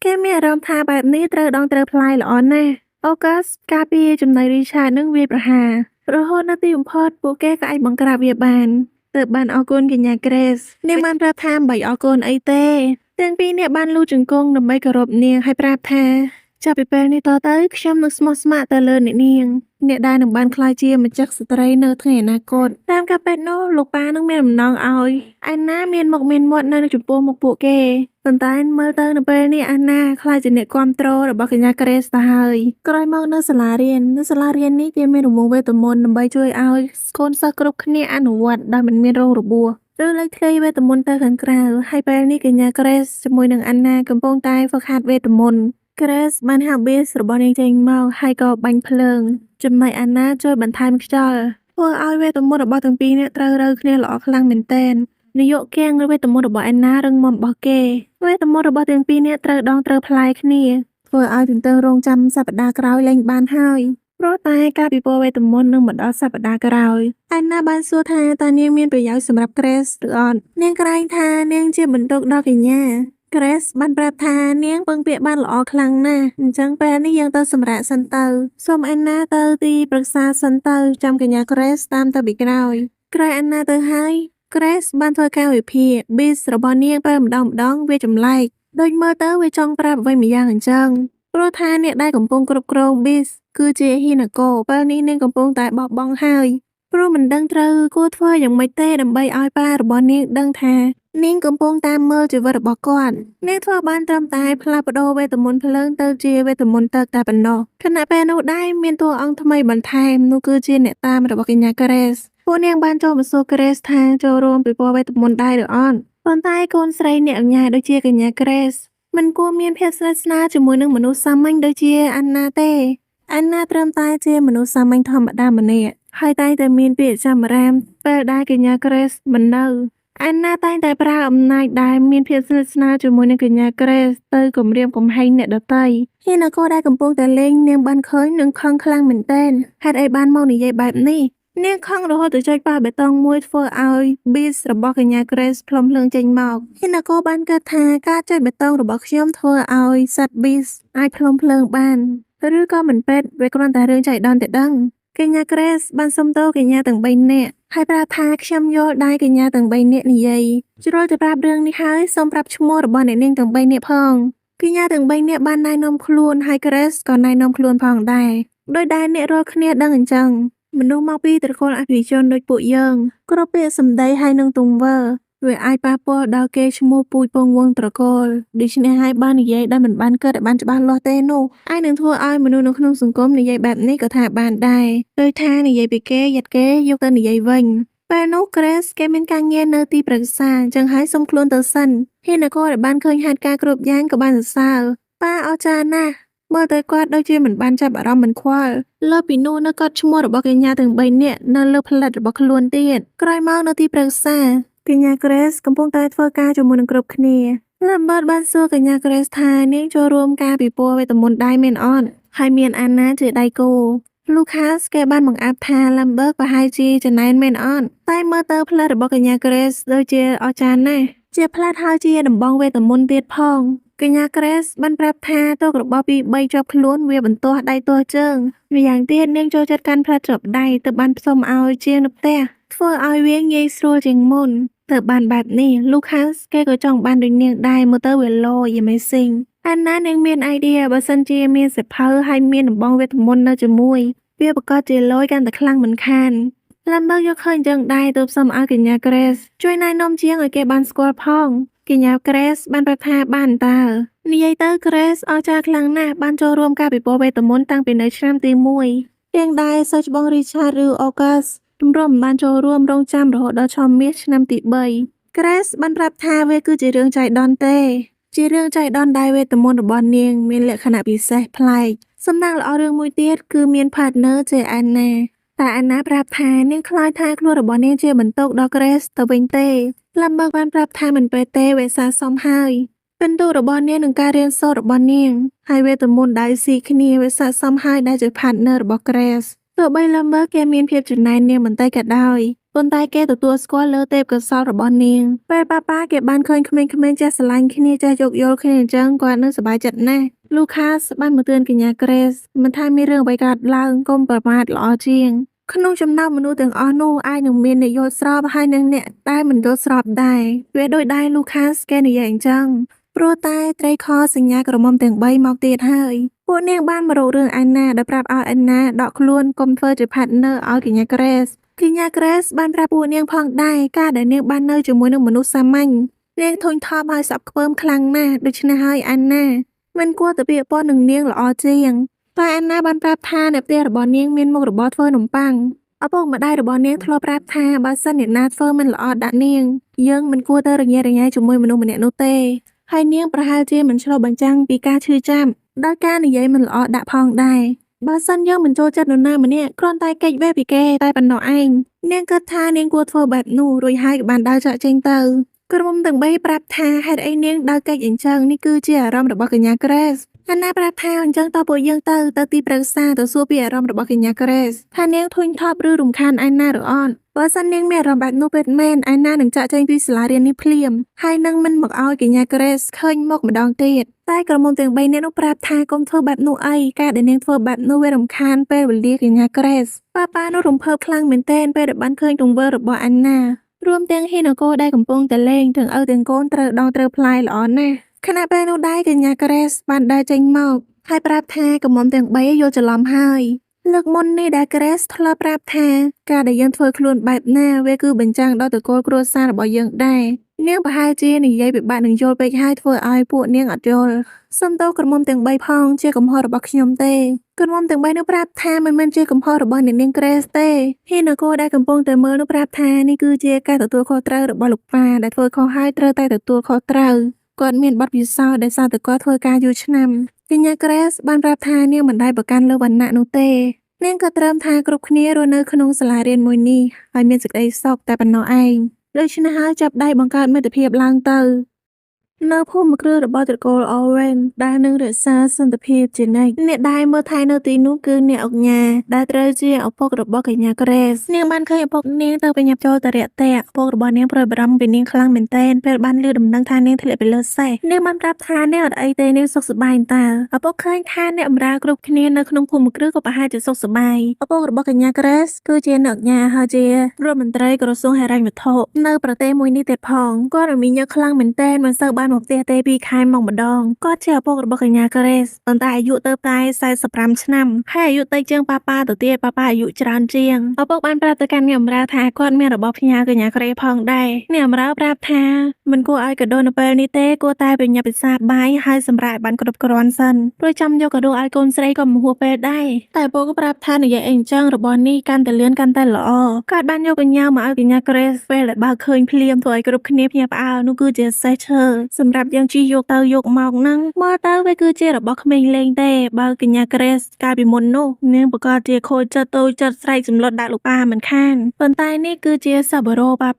គេមានអារម្មណ៍ថាបែបនេះត្រូវដងត្រូវផ្លាយល្អណាស់ August ការពារចំណែក Richard នឹងវាយប្រហាររហូតនៅទីបំផុតពួកគេក៏អាចបង្ក្រាបវាបានទើបបានអរគុណកញ្ញា Grace នាងបានប្រាប់ថាមិនបាច់អរគុណអីទេទាំងពីរនាក់បានលូតជង្គង់ដើម្បីគោរពនាងហើយប្រាប់ថាចាប់ពីពេលនេះតទៅខ្ញុំនឹងស្មោះស្ម័គ្រទៅលើអ្នកនាងអ្នកដែលនឹងបានក្លាយជាម្ចាស់ស្ត្រីនៅថ្ងៃអនាគតតាមការពិតនោះលោកប៉ានឹងមានបំណងឲ្យអានណាមានមុខមានមាត់នៅចំពោះមុខពួកគេប៉ុន្តែមើលទៅនៅពេលនេះអានណាក្លាយជាអ្នកគាំទ្ររបស់កញ្ញា Grace ទៅហើយក្រោយមកនៅសាលារៀននេះគេមានរង្វង់វេទមន្តដើម្បីជួយឲ្យកូនសិស្សគ្រប់គ្នាអនុវត្តដោយមិនមានរងរបួសឬលេចធ្លាយវេទមន្តទៅខាងក្រៅហើយពេលនេះកញ្ញា Grace ជាមួយនឹងអានណាកំពុងតែហ្វឹកហាត់វេទមន្ត Grace បានហៅ Beast របស់នាងចេញមកហើយក៏បាញ់ភ្លើងចំណែកអាណាជួយបន្ថែមខ្យល់ធ្វើឲ្យវេទមន្តរបស់ទាំងពីរនាក់ត្រូវរើគ្នាល្អខ្លាំងមែនទែននាយកគាំងវេទមន្តរបស់អាណារឹងមាំរបស់គេវេទមន្តរបស់ទាំងពីរនាក់ត្រូវដងត្រូវផ្លែគ្នាធ្វើឲ្យទន្ទឹងរង់ចាំសប្តាហ៍ក្រោយលែងបានហើយព្រោះតែការពិព័រណ៍វេទមន្តនឹងមកដល់សប្តាហ៍ក្រោយអាណាបានសួរថាតើនាងមានប្រយោជន៍សម្រាប់ Grace ឬអត់នាងក្រែងថានាងជាបន្ទុកដល់កញ្ញា Grace បានប្រាប់ថានាងពឹងពាក្យបានល្អខ្លាំងណាស់អញ្ចឹងពេលនេះយើងទៅសម្រាកសិនទៅសូមអានណាទៅទីប្រឹក្សាសិនទៅចាំកញ្ញា Grace តាមទៅពីក្រោយអានណាទៅហើយ Grace បានធ្វើការវិភាគ Biz របស់នាងពេលម្ដងវាចម្លែកដូចមើលទៅវាចង់ប្រាប់អ្វីម្យ៉ាងអញ្ចឹងព្រោះថាអ្នកដែលកំពុងគ្រប់គ្រង Biz គឺជា Hinako ពេលនេះនាងកំពុងតែបោះបង់ហើយព្រោះមិនដឹងត្រូវគួរធ្វើយ៉ាងម៉េចទេដើម្បីឲ្យប៉ារបស់នាងដឹងថានាងកំពុងតាមមើលជីវិតរបស់គាត់នាងធ្វើបានត្រឹមតែផ្លាស់ប្ដូរវេទមន្តភ្លើងទៅជាវេទមន្តទឹកតែប៉ុណ្ណោះខណៈពេលនោះដែរមានតួអង្គថ្មីបន្ថែមនោះគឺជាអ្នកតាមរបស់កញ្ញា Grace ពួកនាងបានចូលមកសួរ Grace ថាចូលរួមពិព័រណ៍វេទមន្តដែរឬអត់ប៉ុន្តែកូនស្រីអ្នកអញ្ញាដូចជាកញ្ញា Grace មិនគួរមានភាពស្និទ្ធស្នាលជាមួយនឹងមនុស្សសាមញ្ញដូចជាអានណាទេអានណាត្រឹមតែជាមនុស្សសាមញ្ញធម្មតាម្នាក់ហើយតែងតែមានពាក្យចាំរាមពេលដែលកញ្ញា Grace មិននៅអានណាតែងតែប្រើអំណាចដែលមានភាពស្និទ្ធស្នាលជាមួយនឹងកញ្ញា Grace ទៅគំរាមកំហែងអ្នកដទៃហើយនគរដែលកំពុងតែលេងនាងបានឃើញនឹងខឹងខ្លាំងមែនទែនហេតុអីបានមកនិយាយបែបនេះនាងខឹងរហូតទៅចុចប៉ះបេតុងមួយធ្វើឲ្យ Biz របស់កញ្ញា Grace ផ្លុំភ្លើងចេញមកហើយនគរបានគិតថាការចុចបេតុងរបស់ខ្ញុំធ្វើឲ្យសត្វ Biz អាចផ្លុំភ្លើងបានឬក៏មិនពេតវាគ្រាន់តែរឿងចៃដន្យតែដឹងកញ្ញា Grace បានសុំទោសកញ្ញាទាំង3នាក់ហើយប្រាប់ថាខ្ញុំយល់ដែរកញ្ញាទាំង3នាក់និយាយជ្រុលទៅប្រាប់រឿងនេះហើយសូមប្រាប់ឈ្មោះរបស់អ្នកនាងទាំង3នាក់ផងកញ្ញាទាំង3នាក់បានណែនាំខ្លួនហើយ Grace ក៏ណែនាំខ្លួនផងដែរដោយដែលអ្នករាល់គ្នាដឹងអញ្ចឹងមនុស្សមកពីត្រកូលអភិជនដូចពួកយើងគ្រប់ពាក្យសម្ដីហើយនឹងទង្វើវាអាចប៉ះពាល់ដល់កេរ្តិ៍ឈ្មោះពូជពងវង្សត្រកូលដូច្នេះហើយបាននិយាយដែលមិនបានកើតឲ្យបានច្បាស់លាស់ទេនោះអាចនឹងធ្វើឲ្យមនុស្សនៅក្នុងសង្គមនិយាយបែបនេះក៏ថាបានដែរដោយថានិយាយពីគេយ៉ាត់គេយកទៅនិយាយវិញពេលនោះ Grace គេមានការងារនៅទីប្រឹក្សាអញ្ចឹងហើយសុំខ្លួនទៅសិនហ៊ានក៏បានឃើញហេតុការណ៍គ្រប់យ៉ាងក៏បានសរសើរប៉ាអស្ចារ្យណាស់មើលទៅគាត់ដូចជាមិនបានចាប់អារម្មណ៍មិនខ្វល់លើពីនោះនៅកត់ឈ្មោះរបស់កញ្ញាទាំង3នាក់នៅលើផ្លិតរបស់ខ្លួនទៀតក្រោយមកនៅទីប្រឹក្សាកញ្ញា Grace កំពុងតែធ្វើការជាមួយនឹងគ្រប់គ្នា Lambert បានសួរកញ្ញា Grace ថានាងចូលរួមការពិព័រណ៍វេទមន្តដែរមែនអត់ហើយមានអាណាជាដៃគូ Lucas គេបានបង្អាប់ថា Lambert ប្រហែលជាចំណែនមែនអត់តែមើលទៅផ្លែរបស់កញ្ញា Grace ដូចជាអស្ចារ្យណាស់ជាផ្លែហើយជាដំបងវេទមន្តទៀតផងកញ្ញា Grace បានប្រាប់ថាទោករបស់ពី3ជាប់ខ្លួនវាបន្ទាស់ដៃទាស់ជើងម្យ៉ាងទៀតនាងចូលចិត្តកាន់ផ្លែជាប់ដៃទៅបានផ្សំឲ្យជាងនៅផ្ទះធ្វើឲ្យវាងាយស្រួលជាងមុនទៅបានបែបនេះ Lucas គេក៏ចង់បានដូចនាងដែរមើលទៅវាឡូ amazing អានណានាងមាន idea បើសិនជាមានសិភៅហើយមានដំបងវេទមន្តនៅជាមួយវាប្រកាសជាលយកាន់តែខ្លាំងមិនខានLambert យកឃើញចឹងដែរទើបសុំឲ្យកញ្ញា Grace ជួយណែនាំជាងឲ្យគេបានស្គាល់ផងកញ្ញា Grace បានប្រាប់ថាបានតើនិយាយទៅ Grace អស្ចារ្យខ្លាំងណាស់បានចូលរួមការពិព័រណ៍វេទមន្តតាំងពីនៅឆ្នាំទី1ទាំងដែរសិស្សច្បង Richard ឬ August ទម្រាំមិនបានចូលរួមរងចាំរហូតដល់ឆមាសឆ្នាំទី3 Grace បានប្រាប់ថាវាគឺជារឿងចៃដន្យទេជារឿងចៃដន្យដែលវេទមន្តរបស់នាងមានលក្ខណៈពិសេសប្លែកសំណាងល្អរឿងមួយទៀតគឺមាន partner ជា Anna តែអាណាប្រាប់ថានាងខ្លាចថាខ្លួនរបស់នាងជាបន្ទុកដល់ Grace ទៅវិញទេ Lambert បានប្រាប់ថាមិនពេលទេវាស័ក្តិសមហើយពិន្ទុរបស់នាងនឹងការរៀនសូត្ររបស់នាងហើយវេទមន្តដែលស៊ីគ្នាវាស័ក្តិសមហើយដែលជា partner របស់ Grace ទោះបី Lambert គេមានភាពចំណែននាងបន្តិចក៏ដោយប៉ុន្តែគេទទួលស្គាល់លើទេពកោសល្យរបស់នាងពេលប៉ាគេបានឃើញក្មេងៗចេះស្រឡាញ់គ្នាចេះយោគយល់គ្នាអញ្ចឹងគាត់នឹងសប្បាយចិត្តណាស់ Lucas បានមកទឿនកញ្ញា Grace មិនថាមានរឿងអ្វីកើតឡើងកុំប្រមាថល្អជាងក្នុងចំណោមមនុស្សទាំងអស់នោះអាចនឹងមានអ្នកយល់ស្របហើយនឹងអ្នកដែលមិនយល់ស្របដែរវាដូចដែរ Lucas គេនិយាយអញ្ចឹងព្រោះតែត្រីខសញ្ញាក្រមុំទាំង3មកទៀតហើយពួកនាងបានមករករឿងអាណាដែលប្រាប់ឲ្យអាណាដកខ្លួនកុំធ្វើជា partner ឲ្យកញ្ញា Grace កញ្ញា Grace បានប្រាប់ពួកនាងផងដែរការដែលនាងបាននៅជាមួយនឹងមនុស្សសាមញ្ញនាងធុញថប់ហើយសក់ខ្ពើមខ្លាំងណាស់ដូច្នេះហើយអាណាមិនគួរទៅពាក្យប៉ុននឹងនាងល្អជាងតែអាណាបានប្រាប់ថានៅផ្ទះរបស់នាងមានមុខរបរធ្វើនំប៉័ងឪពុកម្ដាយរបស់នាងធ្លាប់ប្រាប់ថាបើសិនអ្នកណាធ្វើមិនល្អដាក់នាងយើងមិនគួរទៅរញ៉េរញ៉ៃជាមួយមនុស្សម្នាក់នោះទេហើយនាងប្រហែលជាមិនឆ្លុះបញ្ចាំងពីការឈឺចាប់ដោយការនិយាយមិនល្អដាក់ផងដែរបើសិនយើងមិនចូលចិត្តនរណាម្នាក់គ្រាន់តែកិច្ចវេះពីគេតែប៉ុណ្ណោះឯងនាងគិតថានាងគួរធ្វើបែបនោះរួចហើយក៏បានដើរចាក់ចេញទៅក្រុមទាំង3ប្រាប់ថាហេតុអីនាងដើរកិច្ចអញ្ចឹងនេះគឺជាអារម្មណ៍របស់កញ្ញា Grace អាណាប្រាប់ថាអញ្ចឹងតើពួកយើងទៅទីប្រឹក្សាទៅសួរពីអារម្មណ៍របស់កញ្ញា Grace ថានាងធុញថប់ឬរំខានឯណាឬអត់បើសិននាងមានអារម្មណ៍បែបនោះពិតមែនឯណានឹងចាក់ចែងពីសាលារៀននេះភ្លាមហើយនឹងមិនមកឲ្យកញ្ញា Grace ឃើញមកម្ដងទៀតតែក្រុមទាំង3នាក់នោះប្រាប់ថាកុំធ្វើបែបនោះអីការដែលនាងធ្វើបែបនោះវារំខានពេលវេលាកញ្ញា Grace ប៉ានោះរំភើបខ្លាំងមែនទែនពេលដែលបានឃើញទង្វើរបស់អាណារួមទាំងហ៊ីណូកូដែលកំពុងតែលេងទាំងឪទាំងកូនត្រូវដងត្រូវផ្លាយល្អណាស់ខណៈពេលនោះដែរកញ្ញា Grace បានដើរចេញមកហើយប្រាប់ថាកំមុំទាំង3យល់ច្រឡំហើយលើកមុននេះដែល Grace ធ្លាប់ប្រាប់ថាការដែលយើងធ្វើខ្លួនបែបណាវាគឺបញ្ចាំងដល់តកូលគ្រួសាររបស់យើងដែរនាងប្រហែលជានិយាយពិបាកនឹងយល់ពេកហើយធ្វើឲ្យពួកនាងអត់យល់សុំទោសក្រុមទាំង3ផងជាកំហុសរបស់ខ្ញុំទេក្រុមទាំង3នោះប្រាប់ថាមិនមែនជាកំហុសរបស់អ្នកនាង Grace ទេហ៊ីណូកូដែលកំពុងតែមើលនោះប្រាប់ថានេះគឺជាការទទួលខុសត្រូវរបស់លោកប៉ាដែលធ្វើខុសហើយត្រូវតែទទួលខុសត្រូវគាត់មានបទពិសោធន៍ដែលសារតែគាត់ធ្វើការយូរឆ្នាំកញ្ញា Grace បានប្រាប់ថានាងមិនដែលប្រកាន់លើវណ្ណៈនោះទេនាងក៏ត្រឹមថាគ្រប់គ្នារស់នៅក្នុងសាលារៀនមួយនេះហើយមានសេចក្តីសុខតែប៉ុណ្ណោះឯងដូច្នេះហើយចាប់ដៃបង្កើតមិត្តភាពឡើងទៅនៅភូមិគ្រឹះរបស់ត្រកូល Owen ដែលនឹងរក្សាសន្តិភាពជានិច្ចអ្នកដែលមើលថែនៅទីនោះគឺអ្នកអង្គញាដែលត្រូវជាឪពុករបស់កញ្ញា Grace នាងបានឃើញឪពុកនាងទៅប្រញាប់ចូលទៅរាក់ទាក់ឪពុករបស់នាងព្រួយបារម្ភពីនាងខ្លាំងមែនទែនពេលបានឮដំណឹងថានាងធ្លាក់ពីលើសេះនាងបានប្រាប់ថានាងអត់អីទេនាងសុខសប្បាយតើឪពុកឃើញថាអ្នកបម្រើគ្រប់គ្នានៅក្នុងភូមិគ្រឹះក៏ប្រហែលជាសុខសប្បាយឪពុករបស់កញ្ញា Grace គឺជាអ្នកអង្គញាហើយជារដ្ឋមន្ត្រីក្រសួងហិរញ្ញវត្ថុនៅប្រទេសមួយនេះទៀតផងគាត់រំមីញឹកខ្លាំងមែនទែនមិនសូវបានមកផ្ទះទេ2ខែមកម្ដងគាត់ជាឪពុករបស់កញ្ញា Grace ប៉ុន្តែអាយុទៅតែ45ឆ្នាំហើយអាយុតិចជាងប៉ាទៅទៀតប៉ាអាយុច្រើនជាងឪពុកបានប្រាប់ទៅកាន់អ្នកបម្រើថាគាត់មានរបស់ផ្ញើកញ្ញា Grace ផងដែរអ្នកបម្រើប្រាប់ថាមិនគួរឲ្យកាដូនៅពេលនេះទេគួរតែប្រញាប់ពិសាបាយហើយសម្រាប់បានគ្រប់គ្រាន់សិនព្រោះចាំយកកាដូឲ្យកូនស្រីក៏មិនហួសពេលដែរតែឪពុកក៏ប្រាប់ថានិយាយអីអញ្ចឹងរបស់នេះកាន់តែលឿនកាន់តែល្អគាត់បានយកកញ្ញាមកឲ្យកញ្ញា Grace ពេលដែលបើឃើញភ្លាមធ្វើឲ្យគ្រប់គ្នាភ្ញាក់ផ្អើលនោះគឺជាសេះឈើសម្រាប់យើងជិះយកទៅយកមកហ្នឹងមកទៅវាគឺជារបស់ក្មេងលេងទេបើកញ្ញា Grace កាលពីមុននោះនាងប្រកាសជាខូចចិត្តតូចចិត្តស្រែកសម្លុតដាក់លោកប៉ាមិនខានប៉ុន្តែនេះគឺជាសប្បុរសប៉ា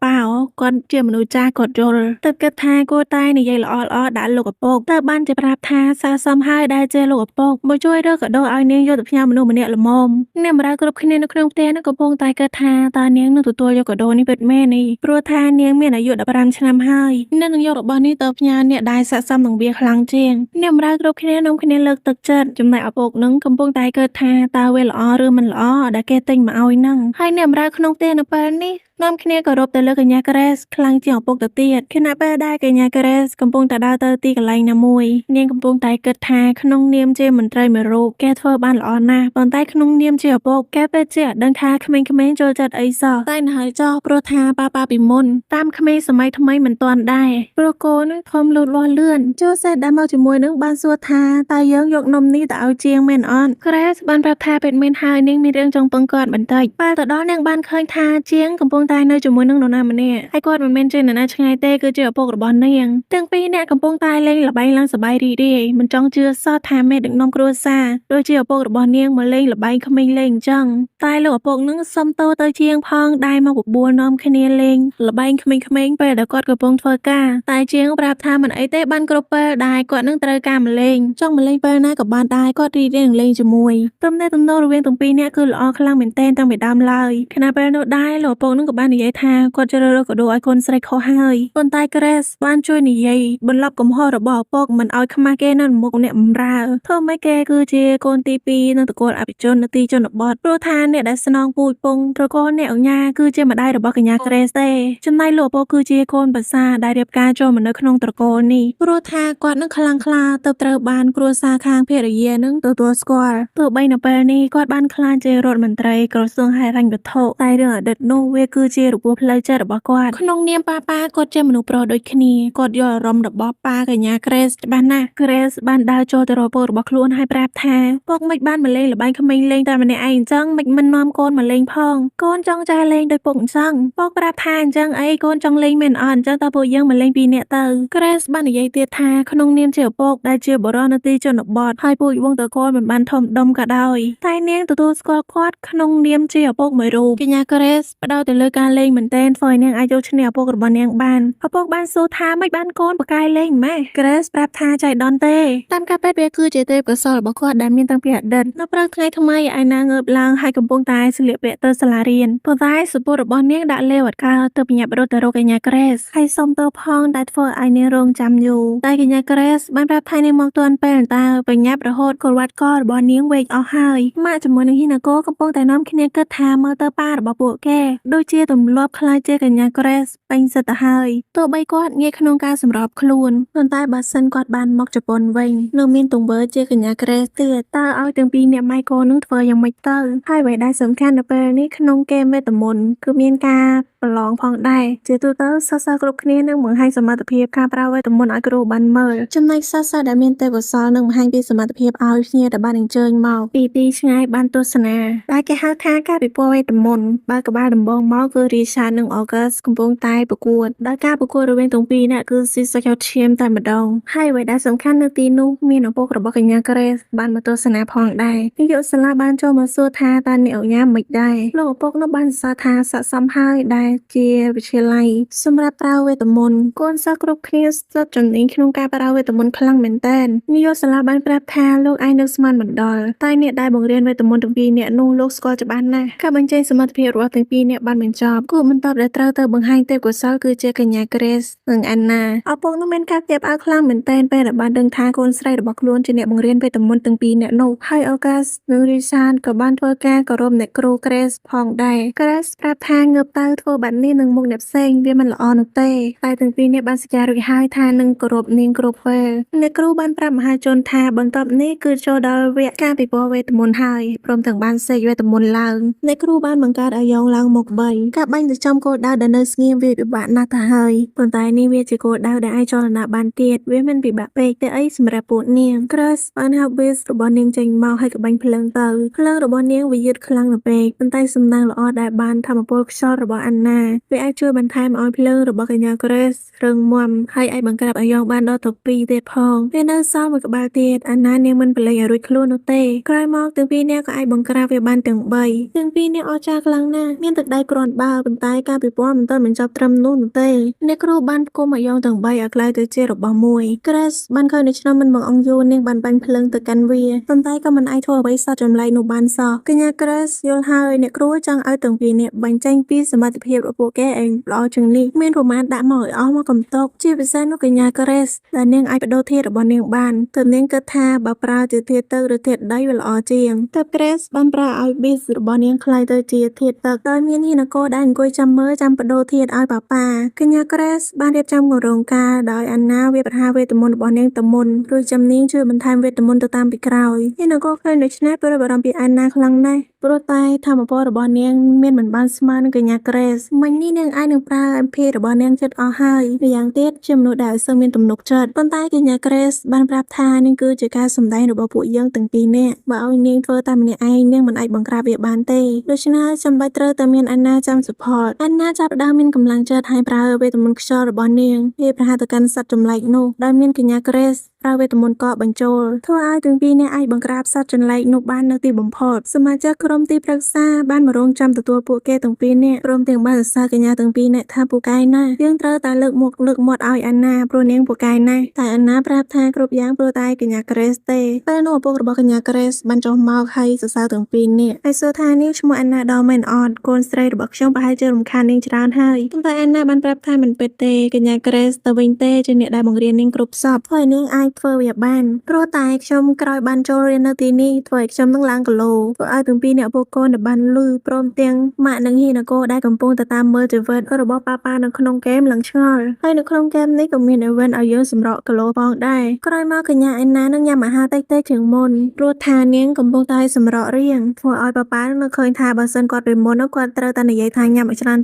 គាត់ជាមនុស្សចាស់គាត់យល់ទៅគិតថាគួរតែនិយាយល្អដាក់លោកឪពុកទៅបានជាប្រាប់ថាស័ក្តិសមហើយដែលជាលោកឪពុកមកជួយរើកាដូឲ្យនាងយកទៅផ្ញើមនុស្សម្នាក់ល្មមអ្នកបម្រើគ្រប់គ្នានៅក្នុងផ្ទះនោះកំពុងតែគិតថាតើនាងនឹងទទួលយកកាដូនេះពិតមែននេះព្រោះថានាងមានអាយុ15ឆ្នាំហើយនឹងយករបស់នេះទៅផ្ញើអ្នកដែលស័ក្តិសមនឹងវាខ្លាំងជាងអ្នកបម្រើគ្រប់គ្នានាំគ្នាលើកទឹកចិត្តចំណែកឪពុកនឹងកំពុងតែគិតថាតើវាល្អឬមិនល្អដែលគេទិញមកឲ្យនឹងហើយអ្នកបម្រើក្នុងផ្ទះនៅពេលនេះនាំគ្នាគោរពទៅលើកញ្ញា Grace ខ្លាំងជាងឪពុកទៅទៀតខណៈពេលដែលកញ្ញា Grace កំពុងតែដើរទៅទីកន្លែងណាមួយនាងកំពុងតែគិតថាក្នុងនាមជាមន្ត្រីមួយរូបគេធ្វើបានល្អណាស់ប៉ុន្តែក្នុងនាមជាឪពុកគេពិតជាអត់ដឹងថាក្មេងៗចូលចិត្តអីសោះតែនៅហើយចោះព្រោះថាប៉ាពីមុនតាមក្មេងសម័យថ្មីមិនទាន់ដែរព្រោះកូននឹងធំលូតលាស់លឿនចូលសេះដែលមកជាមួយនឹងបានសួរថាតើយើងយកនំនេះទៅឲ្យជាងមែនអត់ Grace បានប្រាប់ថាពេតមែនហើយនាងមានរឿងចង់ពឹងគាត់បន្តិចពេលទៅដល់នាងបានឃើញថាជាងកំពុងតែនៅជាមួយនឹងនរណាម្នាក់ហើយគាត់មិនមែនជានរណាឆ្ងាយទេគឺជាឪពុករបស់នាងទាំងពីរនាក់កំពុងតែលេងល្បែងឡើងសប្បាយរីករាយមិនចង់ជឿសោះថាមេដឹកនាំគ្រួសារដូចជាឪពុករបស់នាងមកលេងល្បែងក្មេងលេងអញ្ចឹងតែលោកឪពុកនឹងសុំទោសទៅជាងផងដែលមកបបួលនាំគ្នាលេងល្បែងក្មេងៗពេលដែលគាត់កំពុងធ្វើការតែជាងប្រាប់ថាមិនអីទេបានគ្រប់ពេលដែលគាត់នឹងត្រូវការមកលេងចង់មកលេងពេលណាក៏បានដែរគាត់រីករាយនឹងលេងជាមួយទំនាក់ទំនងរវាងទាំងពីរនាក់គឺល្អខ្លាំងមែនទែនតាំងពីដើមឡើយខណៈពេលនោះដែរលោកឪពុកនឹងក៏បាននិយាយថាគាត់ជ្រើសរើសកាដូឲ្យកូនស្រីខុសហើយប៉ុន្តែ Grace បានជួយនិយាយបន្លប់កំហុសរបស់ឪពុកមិនឲ្យខ្មាស់គេនៅមុខអ្នកបម្រើធ្វើម៉េចគេគឺជាកូនទី2នៅតកូលអភិជននៅទីជនបទព្រោះថាអ្នកដែលស្នងពូជពងត្រកូលអ្នកអញ្ញាគឺជាម្ដាយរបស់កញ្ញា Grace ទេចំណែកលោកឪពុកគឺជាកូនប្រសាដែលរៀបការចូលមកនៅក្នុងត្រកូលនេះព្រោះថាគាត់នឹងខ្លាំងក្លាទៅត្រូវបានគ្រួសារខាងភរិយានឹងទទួលស្គាល់ទោះបីនៅពេលនេះគាត់បានក្លាយជារដ្ឋមន្ត្រីក្រសួងហិរញ្ញវត្ថុតែរឿងអតីតនោះវាគឺជារបួសផ្លូវចិត្តរបស់គាត់ក្នុងនាមប៉ាគាត់ជាមនុស្សប្រុសដូចគ្នាគាត់យល់អារម្មណ៍របស់ប៉ាកញ្ញា Grace ច្បាស់ណាស់ Grace បានដើរចូលទៅរកពុករបស់ខ្លួនហើយប្រាប់ថាពុកមិនបានមកលេងល្បែងក្មេងលេងតែម្នាក់ឯងអញ្ចឹងមិននាំកូនមកលេងផងកូនចង់ចេះលេងដោយពុកអញ្ចឹងពុកប្រាប់ថាអញ្ចឹងអីកូនចង់លេងមែនអត់អញ្ចឹងតើពួកយើងមកលេងពីរនាក់ទៅ Grace បាននិយាយទៀតថាក្នុងនាមជាឪពុកដែលជាបុរសនៅទីជនបទហើយពូជវង្សតកូលមិនបានធំដុំក៏ដោយតែនាងទទួលស្គាល់គាត់ក្នុងនាមជាឪពុកមួយរូបកញ្ញា Grace ផ្ដោតទៅលើ ការលេងមែនទែនធ្វើឲ្យនាងអាចយកឈ្នះឪពុករបស់នាងបានឪពុកបានសួរថាមិនបានកូនបកាយលេងម៉េច Grace ប្រាប់ថាចៃដន្យទេតាមការពិតវាគឺជាទេពកោសល្យរបស់គាត់ដែលមានតាំងពីអតីតនៅព្រឹកថ្ងៃថ្មីឯណាងើបឡើងហើយកំពុងតែស្លៀកពាក់ទៅសាលារៀនប៉ុន្តែសុពុតរបស់នាងដាក់លេវអត់កើទៅបញ្ញាប់រត់ទៅរកកញ្ញា Grace ហើយសុំទោសផងដែលធ្វើឲ្យនាងរងចាំយូរតែកញ្ញា Grace បានប្រាប់ថានាងមកទាន់ពេលតើបញ្ញាប់រហូតកូនវត្តករបស់នាងវែកអស់ហើយម៉ាក់ជាមួយនឹងហ៊ីណាកូកំពុងតែនាំគ្នាគិតថាមើលទៅប៉ារបស់ពួកគេដូចជាទម្លាប់ខ្លាចជាកញ្ញា Grace ពេញសិទ្ធទៅហើយទោះបីគាត់ងាយក្នុងការសម្របខ្លួនប៉ុន្តែបើសិនគាត់បានមកជប៉ុនវិញនៅមានទង្វើជាកញ្ញា Grace ទៀតតើឲ្យទាំងពីរអ្នកម៉ៃកូនឹងធ្វើយ៉ាងម៉េចទៅហើយអ្វីដែលសំខាន់នៅពេលនេះក្នុងហ្គេមវេទមន្តគឺមានការប្រឡងផងដែរជាទូទៅសិស្សគ្រប់គ្នានឹងបង្ហាញសមត្ថភាពការប្រើវេទមន្តឲ្យគ្រូបានមើលចំណែកសិស្សដែលមានទេពកោសល្យនឹងបង្ហាញពីសមត្ថភាពឲ្យភ្ញៀវដែលបានអញ្ជើញមកពីទីឆ្ងាយបានទស្សនាដែលគេហៅថាការពិព័រណ៍វេទមន្តបើក្បាលដំបងមកគឺ Richard និង August កំពុងតែប្រកួតដោយការប្រកួតរវាងទាំងពីរនាក់គឺស៊ីសកលឈាមតែម្ដងហើយអ្វីដែលសំខាន់នៅទីនោះមានឪពុករបស់កញ្ញា Grace បានមកទស្សនាផងដែរនាយកសាលាបានចូលមកសួរថាតើអ្នកអញ្ញាមិនដែរលោកឪពុកនោះបានសរថាស័ក្តិសមហើយដែលជាវិទ្យាល័យសម្រាប់ប្រើវេទមន្តកូនសិស្សគ្រប់គ្នាស្ទាត់ជំនាញក្នុងការប្រើវេទមន្តខ្លាំងមែនទែននាយកសាលាបានប្រាប់ថាលោកឯងនៅស្មានមិនដល់តែអ្នកដែលបង្រៀនវេទមន្តទាំងពីរនាក់នោះលោកស្គាល់ច្បាស់ណាស់ការបញ្ចេញសមត្ថភាពរបស់ទាំងពីរនាក់បានបញ្ចប់គូបន្ទាប់ដែលត្រូវទៅបង្ហាញទេពកោសល្យគឺជាកញ្ញា Grace និង Anna ឪពុកនោះមានការទាបអើខ្លាំងមែនទែនពេលដែលបានដឹងថាកូនស្រីរបស់ខ្លួនជាអ្នកបង្រៀនវេទមន្តទាំងពីរនាក់នោះហើយ August និង Richard ក៏បានធ្វើការគោរពអ្នកគ្រូ Grace ផងដែរ Grace ប្រាប់ថាងើបទៅធ្វើបែបនេះនឹងមុខអ្នកផ្សេងវាមិនល្អនោះទេតែទាំងពីរនាក់បានសច្ចារួចហើយថានឹងគោរពនាងគ្រប់ពេលអ្នកគ្រូបានប្រាប់មហាជនថាបន្ទាប់នេះគឺចូលដល់វគ្គការពិព័រណ៍វេទមន្តហើយព្រមទាំងបានសេកវេទមន្តឡើងអ្នកគ្រូបានបង្កើតឲ្យយ៉ងឡើងមក3ការបាញ់ទៅចំគោលដៅដែលនៅស្ងៀមវាពិបាកណាស់ទៅហើយប៉ុន្តែនេះវាជាគោលដៅដែលអាចចលនាបានទៀតវាមិនពិបាកពេកទេអីសម្រាប់ពួកនាង Grace បានហៅ Base របស់នាងចេញមកហើយក៏បាញ់ភ្លើងទៅភ្លើងរបស់នាងវាយឺតខ្លាំងណាស់ពេកប៉ុន្តែសំណាងល្អដែលបានធម្មពលខ្យល់របស់អាណាវាអាចជួយបន្ថែមឲ្យភ្លើងរបស់កញ្ញា Grace រឹងមាំហើយអាចបង្ក្រាបឲ្យយ៉ងបានដល់ទៅ2ទៀតផងវានៅសល់មួយក្បាលទៀតអាណានាងមិនប្រឡែងឲ្យរួចខ្លួននោះទេក្រោយមកទាំងពីរនាក់ក៏អាចបង្ក្រាបវាបានទាំង3ទាំងពីរនាក់អស្ចារ្យខ្លាំងណាស់មានទឹកដៃគ្រាន់បើប៉ុន្តែការពិព័រណ៍មិនទាន់បញ្ចប់ត្រឹមនោះទេអ្នកគ្រូបានផ្គុំឲ្យយ៉ងទាំង3ឲ្យក្លាយទៅជារបស់មួយ Grace បានឃើញដូច្នោះមិនបង្អង់យូរនាងបានបាញ់ភ្លើងទៅកាន់វាប៉ុន្តែក៏មិនអាចធ្វើអ្វីសត្វចម្លែកនោះបានសោះកញ្ញា Grace យល់ហើយអ្នកគ្រូចង់ឲ្យទាំងពីរនាក់បញ្ចេញពីសមត្ថភាពរបស់ពួកគេឯងល្អជាងនេះមានប្រមាណដាក់មកឲ្យអស់មកកំតុកជាពិសេសនោះកញ្ញា Grace ដែលនាងអាចបដូរធាតុរបស់នាងបានទើបនាងគិតថាបើប្រើជាធាតុទឹកឬធាតុដីវាល្អជាងទើប Grace បានប្រើឲ្យ Beast របស់នាងក្លាយទៅជាធាតុទឹកដោយមានហ៊ីណាកូដែលអង្គុយចាំមើលចាំបដូរធាតុឲ្យប៉ាកញ្ញា Grace បានរៀបចំគម្រោងការដោយអាណាវាប្រហារវេទមន្តរបស់នាងទៅមុនរួចចំនាងជួយបន្ថែមវេទមន្តទៅតាមពីក្រោយហ៊ីណាកូឃើញដូច្នេះព្រួយបារម្ភពីអាណាខ្លាំងណាស់ព្រោះតែធម្មពលរបស់នាងមានមិនបានស្មើនឹងកញ្ញា Grace មិញនេះនាងអាចនឹងប្រើ MP របស់នាងចិត្តអស់ហើយម្យ៉ាងទៀតជាមនុស្សដែលសឹងមានទំនុកចិត្តប៉ុន្តែកញ្ញា Grace បានប្រាប់ថានេះគឺជាការសម្ដែងរបស់ពួកយើងទាំងពីរនាក់បើឲ្យនាងធ្វើតែម្នាក់ឯងនាងមិនអាចបង្ក្រាបវាបានទេដូច្នេះចាំបាច់ត្រូវតែមានអាណាចាំ support អាណាចាប់ផ្ដើមមានកម្លាំងចិត្តហើយប្រើវេទមន្តខ្យល់របស់នាងវាប្រហារទៅកាន់សត្វចម្លែកនោះដោយមានកញ្ញា Grace ប្រើវេទមន្តកកបញ្ចូលធ្វើឲ្យទាំងពីរនាក់អាចបង្ក្រាបសត្វចម្លែកនោះបាននៅទីបំផុតសមាជិកក្រុមទីប្រឹក្សាបានមករងចាំទទួលពួកគេទាំងពីរនាក់ព្រមទាំងបានសរសើរកញ្ញាទាំងពីរនាក់ថាពូកែណាស់យើងត្រូវតែលើកមុខលើកមាត់ឲ្យអាណាព្រោះនាងពូកែណាស់តែអាណាប្រាប់ថាគ្រប់យ៉ាងព្រោះតែកញ្ញា Grace ទេពេលនោះឪពុករបស់កញ្ញា Grace បានចុះមកហើយសរសើរទាំងពីរនាក់ហើយសួរថានាងឈ្មោះអាណាដល់មែនអត់កូនស្រីរបស់ខ្ញុំប្រហែលជារំខាននាងច្រើនហើយប៉ុន្តែអាណាបានប្រាប់ថាមិនពិតទេកញ្ញា Grace ទៅវិញទេជាអ្នកដែលបង្រៀននាងគ្រប់សពហើយនាងអាចធ្វើវាបានព្រោះតែខ្ញុំក្រោយបានចូលរៀននៅទីនេះធ្វើឲ្យខ្ញុំនឹងឡើងគីឡូធ្វើឲ្យទាំងពីរអ្នកពួកកូនដែលបានលឺព្រមទាំងម៉ាក់និងហ៊ីណាកូដែលកំពុងតែតាមមើលជីវិតរបស់ប៉ានៅក្នុងហ្គេមឡើងឆ្ងល់ហើយនៅក្នុងហ្គេមនេះក៏មានអីវ៉ាន់ឲ្យយើងសម្រកគីឡូផងដែរក្រោយមកកញ្ញាឯណានឹងញ៉ាំអាហារតិចៗជាងមុនព្រោះថានាងកំពុងតែសម្រករៀងធ្វើឲ្យប៉ានៅឃើញថាបើសិនគាត់ពីមុននោះគាត់ត្រូវតែនិយាយថាញ៉ាំឲ្យច្រើន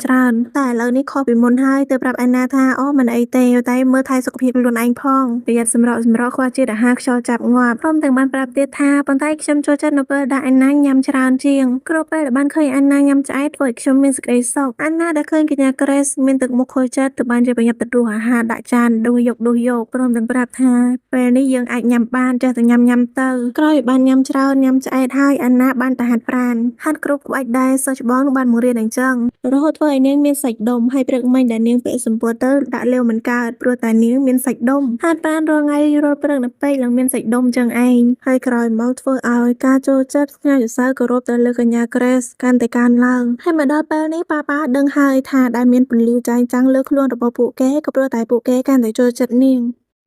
តែឥឡូវនេះខុសពីមុនហើយទើបប្រាប់ឯណាថាអូមិនអីទេតែមើលថែសុខភាពខ្លួនឯងផងប្រយ័ត្នសម្រកសម្ រកខ្វះជាតិអាហារខ្យល់ចាប់ងាប់ព្រមទាំងបានប្រាប់ទៀតថាប៉ុន្តែខ្ញុំចូលចិត្តនៅពេលដែលអាណាញ៉ាំច្រើនជាងគ្រប់ពេលដែលបានឃើញអាណាញ៉ាំឆ្អែតធ្វើឲ្យខ្ញុំមានសេចក្តីសុខអាណាដែលឃើញកញ្ញាក្រេសមានទឹកមុខខូចចិត្តទៅបានជាប្រញាប់ទៅដួសអាហារដាក់ចានដួសយកព្រមទាំងប្រាប់ថាពេលនេះយើងអាចញ៉ាំបានចេះតែញ៉ាំទៅក្រោយបានញ៉ាំច្រើនញ៉ាំឆ្អែតហើយអាណាបានតែហាត់ប្រាណហាត់គ្រប់ក្បាច់ដែរសិស្សច្បងបានបង្រៀនអញ្ចឹងរហូតធ្វើឲ្យនាងមានសាច់ដុំហើយព្រឹកមិញដែលនាងពាក់សម្ពត់ទៅដាក់លាវមិនកើតព្រោះតែនាងមានសាច់ដុំហាត់ប្រាណរាល់ថ្ងៃរាល់ព្រឹកនៅពេកឡើងមានសាច់ដុំចឹងឯងហើយក្រោយមកធ្វើឲ្យការចូលចិត្តស្ញាសសៅគោរពទៅលើកញ្ញាក្រេសកាន់តែកើនឡើងហើយមកដល់ពេលនេះប៉ាដឹងហើយថាដែលមានពលឺចែងចាំងលើខ្លួនរបស់ពួកគេក៏ព្រោះតែពួកគេកាន់តែចូលចិត្តនាង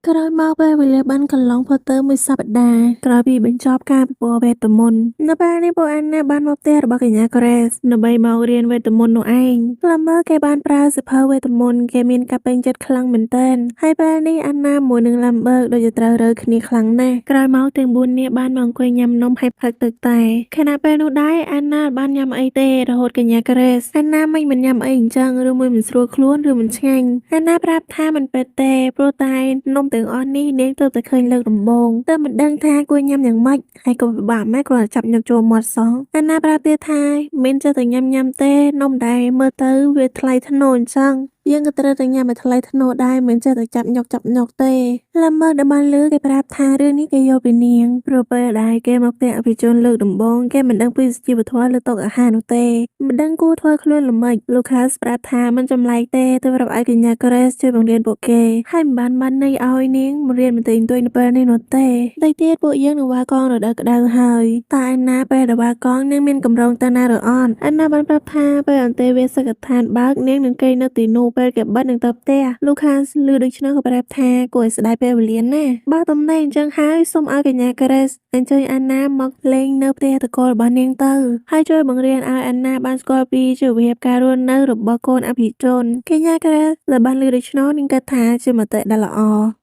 ក្រោយមកពេលវេលាបានកន្លងផុតទៅមួយសប្តាហ៍ក្រោយពីបញ្ចប់ការពិព័រណ៍វេទមន្តនៅពេលនេះពួកអានណាបានមកផ្ទះរបស់កញ្ញាក្រេសដើម្បីមករៀនវេទមន្តនោះឯងផ្លឹមមើគេបានប្រើសិភៅវេទមន្តគេមានការពេញចិត្តខ្លាំងមែនទែនហើយពេលនេះអានណាមួយនឹងឡាំបឺកដូចជាត្រូវរើគ្នាខ្លាំងណាស់ក្រោយមកទាំង4នាក់បានមកអង្គុយញ៉ាំនំហើយផឹកទឹកតែខណៈពេលនោះដែរអានណាបានញ៉ាំអីទេរហូតកញ្ញាក្រេសអានណាមិនញ៉ាំអីអញ្ចឹងឬមួយមិនស្រួលខ្លួនឬមិនឆ្ងាញ់អានណាប្រាប់ថាមិនពេតទេព្រោះតែនំទាំងអស់នេះនាងទើបតែឃើញលើកដំបូងទើបមិនដឹងថាគួរញ៉ាំយ៉ាងម៉េចហើយក៏ពិបាកម៉េចគ្រាន់តែចាប់យកចូលមាត់សោះអាណាប្រាប់ទៀតថាមិនចេះតែញ៉ាំទេនំដែលមើលទៅវាថ្លៃថ្នូរអញ្ចឹងយើងក៏ត្រូវតែញ៉ាំឲ្យថ្លៃថ្នូរដែរមិនចេះតែចាប់យកទេឡាមើលដែលបានលើគេប្រាប់ថារឿងនេះគេយកពីនាងព្រោះពេលដែលគេមកផ្ទះអភិជនលើកដំបូងគេមិនដឹងពីជីវធម៌លើតុអាហារនោះទេមិនដឹងគួរធ្វើខ្លួនល្មិចលោកខាសប្រាប់ថាមិនចម្លែកទេទៅប្រាប់ឲ្យកញ្ញាក្រេសជួយបង្រៀនពួកគេហើយមិនបានន័យឲ្យនាងមករៀនបន្តិចបន្តួចនៅពេលនេះនោះទេតែទៀតពួកយើងនឹងវ៉ាកងរដូវក្តៅហើយតែឯណាពេលដែលវ៉ាកងនាងមានកម្រងទៅណាឬអត់ឯណាបានប្រាប់ថាពេលអន្តេវាសិកដ្ឋានបើកនាងនឹងគេងនៅទីនោះពេលគេបិទនឹងទៅផ្ទះលោកខាសលឺដូច្នោះក៏ប្រាប់ថាគួរឲ្យស្ដាយពេលវេលាណាបើតំណែងអញ្ចឹងហើយសូមឲ្យកញ្ញាក្រេសអញ្ជើញអាណាមកលេងនៅផ្ទះតកូលរបស់នាងទៅហើយជួយបង្រៀនឲ្យអាណាបានស្គាល់ពីជីវភាពការរស់នៅរបស់កូនអភិជនកញ្ញាក្រេសដែលបានលឺដូច្នោះនាងគិតថាជាមតិដែលល្អ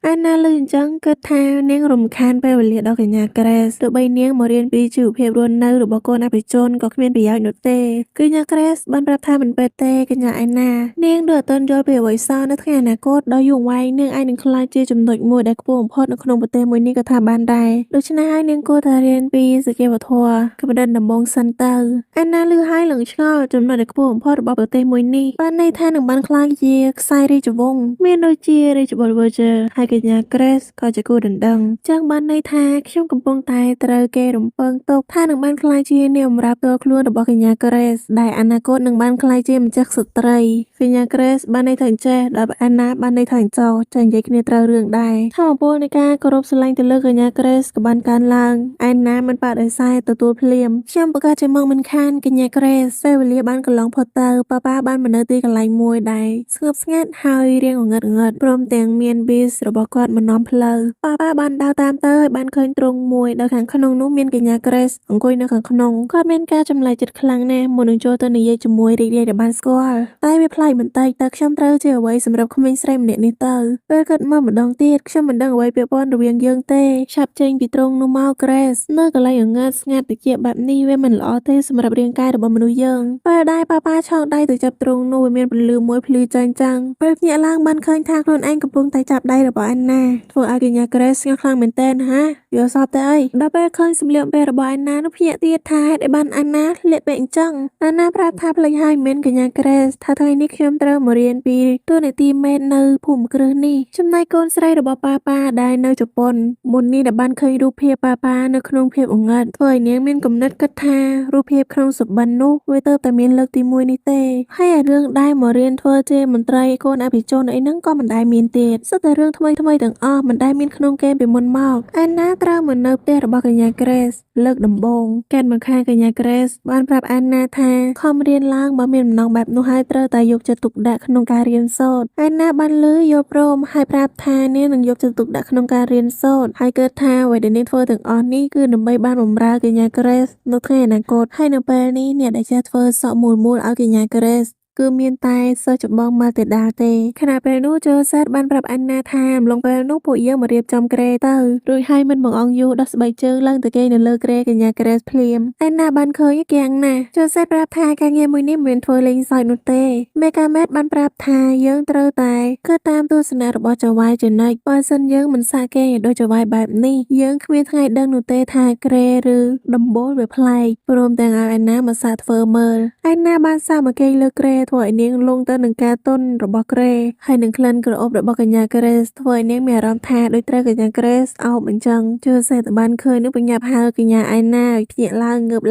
អាណាលឺអញ្ចឹងគិតថានាងរំខានពេលវេលាដល់កញ្ញាក្រេសទោះបីនាងមករៀនពីជីវភាពរស់នៅរបស់កូនអភិជនក៏គ្មានប្រយោជន៍នោះទេកញ្ញាក្រេសបានប្រាប់ថាមិនពេតទេកញ្ញាឯណានាងដូចអត់ទាន់យល់ពីអ្វីសោះនៅថ្ងៃអនាគតដ៏យូរអង្វែងនាងអាចនឹងក្លាយជាចំណុចមួយដែលខ្ពស់បំផុតនៅក្នុងប្រទេសមួយនេះក៏ថាបានដែរដូច្នេះហើយនាងគួរតែរៀនពីសុជីវធម៌កម្រិតដំបូងសិនទៅឯណាលឺហើយឡើងឆ្ងល់ចំណុចដែលខ្ពស់បំផុតរបស់ប្រទេសមួយនេះបានន័យថានឹងបានក្លាយជាខ្សែរាជវង្សមានដូចជារាជបុត្រ Virgil ហើយកញ្ញាក្រេសក៏ជាគូដណ្ដឹងចឹងបានន័យថាខ្ញុំកំពុងតែត្រូវគេរំពឹងទុកថានឹងបានក្លាយជានាយបម្រើផ្ទាល់ខ្លួនរបស់កញ្ញាក្រេសដែលអនាគតនឹងបានក្លាយជាម្ចាស់ស្ត្រីកញ្ញាក្រេសបានន័យថាអញ្ចេះដល់អាណាបានន័យថាអញ្ចោចានិយាយគ្នាត្រូវរឿងដែរថាមពលនៃការគោរពស្រឡាញ់ទៅលើកញ្ញាក្រេសក៏បានកើនឡើងឯណាមិនបដិសេធទទួលភ្លាមខ្ញុំប្រកាសជាមកមិនខានកញ្ញាក្រេសពេលវេលាបានកន្លងផុតទៅប៉ាបានមកនៅទីកន្លែងមួយដែរស្ងប់ស្ងាត់ហើយរៀងងឹតព្រមទាំងមានប៊ីសរបស់គាត់មកនាំផ្លូវប៉ាបានដើរតាមទៅហើយបានឃើញទ្រុងមួយដែលខាងក្នុងនោះមានកញ្ញាក្រេសអង្គុយនៅខាងក្នុងគាត់មានការចម្លែកចិត្តខ្លាំងណាស់មុននឹងចូលទៅនិយាយជាមួយរីករាយដែលបានស្គាល់តែវាប្លែកបន្តិចតើខ្ញុំត្រូវជាអ្វីសម្រាប់ក្មេងស្រីម្នាក់នេះទៅពេលគាត់មកម្ដងទៀតខ្ញុំមិនដឹងអ្វីពាក់ព័ន្ធរវាងយើងទេឆាប់ចេញពីទ្រុងនោះមកក្រេសនៅកន្លែងងើតស្ងាត់តិចបែបនេះវាមិនល្អទេសម្រាប់រាងកាយរបស់មនុស្សយើងពេលដែរប៉ាឆោតដៃទៅចាប់ទ្រុងនោះវាមានពលឺមួយភ្លឺចាញ់ចាំងពេលភ្ញាក់ឡើងបានឃើញថាខ្លួនឯងកំពុងតែចាប់ដៃរបស់អានណាធ្វើឲ្យកញ្ញាក្រេសស្ងល់ខ្លាំងមែនទែនហាយកសពទៅអីដល់ពេលឃើញសម្លៀកបំពាក់របស់អានណានោះភ្ញាក់ទៀតថាហេតុអីបានអានណាលាក់ពាក់អញ្ចឹងអានណាប្រាប់ថាភ្លេចហើយមិនកញ្ញាក្រេសថាថ្ងៃនេះខ្ញុំត្រូវមករៀនពីតួនាទីមេតនៅភូមិគ្រឹះនេះចំណែកកូនស្រីរបស់ប៉ាដែលនៅជប៉ុនមុននេះដែលបានឃើញរូបភាពប៉ានៅក្នុងភាពអង្កត់ធ្វើឲ្យនាងមានគំនិតគិតថារូបភាពក្នុងសុបិននោះវាទៅតែមានលើកទី1នេះទេហើយអារឿងដែលមករៀនធ្វើជាមន្ត្រីកូនអភិជនអីហ្នឹងក៏មិនដែលមានទៀតសុទ្ធតែរឿងថ្មីទាំងអស់មិនដែលមានក្នុងហ្គេមពីមុនមកអានណាត្រូវមកនៅផ្ទះរបស់កញ្ញាក្រេសលើកដំបូងកាត់មកខាងកញ្ញាក្រេសបានប្រាប់អានណាថាខំរៀនឡើងបើមានបំណងបែបនោះហើយត្រូវតែយកចិត្តទុកដាក់ក្នុងការរៀនសូត្រអានណាបានលឺយល់ព្រមហើយប្រាប់ថានាងនឹងយកចិត្តទុកដាក់ក្នុងការរៀនសូត្រហើយគិតថាអ្វីដែលនាងធ្វើទាំងអស់នេះគឺដើម្បីបានបម្រើកញ្ញាក្រេសនៅថ្ងៃអនាគតហើយនៅពេលនេះអ្នកដែលចេះធ្វើសក់មូលឲ្យកញ្ញាក្រេស គឺមានតែសិស្សច្បងម៉ាទេដាទេខណៈពេលនោះជើសេតបានប្រាប់អានណាថាអំឡុងពេលនោះពួកយើងមករៀបចំគ្រែទៅរួចហើយមិនបង្អង់យូរដោះស្បែកជើងឡើងទៅគេនៅលើគ្រែកញ្ញាក្រេសភ្លាមអានណាបានឃើញគាំងណាស់ជើសេតប្រាប់ថាការងារមួយនេះមិនមែនធ្វើលេងសើចនោះទេមេកាមេតបានប្រាប់ថាយើងត្រូវតែគិតតាមទស្សនៈរបស់ចៅហ្វាយជានិច្ចបើសិនយើងមិនសាកគេឲ្យដូចចៅហ្វាយបែបនេះយើងគ្មានថ្ងៃដឹងនោះទេថាគ្រែឬដំបូលវាប្លែកព្រមទាំងឲ្យអានណាមកសាកធ្វើមើលអានណាបានសាកមកគេលើគ្រែធ្វើឲ្យនាងលងទៅនឹងការទន់របស់គ្រែហើយនឹងក្លិនក្រអូបរបស់កញ្ញាក្រេសធ្វើឲ្យនាងមានអារម្មណ៍ថាដូចត្រូវកញ្ញាក្រេសអោបអញ្ចឹងជឿសេតបានឃើញនោះបញ្ញាប់ហៅកញ្ញាអានណាឲ្យភ្ញាក់ឡើងងើប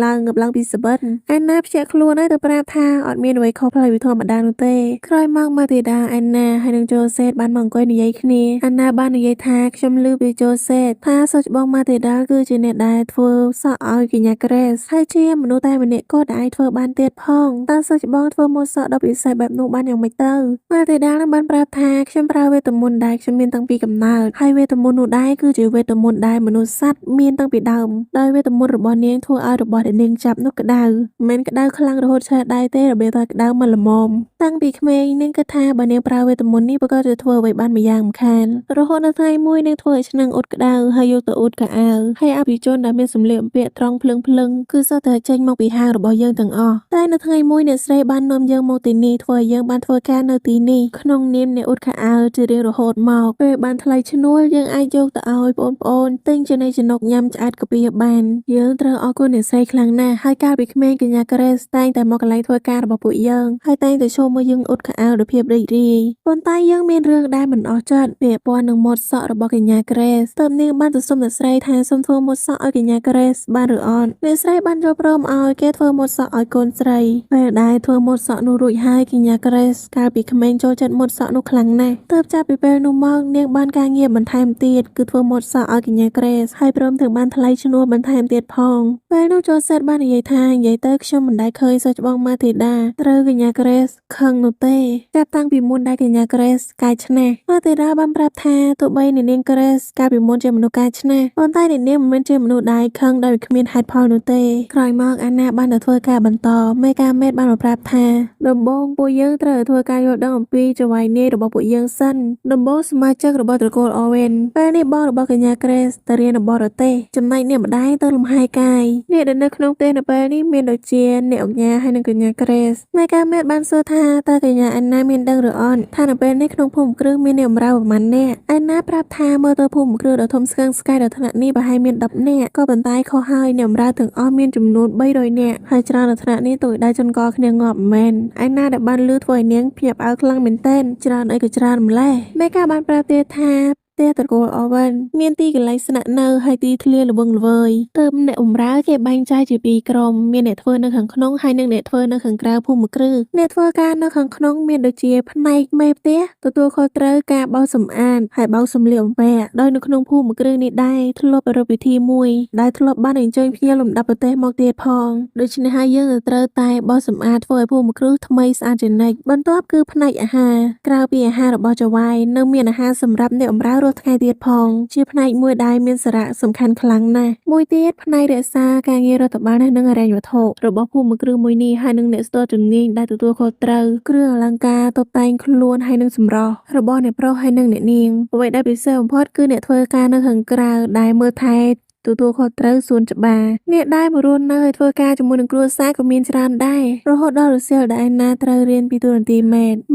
ឡើងពីសបិនអានណាភ្ញាក់ខ្លួនហើយទៅប្រាប់ថាអត់មានអ្វីខុសផ្លូវពីធម្មតានោះទេក្រោយមកម៉ាទីដាអានណាហើយនឹងជូសេតបានមកអង្គុយនិយាយគ្នាអានណាបាននិយាយថាខ្ញុំឮពីជូសេតថាសុចបងម៉ាទីដាគឺជាអ្នកដែលធ្វើសក់ឲ្យកញ្ញាក្រេសហើយជាមនុស្សតែម្នាក់ក៏ដែលធ្វើបានទៀតផងតើសុចបងធ្វើម៉ូតសក់ដ៏ពិសេសបែបនោះបានយ៉ាងម៉េចទៅម៉ាទីដាបានប្រាប់ថាខ្ញុំប្រើវេទមន្តដែលខ្ញុំមានតាំងពីកំណើតហើយវេទមន្តនោះដែរគឺជាវេទមន្តដែលមនុស្សសត្វមានតាំងពីដើមដោយវេទមន្តរបស់នាងធ្វើឲ្យរបស់ដែលនាងចាប់នោះក្តៅមិនក្តៅខ្លាំងរហូតឆេះដែរទេរបៀបតែក្តៅមកល្មមតាំងពីក្មេងនាងគិតថាបើនាងប្រើវេទមន្តនេះប្រកាសជាធ្វើអ្វីបានម្យ៉ាងម្ខានរហូតដល់ថ្ងៃមួយនាងធ្វើឲ្យឆ្នាំងអ៊ុតក្តៅហើយយកទៅអ៊ុតកៅអៅហើយអភិជនដែលមានសម្លៀកបំពាក់ត្រង់ភ្លឹងគឺសុទ្ធតែចេញមកពីហាងរបស់យើងទាំងអស់តែនៅថ្ងៃមួយអ្នកស្រីបាននាំយើងមកទីនេះធ្វើឲ្យយើងបានធ្វើការនៅទីនេះក្នុងនាមអ្នកអ៊ុតកៅអៅជារៀងរហូតមកពេលបានថ្លៃឈ្នួលយើងអាចយកទៅឲ្យបងប្អូនទិញចំណីចំណុកញ៉ាំឆ្អែតកាពីបានយើងត្រូវអរគុណអ្នកស្រីខ្លាំងណាស់ហើយកាលពីក្មេងកញ្ញាក្រេសតែងតែមកកន្លែងធ្វើការរបស់ពួកយើងហើយតែងតែចូលមកយើងអ៊ុតកៅអៅដោយភាពរីករាយប៉ុន្តែយើងមានរឿងដែលមិនអស់ចិត្តពាក់ព័ន្ធនឹងម៉ូតសក់របស់កញ្ញាក្រេសទើបនាងបានទៅសុំអ្នកស្រីថាសុំធ្វើម៉ូតសក់ឲ្យកញ្ញាក្រេសបានឬអត់អ្នកស្រីបានយល់ព្រមឲ្យគេធ្វើម៉ូតសក់ឲ្យកូនស្រីពេលដែលធ្វើម៉ូតសក់នោះរួចហើយកញ្ញាក្រេសកាលពីក្មេងចូលចិត្តម៉ូតសក់នោះខ្លាំងណាស់ទើបចាប់ពីពេលនោះមកនាងបានការងារបន្ថែមទៀតគឺធ្វើម៉ូតសក់ឲ្យកញ្ញាក្រេសហើយព្រមទាំងបានថ្លៃឈ្នួលបន្ថែមទៀតផងពេលនោះចូលសេតបាននិយាយថានិយាយទៅខ្ញុំមិនដែលឃើញសុចបងម៉ាធីដាត្រូវកញ្ញាក្រេសខឹងនោះទេចាប់តាំងពីមុនដែលកញ្ញាក្រេសកាយឆ្នះម៉ាធីដាបានប្រាប់ថាទោះបីអ្នកនាងក្រេសកាលពីមុនជាមនុស្សកាយឆ្នះប៉ុន្តែអ្នកនាងមិនមែនជាមនុស្សដែលខឹងដោយគ្មានហេតុផលនោះទេក្រោយមកអាណាបានទៅធ្វើការបន្តមេកាមេតបានមកប្រាប់ថាដំបូងពួកយើងត្រូវធ្វើការយល់ដឹងអំពីចៅហ្វាយនាយរបស់ពួកយើងសិនដំបូងសមាជិករបស់ត្រកូលអូវែនពេលនេះបងរបស់កញ្ញាក្រេសទៅរៀននៅបរទេសចំណែកអ្នកម្ដាយទៅលំហែកាយអ្នកដែលនៅក្នុងផ្ទះនៅពេលនេះមានដូចជាអ្នកអញ្ញាហើយនិងកញ្ញាក្រេសមេកាមេតបានសួរថាតើកញ្ញាអាណាមានដឹងឬអត់ថានៅពេលនេះក្នុងភូមិគ្រឹះមានអ្នកបម្រើប្រមាណអ្នកអាណាប្រាប់ថាមើលទៅភូមិគ្រឹះដ៏ធំស្កឹងស្កៃដល់ថ្នាក់នេះប្រហែលមាន10នាក់ក៏ប៉ុន្តែខុសហើយអ្នកបម្រើទាំងអស់មានចំនួន300នាក់ហើយច្រើនដល់ថ្នាក់នេះទៅដៃចនកគ្នាងាប់មែនអាណាដែលបានលឺធ្វើឲ្យនាងភ្ញាក់ផ្អើលខ្លាំងមែនទែនច្រើនអីក៏ច្រើនម្ល៉េះមេកាបានប្រាប់ទៀតថាផ្ទះត្រកូលអូវែនមានទីកន្លែងស្នាក់នៅហើយទីធ្លាល្វឹងល្វើយទើបអ្នកបម្រើគេបែងចែកជាពីរក្រុមមានអ្នកធ្វើនៅខាងក្នុងហើយនិងអ្នកធ្វើនៅខាងក្រៅភូមិគ្រឹះអ្នកធ្វើការនៅខាងក្នុងមានដូចជាផ្នែកមេផ្ទះទទួលខុសត្រូវការបោសសម្អាតហើយបោសសម្លៀកបំពាក់ដោយនៅក្នុងភូមិគ្រឹះនេះដែរធ្លាប់ប្រារព្ធពិធីមួយដែលធ្លាប់បានអញ្ជើញភ្ញៀវលំដាប់ប្រទេសមកទៀតផងដូច្នេះហើយយើងត្រូវតែបោសសម្អាតធ្វើឲ្យភូមិគ្រឹះថ្មីស្អាតជានិច្ចបន្ទាប់គឺផ្នែកអាហារក្រៅពីអាហាររបស់ចៅហ្វាយនៅមានអាហារសម្រាប់អ្នកបម្រើថ្ងៃទៀតផងជាផ្នែកមួយដែលមានសារៈសំខាន់ខ្លាំងណាស់មួយទៀតផ្នែករក្សាការងាររដ្ឋបាលនិងហិរញ្ញវត្ថុរបស់ភូមិគ្រឹះមួយនេះហើយនឹងអ្នកស្ទាត់ជំនាញដែលទទួលខុសត្រូវគ្រឿងអលង្ការតុបតែងខ្លួនហើយនឹងសម្រស់របស់អ្នកប្រុសហើយនិងអ្នកនាងអ្វីដែលពិសេសបំផុតគឺអ្នកធ្វើការនៅខាងក្រៅដែលមើលថែទទួលខុសត្រូវសួនច្បារអ្នកដែលមករស់នៅឲ្យធ្វើការជាមួយនឹងគ្រួសារក៏មានច្រើនដែររហូតដល់រសៀលដែលអាណាត្រូវរៀនពីទូរនទី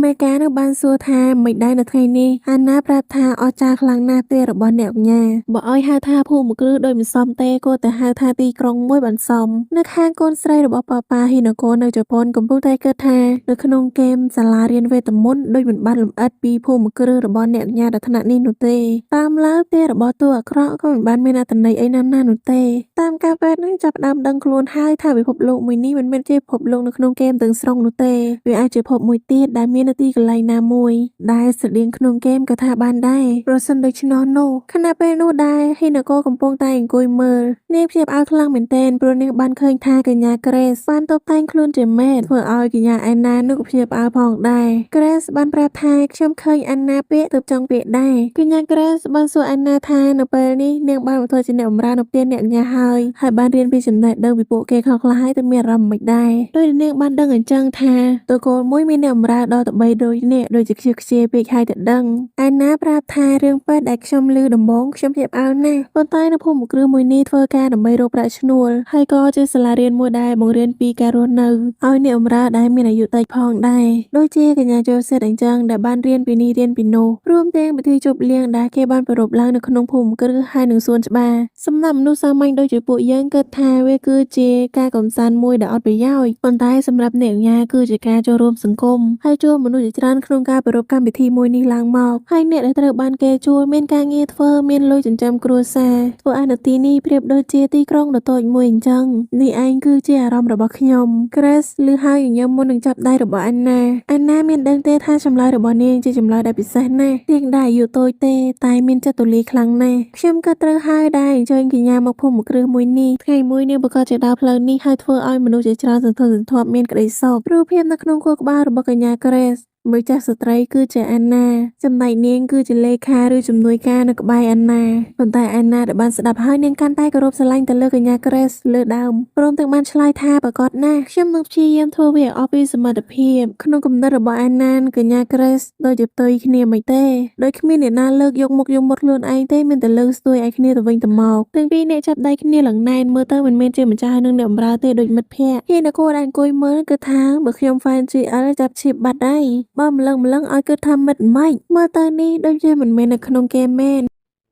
មេការនោះបានសួរថាមិនដែរនៅថ្ងៃនេះអាណាប្រាប់ថាអស្ចារ្យខ្លាំងណាស់ផ្ទះរបស់អ្នកកញ្ញាបើឲ្យហៅថាភូមិគ្រឹះដោយមិនសមទេក៏តែហៅថាទីក្រុងមួយបានសមនៅខាងកូនស្រីរបស់ប៉ាហ៊ីណាកូនៅជប៉ុនកំពុងតែគិតថានៅក្នុងហ្គេមសាលារៀនវេទមន្តដូចមិនបានលម្អិតពីភូមិគ្រឹះរបស់អ្នកកញ្ញាដល់ថ្នាក់នេះនោះទេតាមលើផ្ទះរបស់តួអាក្រក់ក៏មិនបានមានអត្ថន័យអីណានោះទេតាមការពេទ្យនឹងចាប់ផ្ដើមដឹងខ្លួនហើយថាពិភពលោកមួយនេះមិនមែនជាពិភពលោកនៅក្នុងហ្គេមទាំងស្រុងនោះទេវាអាចជាពិភពមួយទៀតដែលមាននៅទីកន្លែងណាមួយដែលស្រដៀងក្នុងហ្គេមក៏ថាបានដែរប្រសិនដូច្នោះខណៈពេលនោះដែរហ៊ីណាកូកំពុងតែអង្គុយមើលនាងភ្ញាក់ផ្អើលខ្លាំងមែនទែនព្រោះនាងបានឃើញថាកញ្ញាក្រេសបានតុបតែងខ្លួនជាមេតធ្វើឲ្យកញ្ញាអាណានោះក៏ភ្ញាក់ផ្អើលផងដែរក្រេសបានប្រាប់ថាខ្ញុំឃើញអាណាពាក្យទៅចង់ពាក្យដែរកញ្ញាក្រេសបានសួរអាណាថានៅពេលនេះនាងបានមកធ្វើជាអ្នកបម្ ម្រើនៅផ្ទះអ្នកញ៉ាហើយបានរៀនពីចំណេះដឹងពីពួកគេខ្លះៗហើយទៅមានអារម្មណ៍មិនដែរដោយនាងបានដឹងអញ្ចឹងថាតកូលមួយមានអ្នកបម្រើដល់ទៅ3ដូចអ្នកដូចជាខ្ជិលពេកហើយទៅដឹងឯណាប្រាប់ថារឿងពេទ្យដែលខ្ញុំឮដំបូងខ្ញុំភ្ញាក់ផ្អើលណាស់ប៉ុន្តែនៅភូមិគ្រឹះមួយនេះធ្វើការដើម្បីរកប្រាក់ឈ្នួលហើយក៏ជាសាលារៀនមួយដែលបង្រៀនពីការរស់នៅឲ្យអ្នកបម្រើដែលមានអាយុតិចផងដែរដូចជាកញ្ញាចូលសេតអញ្ចឹងដែលបានរៀនពីនេះរៀនពីនោះរួមទាំងពិធីជប់លៀងដែលគេបានប្រារព្ធឡើងនៅក្នុងភូមិគ្រឹះហើយនឹងសួនច្បារសម្រាប់មនុស្សសាមញ្ញដូចជាពួកយើងគិតថាវាគឺជាការកំសាន្តមួយដែលអត់ប្រយោជន៍ប៉ុន្តែសម្រាប់អ្នកញ៉ាគឺជាការចូលរួមសង្គមហើយជួបមនុស្សជាច្រើនក្នុងការប្រារព្ធកម្មវិធីមួយនេះឡើងមកហើយអ្នកដែលត្រូវបានគេជួលមានការងារធ្វើមានលុយចិញ្ចឹមគ្រួសារធ្វើឲ្យនៅទីនេះប្រៀបដូចជាទីក្រុងដ៏តូចមួយអញ្ចឹងនេះឯងគឺជាអារម្មណ៍របស់ខ្ញុំ Grace ឮហើយញញឹមមុននឹងចាប់ដៃរបស់អានណាមានដឹងទេថាចម្លើយរបស់នាងជាចម្លើយដែលពិសេសណាស់នាងដែលអាយុតូចទេតែមានចិត្តទូលាយខ្លាំងណាស់ខ្ញុំក៏ត្រូវហើយដែរអញ្ជើញកញ្ញាមកភូមិគ្រឹះមួយនេះថ្ងៃមួយនាងប្រកាសជាដើរផ្លូវនេះហើយធ្វើឲ្យមនុស្សជាច្រើនសន្ធឹកសន្ធាប់មានក្តីសុខរូបភាពនៅក្នុងខួរក្បាលរបស់កញ្ញា Grace មួយចាស់ស្ត្រីគឺជាអានណាចំណែកនាងគឺជាលេខាឬជំនួយការនៅក្បែរអានណាប៉ុន្តែអានណាដែលបានស្ដាប់ហើយនាងកាន់តែគោរពស្រឡាញ់ទៅលើកញ្ញា Grace លើដើមព្រមទាំងបានឆ្លើយថាប្រកបណាស់ខ្ញុំនឹងព្យាយាមធ្វើវាអស់ពីសមត្ថភាពក្នុងគំនិតរបស់អានណានិងកញ្ញា Grace ដូចជាផ្ទុយគ្នាមិនទេដោយគ្មានអ្នកណាលើកយកមុខយកមាត់ខ្លួនឯងទេមានតែលើកស្ទួយឲ្យគ្នាទៅវិញទៅមកទាំងពីរអ្នកចាប់ដៃគ្នាឡើងណែនមើលទៅមិនមែនជាម្ចាស់និងអ្នកបម្រើទេដូចមិត្តភក្តិគេនគរដែលអង្គុយមើលគឺថាបើខ្ញុំ fan GL ចាប់ឈៀបបាត់ហើយបើម្លឹងឲ្យគិតថាមិត្តម៉េចមើលទៅនេះដូចជាមិនមែននៅក្នុងគេមែន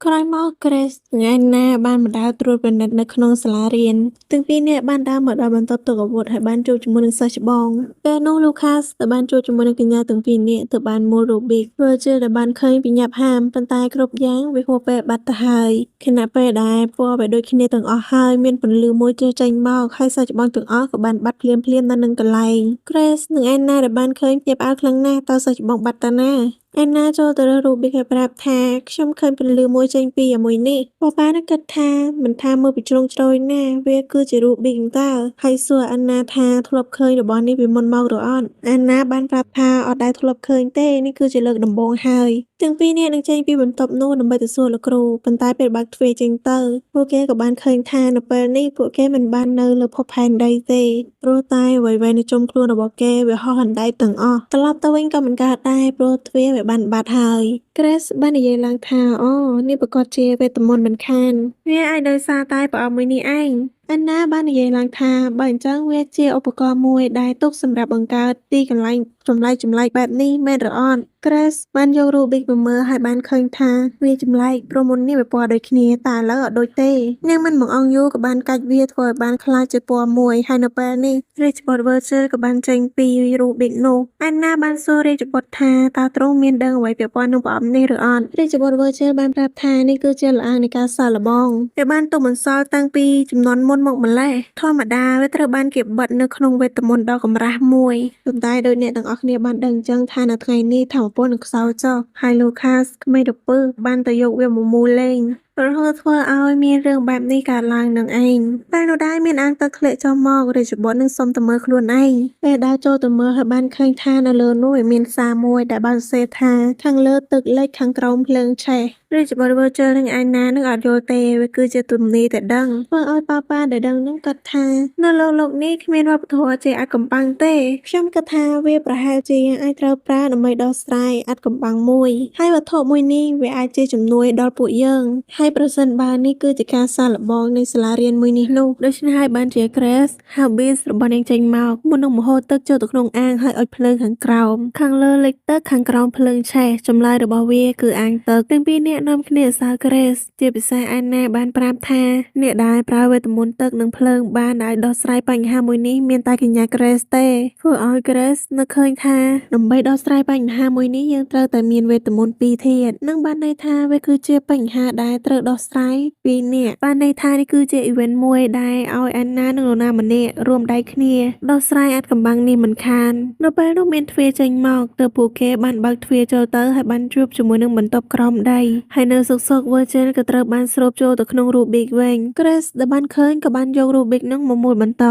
ក្រោយមក Grace និងអានណាបានមកដើរត្រួតពិនិត្យនៅក្នុងសាលារៀនទាំងពីរនាក់បានដើរមកដល់បន្ទប់ទុកអាវុធហើយបានជួបជាមួយនឹងសិស្សច្បងពេលនោះ Lucas ដែលបានជួបជាមួយនឹងកញ្ញាទាំងពីរនាក់ទៅបានមូល Rubik Virgil ដែលបានឃើញពីញាប់ហាមប៉ុន្តែគ្រប់យ៉ាងវាហួសពេលបាត់ទៅហើយខណៈពេលដែលពណ៌បែបដូចគ្នាទាំងអស់ហើយមានពន្លឺមួយជះចេញមកហើយសិស្សច្បងទាំងអស់ក៏បានបាត់ភ្លាមនៅនឹងកន្លែង Grace និងអានណាដែលបានឃើញភ្ញាក់ផ្អើលខ្លាំងណាស់តើសិស្សច្បងបាត់ទៅណាអានណាចូលទៅរើសរូបហើយប្រាប់ថាខ្ញុំឃើញពន្លឺមួយចេញពីអាមួយនេះប៉ានឹងគិតថាមិនថាមើលពីជ្រុងជ្រោយណាវាគឺជារូបប៊ីកតើហើយសួរអានណាថាធ្លាប់ឃើញរបស់នេះពីមុនមកឬអត់អានណាបានប្រាប់ថាអត់ដែលធ្លាប់ឃើញទេនេះគឺជាលើកដំបូងហើយទាំងពីរនាក់នឹងចេញពីបន្ទប់នោះដើម្បីទៅសួរលោកគ្រូប៉ុន្តែពេលបើកទ្វារចេញទៅពួកគេក៏បានឃើញថានៅពេលនេះពួកគេមិនបាននៅលើភពផែនដីទេព្រោះតែអ្វីៗនៅជុំខ្លួនរបស់គេវាហោះអណ្ដែតទាំងអស់ត្រឡប់ទៅវិញក៏មិនកើតដែរព្រោះទ្វារវាបានបាត់ហើយ Grace បាននិយាយឡើងថាអូនេះប្រកាសជាវេទមន្តមិនខានវាអាចដោយសារតែប្រអប់មួយនេះឯងអានណាបាននិយាយឡើងថាបើអញ្ចឹងវាជាឧបករណ៍មួយដែលទុកសម្រាប់បង្កើតទីកន្លែងចម្លែកបែបនេះមែនឬអត់ Grace បានយក Rubik មកមើលហើយបានឃើញថាវាចម្លែកព្រោះមុននេះវាពណ៌ដូចគ្នាតែឥឡូវអត់ដូចទេនាងមិនបង្អង់យូរក៏បានកាច់វាធ្វើឲ្យបានខ្លាចជាពណ៌មួយហើយនៅពេលនេះរាជបុត្រ Virgil ក៏បានចេញពី Rubik នោះអានណាបានសួររាជបុត្រថាតើទ្រង់មានដឹងអ្វីពាក់ព័ន្ធនឹងប្រអប់នេះឬអត់រាជបុត្រ Virgil បានប្រាប់ថានេះគឺជាលអាងនៃការសាកល្បងវាបានទុកបន្សល់តាំងពីជំនាន់មុនមកម្លេះធម្មតាវាត្រូវបានគេបិទនៅក្នុងវេទមន្តដ៏កម្រាស់មួយប៉ុន្តែដោយអ្នកទាំងអស់គ្នាបានដឹងអញ្ចឹងថានៅថ្ងៃនេះថាមពលនឹងខ្សោយចុះហើយ Lucas ក្មេងរពឹសបានទៅយកវាមកមូលលេងរហូតធ្វើឲ្យមានរឿងបែបនេះកើតឡើងនឹងឯងតែនោះដែរមានអាងទឹកធ្លាក់ចុះមករាជបុត្រនឹងសុំទៅមើលខ្លួនឯងពេលដើរចូលទៅមើលហើយបានឃើញថានៅលើនោះវាមានសារមួយដែលបានសរសេរថាខាងលើទឹកលិចខាងក្រោមភ្លើងឆេះរាជបុត្រ Virgil និងឯណានឹងអត់យល់ទេវាគឺជាទំនាយតែដឹងធ្វើឲ្យប៉ាដែលដឹងនឹងគិតថានៅលោកនេះគ្មានវប្បធម៌ជាអាចកំបាំងទេខ្ញុំគិតថាវាប្រហែលជាអាចត្រូវប្រើដើម្បីដោះស្រាយអាចកំបាំងមួយហើយវត្ថុមួយនេះវាអាចជាជំនួយដល់ពួកយើងហើយប្រសិនបើនេះគឺជាការសាកល្បងនៃសាលារៀនមួយនេះនោះដូច្នេះហើយបានជា Grace ហៅ Beans របស់នាងចេញមកមុននឹងមហូរទឹកចូលទៅក្នុងអាងហើយអុជភ្លើងខាងក្រោមខាងលើលិចទឹកខាងក្រោមភ្លើងឆេះចម្លើយរបស់វាគឺអាងទឹកទាំងពីរនាក់នាំគ្នាសើ Grace ជាពិសេសអានណាបានប្រាប់ថាអ្នកដែលប្រើវេទមន្តទឹកនិងភ្លើងបានឲ្យដោះស្រាយបញ្ហាមួយនេះមានតែកញ្ញា Grace ទេធ្វើឲ្យ Grace នឹកឃើញថាដើម្បីដោះស្រាយបញ្ហាមួយនេះយើងត្រូវតែមានវេទមន្តពីរធាតុនឹងបានន័យថាវាគឺជាបញ្ហាដែលត្រូវដោះស្រាយពីរនាក់បានន័យថានេះគឺជា event មួយដែលឲ្យអានណានិងលោកណាម្នាក់រួមដៃគ្នាដោះស្រាយអាចកំបាំងនេះមិនខាននៅពេលនោះមានទ្វារចេញមកទើបពួកគេបានបើកទ្វារចូលទៅហើយបានជួបជាមួយនឹងបន្ទប់ក្រោមដីហើយនៅសុក Virgil ក៏ត្រូវបានស្រូបចូលទៅក្នុង Rubik វិញ Grace ដែលបានឃើញក៏បានយក Rubik នឹងមកមូលបន្ត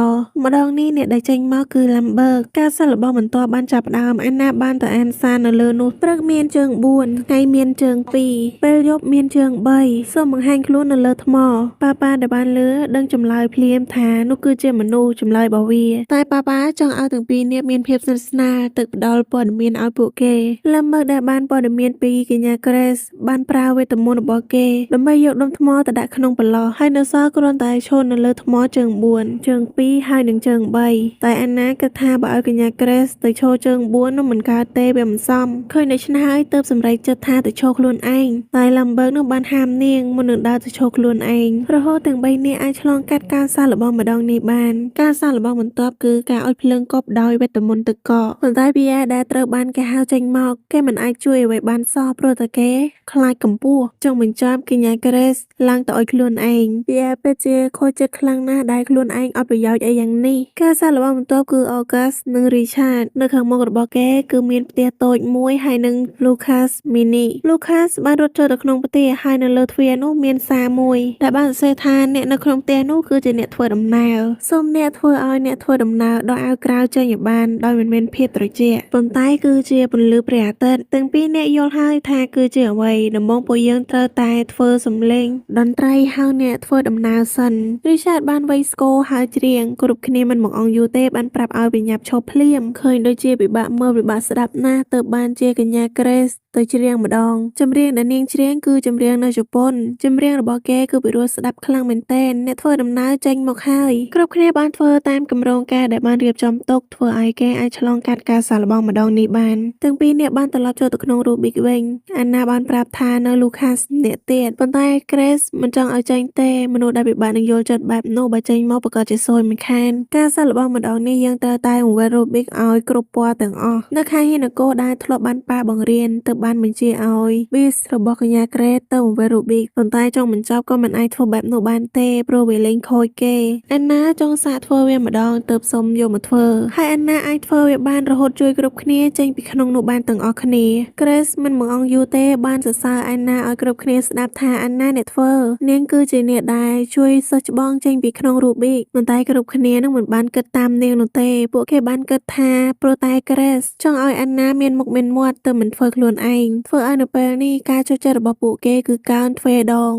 ម្ដងនេះអ្នកដែលចេញមកគឺ Lambert ការសាកល្បងបន្ទាប់បានចាប់ផ្ដើមអានណាបានទៅអានសារនៅលើនោះព្រឹកមានជើង4ថ្ងៃមានជើង2ពេលយប់មានជើង3 សូមបង្ហាញខ្លួននៅលើថ្មប៉ាដែលបានលឺដឹងចម្លើយភ្លាមថានោះគឺជាមនុស្សចម្លើយរបស់វាតែប៉ាចង់ឲ្យទាំងពីរនាក់មានភាពស្និទ្ធស្នាលទឹកផ្ដល់ព័ត៌មានឲ្យពួកគេលំមើដែលបានព័ត៌មានពីកញ្ញា Grace បានប្រើវេទមន្តរបស់គេដើម្បីយកដុំថ្មទៅដាក់ក្នុងប្រឡោះហើយនៅសល់គ្រាន់តែឈរនៅលើថ្មជើង4ជើង2ហើយនិងជើង3តែអាណាគិតថាបើឲ្យកញ្ញា Grace ទៅឈរជើង4នោះមិនកើតទេវាមិនសមឃើញដូច្នេះហើយទើបសម្រេចចិត្តថាទៅឈរខ្លួនឯងតែលំបើនោះបានហាមនាងមុននឹងដើរទៅឈរខ្លួនឯងរហូតទាំង3នាក់អាចឆ្លងកាត់ការសាកល្បងម្ដងនេះបានការសាកល្បងបន្ទាប់គឺការអុជភ្លើងកប់ដោយវេទមន្តទឹកកកប៉ុន្តែវាដែលត្រូវបានគេហៅចេញមកគេមិនអាចជួយអ្វីបានសោះព្រោះតែគេខ្លាចកម្ពស់ចុងបញ្ចប់កញ្ញា Grace ឡើងទៅអុជខ្លួនឯងវាពិតជាខូចចិត្តខ្លាំងណាស់ដែលខ្លួនឯងអត់ប្រយោជន៍អីយ៉ាងនេះការសាកល្បងបន្ទាប់គឺ August និង Richard នៅខាងមុខរបស់គេគឺមានផ្ទះតូចមួយហើយនិង Lucas Mini Lucas បានរត់ចូលទៅក្នុងផ្ទះហើយនៅលើទ្វារនោះមានសារមួយដែលបានសរសេរថាអ្នកនៅក្នុងផ្ទះនោះគឺជាអ្នកធ្វើដំណើរសូមអ្នកធ្វើឲ្យអ្នកធ្វើដំណើរដកអាវក្រៅចេញឲ្យបានដោយមិនមានភាពត្រជាក់ប៉ុន្តែគឺជាពន្លឺព្រះអាទិត្យទាំងពីរអ្នកយល់ហើយថាគឺជាអ្វីដំបូងពួកយើងត្រូវតែធ្វើសំឡេងតន្ត្រីហៅអ្នកធ្វើដំណើរសិន Richard បានវៃស្គរហើយច្រៀងគ្រប់គ្នាមិនមកអង្គយូរទេបានប្រាប់ឲ្យបញ្ញាប់ឈប់ភ្លាមឃើញដូចជាពិបាកមើលពិបាកស្ដាប់ណាស់ទើបបានជាកញ្ញា Grace ទៅច្រៀងម្ដងចម្រៀងដែលនាងច្រៀងគឺចម្រៀងនៅជប៉ុនចម្រៀងរបស់គេគឺពិរោះស្ដាប់ខ្លាំងមែនទែនអ្នកធ្វើដំណើរចេញមកហើយគ្រប់គ្នាបានធ្វើតាមគម្រោងការដែលបានរៀបចំទុកធ្វើឲ្យគេអាចឆ្លងកាត់ការសាកល្បងម្ដងនេះបានទាំងពីរនាក់បានត្រឡប់ចូលទៅក្នុង Rubik វិញអាណាបានប្រាប់ថានៅ Lucas អ្នកទៀតប៉ុន្តែ Grace មិនចង់ឲ្យចេញទេមនុស្សដែលពិបាកនឹងយល់ចិត្តបែបនោះបើចេញមកប្រកាសជាសួយមិនខានការសាកល្បងម្ដងនេះយើងត្រូវតែបង្វិល Rubik ឲ្យគ្រប់ពណ៌ទាំងអស់នៅខាងហេណកូដែលធ្លាប់បានប៉ាបង្រៀនទើបបានបញ្ជាឲ្យ Beast របស់កញ្ញា Grace ទៅបង្វិល Rubik ប៉ុន្តែចុងបញ្ចប់ក៏មិនអាចធ្វើបែបនោះបានទេព្រោះវាលេងខូចគេអាណាចង់សាកធ្វើវាម្ដងទើបសុំយកមកធ្វើហើយអាណាអាចធ្វើវាបានរហូតជួយគ្រប់គ្នាចេញពីក្នុងនោះបានទាំងអស់គ្នា Grace មិនមកអង្គយូរទេបានសរសើរអាណាឲ្យគ្រប់គ្នាស្ដាប់ថាអាណាអ្នកធ្វើនាងគឺជាអ្នកដែលជួយសិស្សច្បងចេញពីក្នុង Rubik ប៉ុន្តែគ្រប់គ្នានឹងមិនបានគិតតាមនាងនោះទេពួកគេបានគិតថាព្រោះតែ Grace ចង់ឲ្យអាណាមានមុខមានមាត់ទើបមិនធ្វើខ្លួនឯងធ្វើឲ្យនៅពេលនេះការចូលចិត្តរបស់ពួកគេគឺកើនទ្វេដង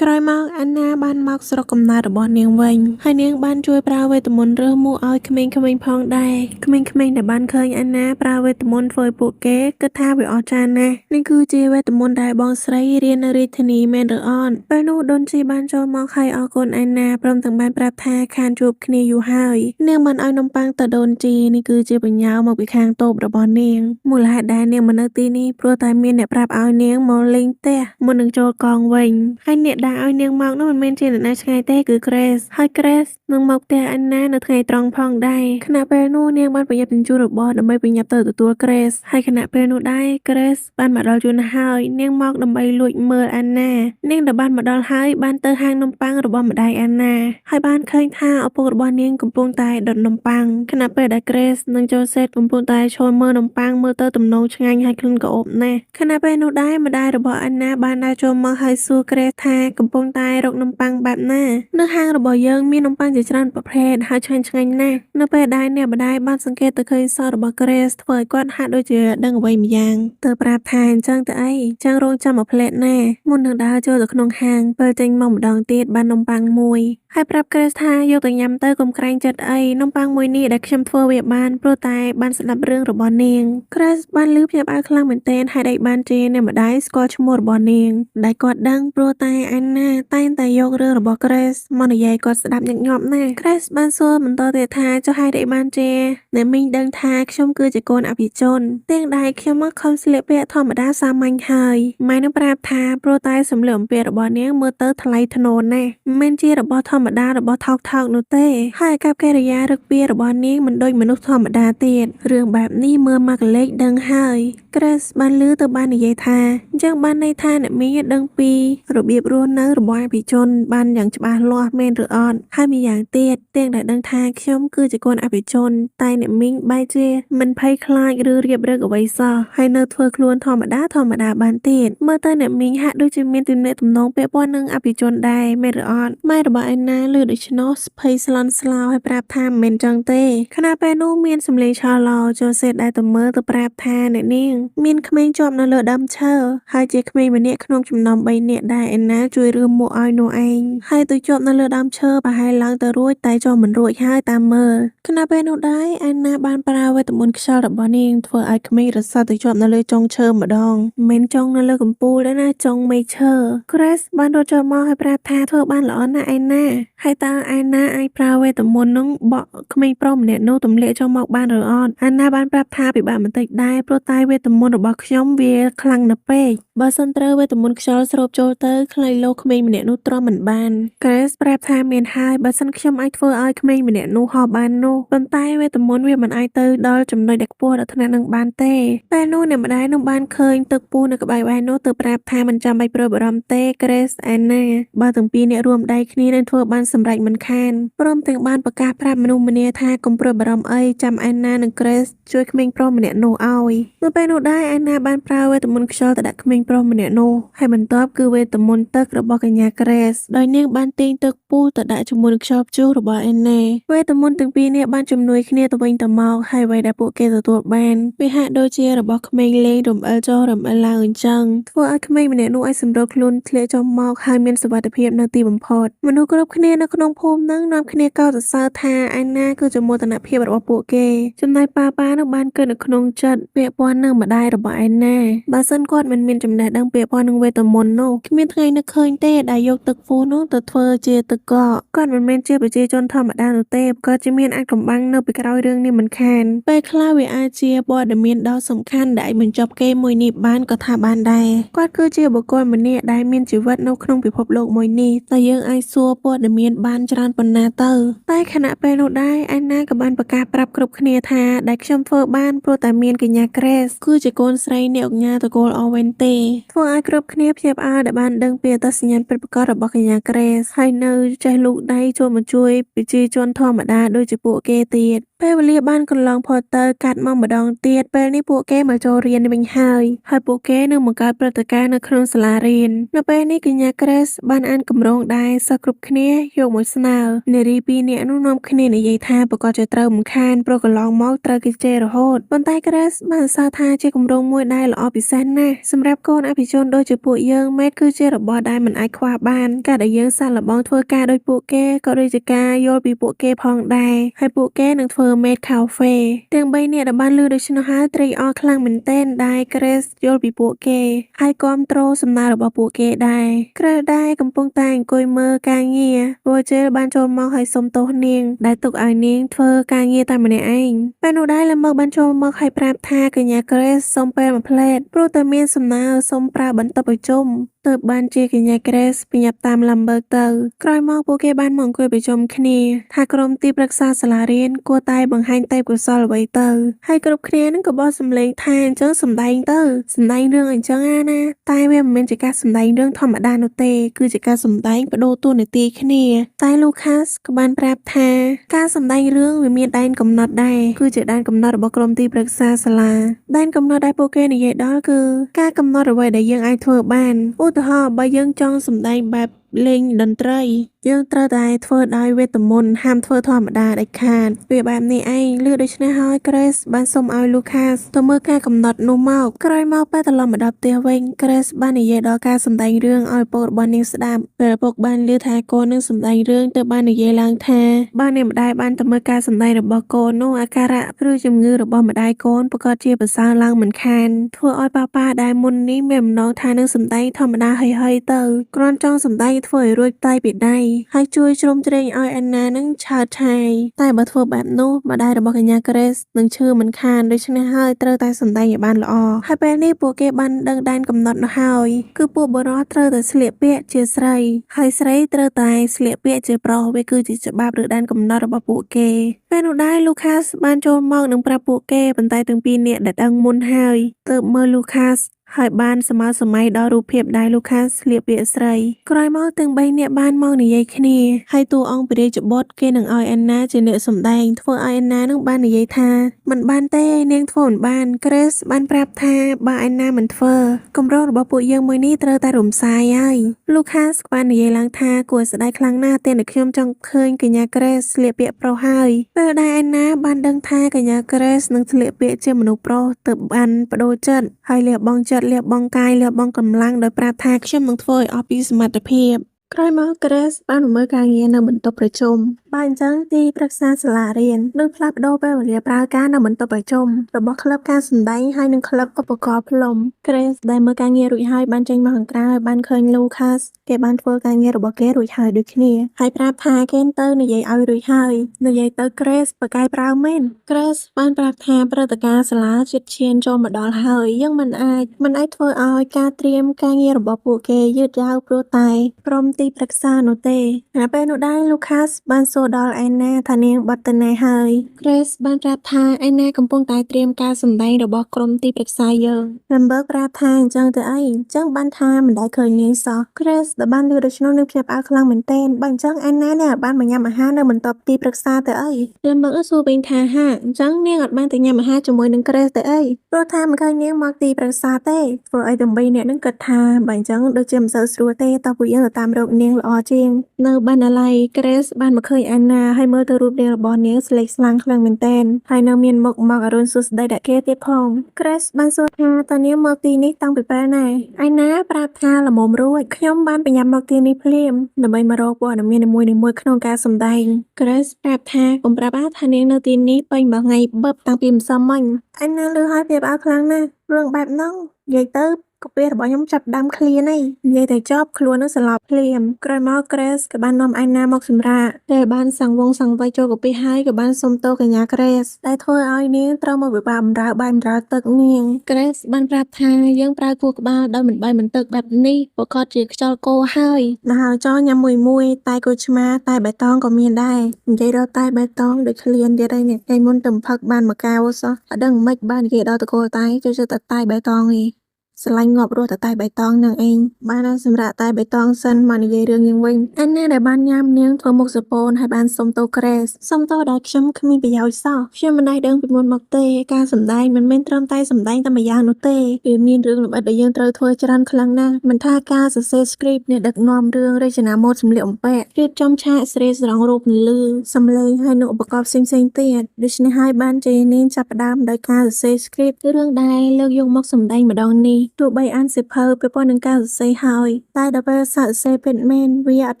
ក្រោយមកអាណាបានមកស្រុកកំណើតរបស់នាងវិញហើយនាងបានជួយប្រើវេទមន្តរើសមុខឲ្យក្មេងៗផងដែរក្មេងៗដែលបានឃើញអាណាប្រើវេទមន្តធ្វើឲ្យពួកគេគិតថាវាអស្ចារ្យណាស់នេះគឺជាវេទមន្តដែលបងស្រីរៀននៅរាជធានីមែនឬអត់ពេលនោះដូនជីបានចូលមកហើយអរគុណអាណាព្រមទាំងបានប្រាប់ថាខានជួបគ្នាយូរហើយនាងបានឲ្យនំប៉័ងទៅដូនជីនេះគឺជាបញ្ញាមកពីខាងតូបរបស់នាងមូលហេតុដែលនាងមកនៅទីនេះព្រោះតែមានអ្នកប្រាប់ឲ្យនាងមកលេងផ្ទះមុននឹងចូលកងវិញហើយអ្នកដែលឲ្យនាងមកនោះមិនមែនជាអ្នកណាឆ្ងាយទេគឺ Grace ហើយ Grace នឹងមកផ្ទះអាណានៅថ្ងៃត្រង់ផងដែរខណៈពេលនោះនាងបានប្រញាប់ជញ្ជូនរបស់ដើម្បីប្រញាប់ទៅទទួល Grace ហើយខណៈពេលនោះដែរ Grace បានមកដល់យន្តហើយនាងមកដើម្បីលួចមើលអាណានាងដែលបានមកដល់ហើយបានទៅហាងនំប៉័ងរបស់ម្ដាយអាណាហើយបានឃើញថាឪពុករបស់នាងកំពុងតែដុតនំប៉័ងខណៈពេលដែល Grace និង Joseph កំពុងតែឈរមើលនំប៉័ងមើលទៅទំនងឆ្ងាញ់ហើយក្លិនក្រអូបណាស់ខណៈពេលនោះដែរម្ដាយរបស់អាណាបានដើរចូលមកហើយសួរ Grace ថាកំពុងតែរកនំប៉័ងបែបណានៅហាងរបស់យើងមាននំប៉័ងជាច្រើនប្រភេទហើយឆ្ងាញ់ៗណាស់នៅពេលដែលអ្នកម្ដាយបានសង្កេតទៅឃើញសក់របស់ Grace ធ្វើឲ្យគាត់ហាក់ដូចជាដឹងអ្វីម្យ៉ាងទើបប្រាប់ថាអញ្ចឹងទៅអីចឹងរងចាំមួយផ្លែតណាមុននឹងដើរចូលទៅក្នុងហាងពេលចេញមកម្ដងទៀតបាននំប៉័ងមួយហើយប្រាប់ Grace ថាយកទៅញ៉ាំទៅកុំក្រែងចិត្តអីនំប៉័ងមួយនេះដែលខ្ញុំធ្វើវាបានព្រោះតែបានស្ដាប់រឿងរបស់នាង Grace បានលឺភ្ញាក់ផ្អើលខ្លាំងមែនទែនហើយដេកបានជាអ្នកម្ដាយស្គាល់ឈ្មោះរបស់នាងដែលគាត់ដឹងព្រោះតែអាណាតែងតែយករឿងរបស់ Grace មកនិយាយគាត់ស្ដាប់ញឹកញាប់ណាស់ Grace បានសួរបន្តទៀតថាចុះហេតុអីបានជាអ្នកមីងដឹងថាខ្ញុំគឺជាកូនអភិជនទាំងដែលខ្ញុំមកខំស្លៀកពាក់ធម្មតាសាមញ្ញហើយម៉ែនឹងប្រាប់ថាព្រោះតែសម្លៀកបំពាក់របស់នាងមើលទៅថ្លៃថ្នូរណាស់មិនមែនជារបស់ធម្មតារបស់ថោកៗនោះទេហើយអាកប្បកិរិយារឹកពីរបស់នាងមិនដូចមនុស្សធម្មតាទៀតរឿងបែបនេះមើលមកកលេចដឹងហើយ Grace បានលឺទៅបាននិយាយថាអញ្ចឹងបានន័យថាអ្នកមីងដឹងពីរបៀបរស់នៅរបស់អភិជនបានយ៉ាងច្បាស់លាស់មែនឬអត់ហើយម្យ៉ាងទៀតទាំងដែលដឹងថាខ្ញុំគឺជាកូនអភិជនតែអ្នកមីងបែរជាមិនភ័យខ្លាចឬរៀបរឹកអ្វីសោះហើយនៅធ្វើខ្លួនធម្មតាបានទៀតមើលទៅអ្នកមីងហាក់ដូចជាមានទំនាក់ទំនងពាក់ព័ន្ធនឹងអភិជនដែរមែនឬអត់ម៉ែរបស់ឯណាឮដូច្នោះភ័យស្លន់ស្លោហើយប្រាប់ថាមិនមែនចឹងទេខណៈពេលនោះមានសម្លេងឆោឡោចូលសេតដែលទៅមើលទៅប្រាប់ថាអ្នកនាងមានក្មេងជាប់នៅលើដើមឈើ ហើយជាក្មេងម្នាក់ក្នុងចំណោម3នាក់ដែលឯណាជួយរើមួកឲ្យនោះឯងហើយទៅជាប់នៅលើដើមឈើប្រហែលឡើងទៅរួចតែចុះមិនរួចហើយតាមមើលខណៈពេលនោះដែរឯណាបានប្រើវេទមន្តខ្យល់របស់នាងធ្វើឲ្យក្មេងរសាត់ទៅជាប់នៅលើចុងឈើម្ដងមិនចុងនៅលើកំពូលទេណាចុងមេឈើ Grace បានរត់ចូលមកហើយប្រាប់ថាធ្វើបានល្អណាស់ឯណាហើយតើឯណាអាចប្រើវេទមន្តនោះបក់ក្មេងប្រុសម្នាក់នោះទម្លាក់ចូលមកបានឬអត់ឯណាបានប្រាប់ថាពិបាកបន្តិចដែរព្រោះតែវេទមន្តរបស់ខ្ញុំវាខ្លាំងណាស់ពេកបើសិនត្រូវវេទមន្តខ្យល់ស្រូបចូលទៅខ្លៃលោក្មេងម្នាក់នោះទ្រាំមិនបាន Grace ប្រាប់ថាមានហើយបើសិនខ្ញុំអាចធ្វើឲ្យក្មេងម្នាក់នោះហោះបាននោះប៉ុន្តែវេទមន្តវាមិនអាចទៅដល់ចំណុចដែលខ្ពស់ដល់ថ្នាក់នឹងបានទេពេលនោះអ្នកម្ដាយនោះបានឃើញទឹកពុះនៅក្បែរបែរនោះទៅប្រាប់ថាមិនចាំបាច់ព្រួយបារម្ភទេ Grace ឯណាបើទាំងពីរអ្នករួមដៃគ្នានឹងធ្វើបានសម្រេចមិនខានព្រមទាំងបានប្រកាសប្រាប់មនុស្សម្នាថាកុំព្រួយបារម្ភអីចាំឯណានិង Grace ជួយក្មេងប្រុសម្នាក់នោះឲ្យនៅពេលនោះដែរឯណាបានប្រើវេទមន្តខ្យល់ទៅដាក់ក្មេងប្រុសម្នាក់នោះហើយបន្ទាប់គឺវេទមន្តទឹករបស់កញ្ញា Grace ដោយនាងបានទាញទឹកពុះទៅដាក់ជាមួយនឹងខ្យល់ព្យុះរបស់ឯណាវេទមន្តទាំងពីរនេះបានជំនួយគ្នាទៅវិញទៅមកហើយអ្វីដែលពួកគេទទួលបានវាហាក់ដូចជារបស់ក្មេងលេងរំអិលចុះរំអិលឡើងអញ្ចឹងធ្វើឲ្យក្មេងម្នាក់នោះអាចសម្របខ្លួនធ្លាក់ចុះមកហើយមានសុវត្ថិភាពនៅទីបំផុតមនុស្សគ្រប់គ្នានៅក្នុងភូមិនឹងនាំគ្នាកោតសរសើរថាឯណាគឺជាមោទនភាពរបស់ពួកគេចំណែកប៉ានោះបានគិតនៅក្នុងចិត្តពាក់ព័ន្ធនឹងម្ដាយរបស់ឯណាបើសិនគាត់មិនមានចំណេះដឹងពាក់ព័ន្ធនឹងវេទមន្តនោះគ្មានថ្ងៃនឹកឃើញទេដែលយកទឹកពុះនោះទៅធ្វើជាទឹកកកគាត់មិនមែនជាប្រជាជនធម្មតានោះទេគាត់ជាមានអាចកំបាំងនៅពីក្រោយរឿងនេះមិនខានពេលខ្លះវាអាចជាព័ត៌មានដ៏សំខាន់ដែលអាចបញ្ចប់គេមួយនេះបានក៏ថាបានដែរគាត់គឺជាបុគ្គលម្នាក់ដែលមានជីវិតនៅក្នុងពិភពលោកមួយនេះតែយើងអាចសួរព័ត៌មានបានច្រើនប៉ុណ្ណាទៅតែខណៈពេលនោះដែរឯណាក៏បានប្រកាសប្រាប់គ្រប់គ្នាថាដែលខ្ញុំធ្វើបានព្រោះតែមានកញ្ញា Grace គឺជាកូនស្រីអ្នកឧកញ៉ាតកូល Owen ទេធ្វើឲ្យគ្រប់គ្នាភ្ញាក់ផ្អើលដែលបានដឹងពីអត្តសញ្ញាណពិតប្រាកដរបស់កញ្ញា Grace ហើយនៅចេះលូកដៃចូលមកជួយប្រជាជនធម្មតាដូចជាពួកគេទៀតពេលវេលាបានកន្លងផុតទៅកាត់មកម្ដងទៀតពេលនេះពួកគេមកចូលរៀនវិញហើយពួកគេនឹងបង្កើតព្រឹត្តិការណ៍នៅក្នុងសាលារៀននៅពេលនេះកញ្ញា Grace បានអានគម្រោងដែលសិស្សគ្រប់គ្នាយកមកស្នើនារីពីរនាក់នោះនាំគ្នានិយាយថាប្រកាសជាត្រូវមិនខានព្រោះកន្លងមកត្រូវគេជេររហូតប៉ុន្តែ Grace បានសរថាជាគម្រោងមួយដែលល្អពិសេសណាស់សម្រាប់កូនអភិជនដូចជាពួកយើងមេតគឺជារបស់ដែលមិនអាចខ្វះបានការដែលយើងសាកល្បងធ្វើការដោយពួកគេក៏ដូចជាការយល់ពីពួកគេផងដែរហើយពួកគេនឹងធ្វើមេតខាហ្វេទាំង3នាក់ដែលបានឮដូច្នោះហើយត្រេកអរខ្លាំងមែនទែនដែល Grace យល់ពីពួកគេហើយគាំទ្រសំណើរបស់ពួកគេដែរ Grace ដែរកំពុងតែអង្គុយមើលការងារ Virgil បានចូលមកហើយសុំទោសនាងដែលទុកឲ្យនាងធ្វើការងារតែម្នាក់ឯងពេលនោះដែរLambergបានចូលមកហើយប្រាប់ថាកញ្ញា Grace សុំពេលមួយផ្លែតព្រោះតែមានសំណើសុំប្រើបន្ទប់ប្រជុំទើបបានជាកញ្ញា Grace បញ្ញាប់តាម Lamberg ទៅក្រោយមកពួកគេបានមកអង្គុយប្រជុំគ្នាថាក្រុមទីប្រឹក្សាសាលារៀនគួរតែបង្ហាញទេពកោសល្យអ្វីទៅហើយគ្រប់គ្នានឹងក៏បោះសម្លេងថាអញ្ចឹងសម្ដែងទៅសម្ដែងរឿងអញ្ចឹងណាតែវាមិនមែនជាការសម្ដែងរឿងធម្មតានោះទេគឺជាការសម្ដែងបដូរតួនាទីគ្នាតែ Lucas ក៏បានប្រាប់ថាការសម្ដែងរឿងវាមានដែនកំណត់ដែរគឺជាដែនកំណត់របស់ក្រុមទីប្រឹក្សាសាលាដែនកំណត់ដែលពួកគេនិយាយដល់គឺការកំណត់អ្វីដែលយើងអាចធ្វើបានឧទាហរណ៍បើយើងចង់សម្ដែងបែបលេងតន្ត្រីយើងត្រូវតែធ្វើដោយវេទមន្តហាមធ្វើធម្មតាដាច់ខាតវាបែបនេះឯងលឺដូច្នេះហើយ Grace បានសុំឲ្យ Lucas ទៅមើលការកំណត់នោះមកក្រោយមកពេលត្រឡប់មកដល់ផ្ទះវិញ Grace បាននិយាយដល់ការសម្ដែងរឿងឲ្យឪពុករបស់នាងស្ដាប់ពេលឪពុកបានឮថាកូននឹងសម្ដែងរឿងទើបបាននិយាយឡើងថាបើនាងម្ដាយបានទៅមើលការសម្ដែងរបស់កូននោះអាការៈឬជំងឺរបស់ម្ដាយកូនប្រកាសជាប្រសើរឡើងមិនខានធ្វើឲ្យប៉ាដែលមុននេះមានបំណងថានឹងសម្ដែងធម្មតាហីៗទៅគ្រាន់ចង់សម្ដែងធ្វើឲ្យរួចតែពីដៃហើយជួយជ្រោមជ្រែងឲ្យអាណានឹងឆើតឆាយតែបើធ្វើបែបនោះម្ដាយរបស់កញ្ញា Grace នឹងឈឺមិនខានដូច្នេះហើយត្រូវតែសម្ដែងឲ្យបានល្អហើយពេលនេះពួកគេបានដឹងដែនកំណត់នោះហើយគឺពួកបុរសត្រូវតែស្លៀកពាក់ជាស្រីហើយស្រីត្រូវតែស្លៀកពាក់ជាប្រុសវាគឺជាច្បាប់ឬដែនកំណត់របស់ពួកគេពេលនោះដែរ Lucas បានចូលមកនិងប្រាប់ពួកគេប៉ុន្តែទាំងពីរនាក់ដែលដឹងមុនហើយទើបមើល Lucasហើយបានសម័យដល់រូបភាពដែល Lucas ស្លៀកពាក់ស្រីក្រោយមកទាំង3នាក់បានមកនិយាយគ្នាហើយតួអង្គព្រះរាជបុត្រគេនឹងឲ្យអាណាជាអ្នកសម្ដែងធ្វើឲ្យអាណានឹងបាននិយាយថាមិនបានទេនាងធ្វើមិនបាន Grace បានប្រាប់ថាបើអាណាមិនធ្វើគម្រោងរបស់ពួកយើងមួយនេះត្រូវតែរំសាយហើយ Lucas បាននិយាយឡើងថាគួរស្ដាយខ្លាំងណាស់តែខ្ញុំចង់ឃើញកញ្ញា Grace ស្លៀកពាក់ប្រុសហើយពេលដែលអាណាបានដឹងថាកញ្ញា Grace នឹងស្លៀកពាក់ជាមនុស្សប្រុសទើបបានបដូរចិត្តហើយលះបង់ចិត្ត ចិត្តលះបង់កាយលះបង់កម្លាំងដោយប្រាប់ថាខ្ញុំនឹងធ្វើឲ្យអស់ពីសមត្ថភាពក្រោយមក Grace បានមកមើលការងារនៅបន្ទប់ប្រជុំបើអញ្ចឹងទីប្រឹក្សាសាលារៀននឹងផ្លាស់ប្ដូរពេលវេលាប្រើការនៅបន្ទប់ប្រជុំរបស់ក្លឹបការសម្ដែងហើយនិងក្លឹបឧបករណ៍ផ្លុំ Grace ដែលមើលការងាររួចហើយបានចេញមកខាងក្រៅហើយបានឃើញ Lucas គេបានធ្វើការងាររបស់គេរួចហើយដូចគ្នាហើយប្រាប់ថាគេទៅនិយាយឲ្យរួចហើយនិយាយទៅ Grace ប្រកែកប្រើមែន Grace បានប្រាប់ថាព្រឹត្តិការណ៍សាលាជិតឈានចូលមកដល់ហើយយើងមិនអាចធ្វើឲ្យការត្រៀមការងាររបស់ពួកគេយឺតយ៉ាវព្រោះតែក្រុមទីប្រឹក្សានោះទេតែពេលនោះដែរ Lucas បានសួរដល់ Anna ថានាងបាត់ទៅណាហើយ Grace បានប្រាប់ថា Anna កំពុងតែត្រៀមការសម្ដែងរបស់ក្រុមទីប្រឹក្សាយើង Lambert ប្រាប់ថាអញ្ចឹងទៅអីអញ្ចឹងបានថាមិនដែលឃើញនាងសោះ Grace ដែលបានឮដូច្នោះនឹងភ្ញាក់ផ្អើលខ្លាំងមែនទែនបើអញ្ចឹង Anna នាងអាចបានមកញ៉ាំអាហារនៅបន្ទប់ទីប្រឹក្សាទៅអី Lambert សួរវិញថាហាអញ្ចឹងនាងអត់បានទៅញ៉ាំអាហារជាមួយនឹង Grace ទៅអីព្រោះថាមិនឃើញនាងមកទីប្រឹក្សាទេធ្វើឲ្យទាំង3នាក់នឹងគិតថាបើអញ្ចឹងដូចជាមិនសូវស្រួលទេតើពួកយើងទៅតាមរកនាងល្អជាងនៅបណ្ណាល័យ Grace បានមកឃើញ Anna ហើយមើលទៅរូបរាងរបស់នាងស្លេកស្លាំងខ្លាំងមែនទែនហើយនៅមានមុខមកអរុណសួស្ដីដាក់គេទៀតផង Grace បានសួរថាតើនាងមកទីនេះតាំងពីពេលណា Anna ប្រាប់ថាល្មមរួចខ្ញុំបានប្រញាប់មកទីនេះភ្លាមដើម្បីមករកព័ត៌មាននីមួយៗក្នុងការសម្ដែង Grace ប្រាប់ថាកុំប្រាប់ថានាងនៅទីនេះពេញមួយថ្ងៃបឹបតាំងពីម្សិលមិញ Anna ឮហើយភ្ញាក់ផ្អើលខ្លាំងណាស់រឿងបែបហ្នឹងនិយាយទៅកាពះរបស់ខ្ញុំចាប់ដើមឃ្លានហើយនិយាយតែចប់ខ្លួននឹងសន្លប់ភ្លាមក្រោយមក Grace ក៏បាននាំ Anna មកសម្រាកតែបានសង្វងសង្វ័យចូលកាពះហើយក៏បានសុំទោសកញ្ញា Grace ដែលធ្វើឲ្យនាងត្រូវមកវិបាកបម្រើបាយបម្រើទឹកនាង Grace បានប្រាប់ថាយើងប្រើខួរក្បាលដោយមិនបាយមិនទឹកបែបនេះប្រកាសជាខ្យល់កោហើយមហាចរញ៉ាំមួយតែគូឆ្មាតែបៃតងក៏មានដែរនិយាយដល់តែបៃតងដូចឃ្លានទៀតហើយនេះថ្ងៃមុនទៅផឹកបានមួយកែវសោះអត់ដឹងមិនបាននិយាយដល់តកូលតែចូលចិត្តតែបៃតងឯងស្រឡាញ់ងាប់រស់តែបៃតងនឹងឯងបានសម្រាប់តែបៃតងសិនមកនិយាយរឿងយើងវិញAnnaដែលបានញ៉ាំនាងធ្វើមុខសពូនហើយបានសុំទោស Grace សុំទោសដែលខ្ញុំគ្មានប្រយោជន៍សោះខ្ញុំមិនដែលដឹងពីមុនមកទេការសម្ដែងមិនមែនត្រឹមតែសម្ដែងតែម្យ៉ាងនោះទេវាមានរឿងលម្អិតដែលយើងត្រូវធ្វើច្រើនខ្លាំងណាស់មិនថាការសរសេរ script អ្នកដឹកនាំរឿងរចនាម៉ូដសម្លៀកបំពាក់រៀបចំឆាកស្រេស្រង់រូបពន្លឺសំឡេងហើយនិងឧបករណ៍ផ្សេងៗទៀតដូច្នេះហើយបានជានាងចាប់ផ្ដើមដោយការសរសេរ script រឿងដែលលើកយកមកសម្ដែងម្ដងនេះទោះបីអានសៀវភៅពាក់ព័ន្ធនឹងការសរសេរហើយតែដល់ពេលសរសេរពិតមែនវាអត់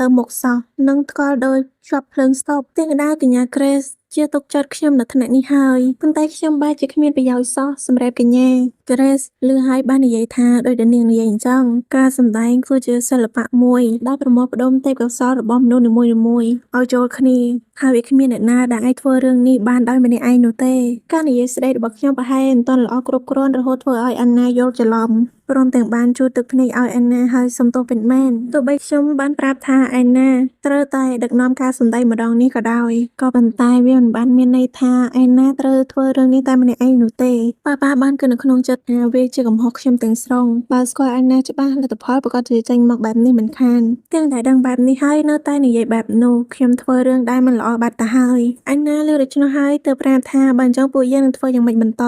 ទៅមុខសោះនឹងថ្កល់ដោយជាប់ភ្លើងស្តុបទាំងដែរកញ្ញា Grace ជាទុកចិត្តខ្ញុំនៅថ្នាក់នេះហើយប៉ុន្តែខ្ញុំបែរជាគ្មានប្រយោជន៍សោះសម្រាប់កញ្ញា Grace ឮហើយបាននិយាយថាដោយដែលនាងនិយាយអញ្ចឹងការសម្ដែងគឺជាសិល្បៈមួយដែលប្រមូលផ្ដុំទេពកោសល្យរបស់មនុស្សនីមួយៗឲ្យចូលគ្នាហើយវាគ្មានអ្នកណាដែលអាចធ្វើរឿងនេះបានដោយម្នាក់ឯងនោះទេការនិយាយស្ដីរបស់ខ្ញុំប្រហែលមិនទាន់ល្អគ្រប់គ្រាន់រហូតធ្វើឲ្យ Anna យល់ច្រឡំព្រមទាំងបានជួទឹកភ្នែកឲ្យ Anna ហើយសុំទោសពិតមែនទោះបីខ្ញុំបានប្រាប់ថា Anna ត្រូវតែដឹកនាំការសម្ដែងម្ដងនេះក៏ដោយក៏ប៉ុន្តែវាមិនបានមានន័យថា Anna ត្រូវធ្វើរឿងនេះតែម្នាក់ឯងនោះទេប៉ាបានគិតនៅក្នុងចិត្តថាវាជាកំហុសខ្ញុំទាំងស្រុងបើស្គាល់ Anna ច្បាស់លទ្ធផលប្រកាសជាចេញមកបែបនេះមិនខានទាំងតែដឹងបែបនេះហើយនៅតែនិយាយបែបនោះខ្ញុំធ្វើរឿងដែលមិនល្អបាត់ទៅហើយ Anna លើដូច្នោះហើយទើបប្រាប់ថាបើអញ្ចឹងពួកយើងនឹងធ្វើយ៉ាងម៉េចបន្ត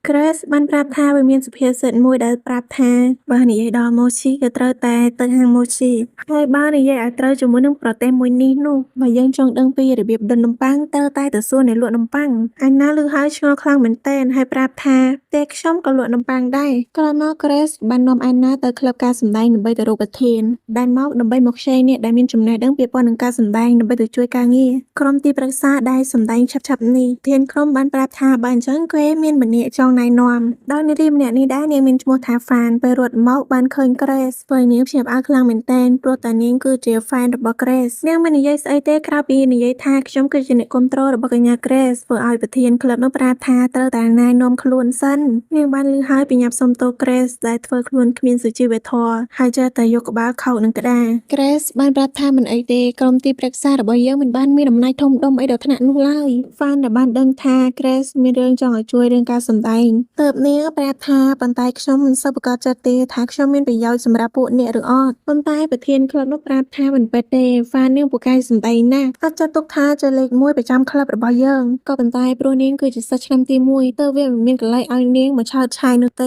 Grace បានប្រាប់ថាវាមានសុភាសិតមួយដែលប្រាប់ថាបើនិយាយដល់ Mochi ក៏ត្រូវតែទៅហាង Mochi ហើយបើនិយាយឲ្យត្រូវជាមួយនឹងប្រទេសមួយនេះនោះបើយើងចង់ដឹងពីរបៀបដុតនំប៉័ងត្រូវតែទៅសួរអ្នកលក់នំប៉័ង Anna ឮហើយឆ្ងល់ខ្លាំងមែនទែនហើយប្រាប់ថាតែខ្ញុំក៏លក់នំប៉័ងដែរក្រោយមក Grace បាននាំ Anna ទៅក្លឹបការសម្ដែងដើម្បីទៅរកប្រធានដែលមកដើម្បីមកខ្ចីអ្នកដែលមានចំណេះដឹងពាក់ព័ន្ធនឹងការសម្ដែងដើម្បីទៅជួយការងារក្រុមទីប្រឹក្សាដែលសម្ដែងឆាប់ៗនេះធានក្រុមបានប្រាប់ថាបើអញ្ចឹងគេមានម្នាក់ចង់ណែនាំដោយនារីម្នាក់នេះដែរនាងមានឈ្មោះថា Fan ពេលរត់មកបានឃើញ Grace ធ្វើឲ្យនាងភ្ញាក់ផ្អើលខ្លាំងមែនទែនព្រោះតែនាងគឺជា fan របស់ Grace នាងមិននិយាយស្អីទេក្រៅពីនិយាយថាខ្ញុំគឺជាអ្នកគាំទ្ររបស់កញ្ញា Grace ធ្វើឲ្យប្រធានក្លឹបនោះប្រាប់ថាត្រូវតែណែនាំខ្លួនសិននាងបានឮហើយប្រញាប់សុំទោស Grace ដែលធ្វើខ្លួនគ្មានសុជីវធម៌ហើយចេះតែយកក្បាលខោកនឹងក្តារ Grace បានប្រាប់ថាមិនអីទេក្រុមទីប្រឹក្សារបស់យើងមិនបានមានអំណាចធំដុំអីដល់ថ្នាក់នោះឡើយ Fan ដែលបានដឹងថា Grace មានរឿងចង់ឲ្យជួយរឿងការសម្ដែងទើបនាងប្រាប់ថាប៉ុន្តែខ្ញុំមិនសូវប្រកាសចិត្តទេថាខ្ញុំមានប្រយោជន៍សម្រាប់ពួកអ្នកឬអត់ប៉ុន្តែប្រធានក្លឹបនោះប្រាប់ថាមិនពិតទេ Fan នាងពូកែសម្ដែងណាស់អត់ចាត់ទុកថាជាលេខ1ប្រចាំក្លឹបរបស់យើងក៏ប៉ុន្តែព្រោះនាងគឺជាសិស្សឆ្នាំទី1ទើបវាមិនមានកន្លែងឲ្យនាងមកឆើតឆាយនោះទេ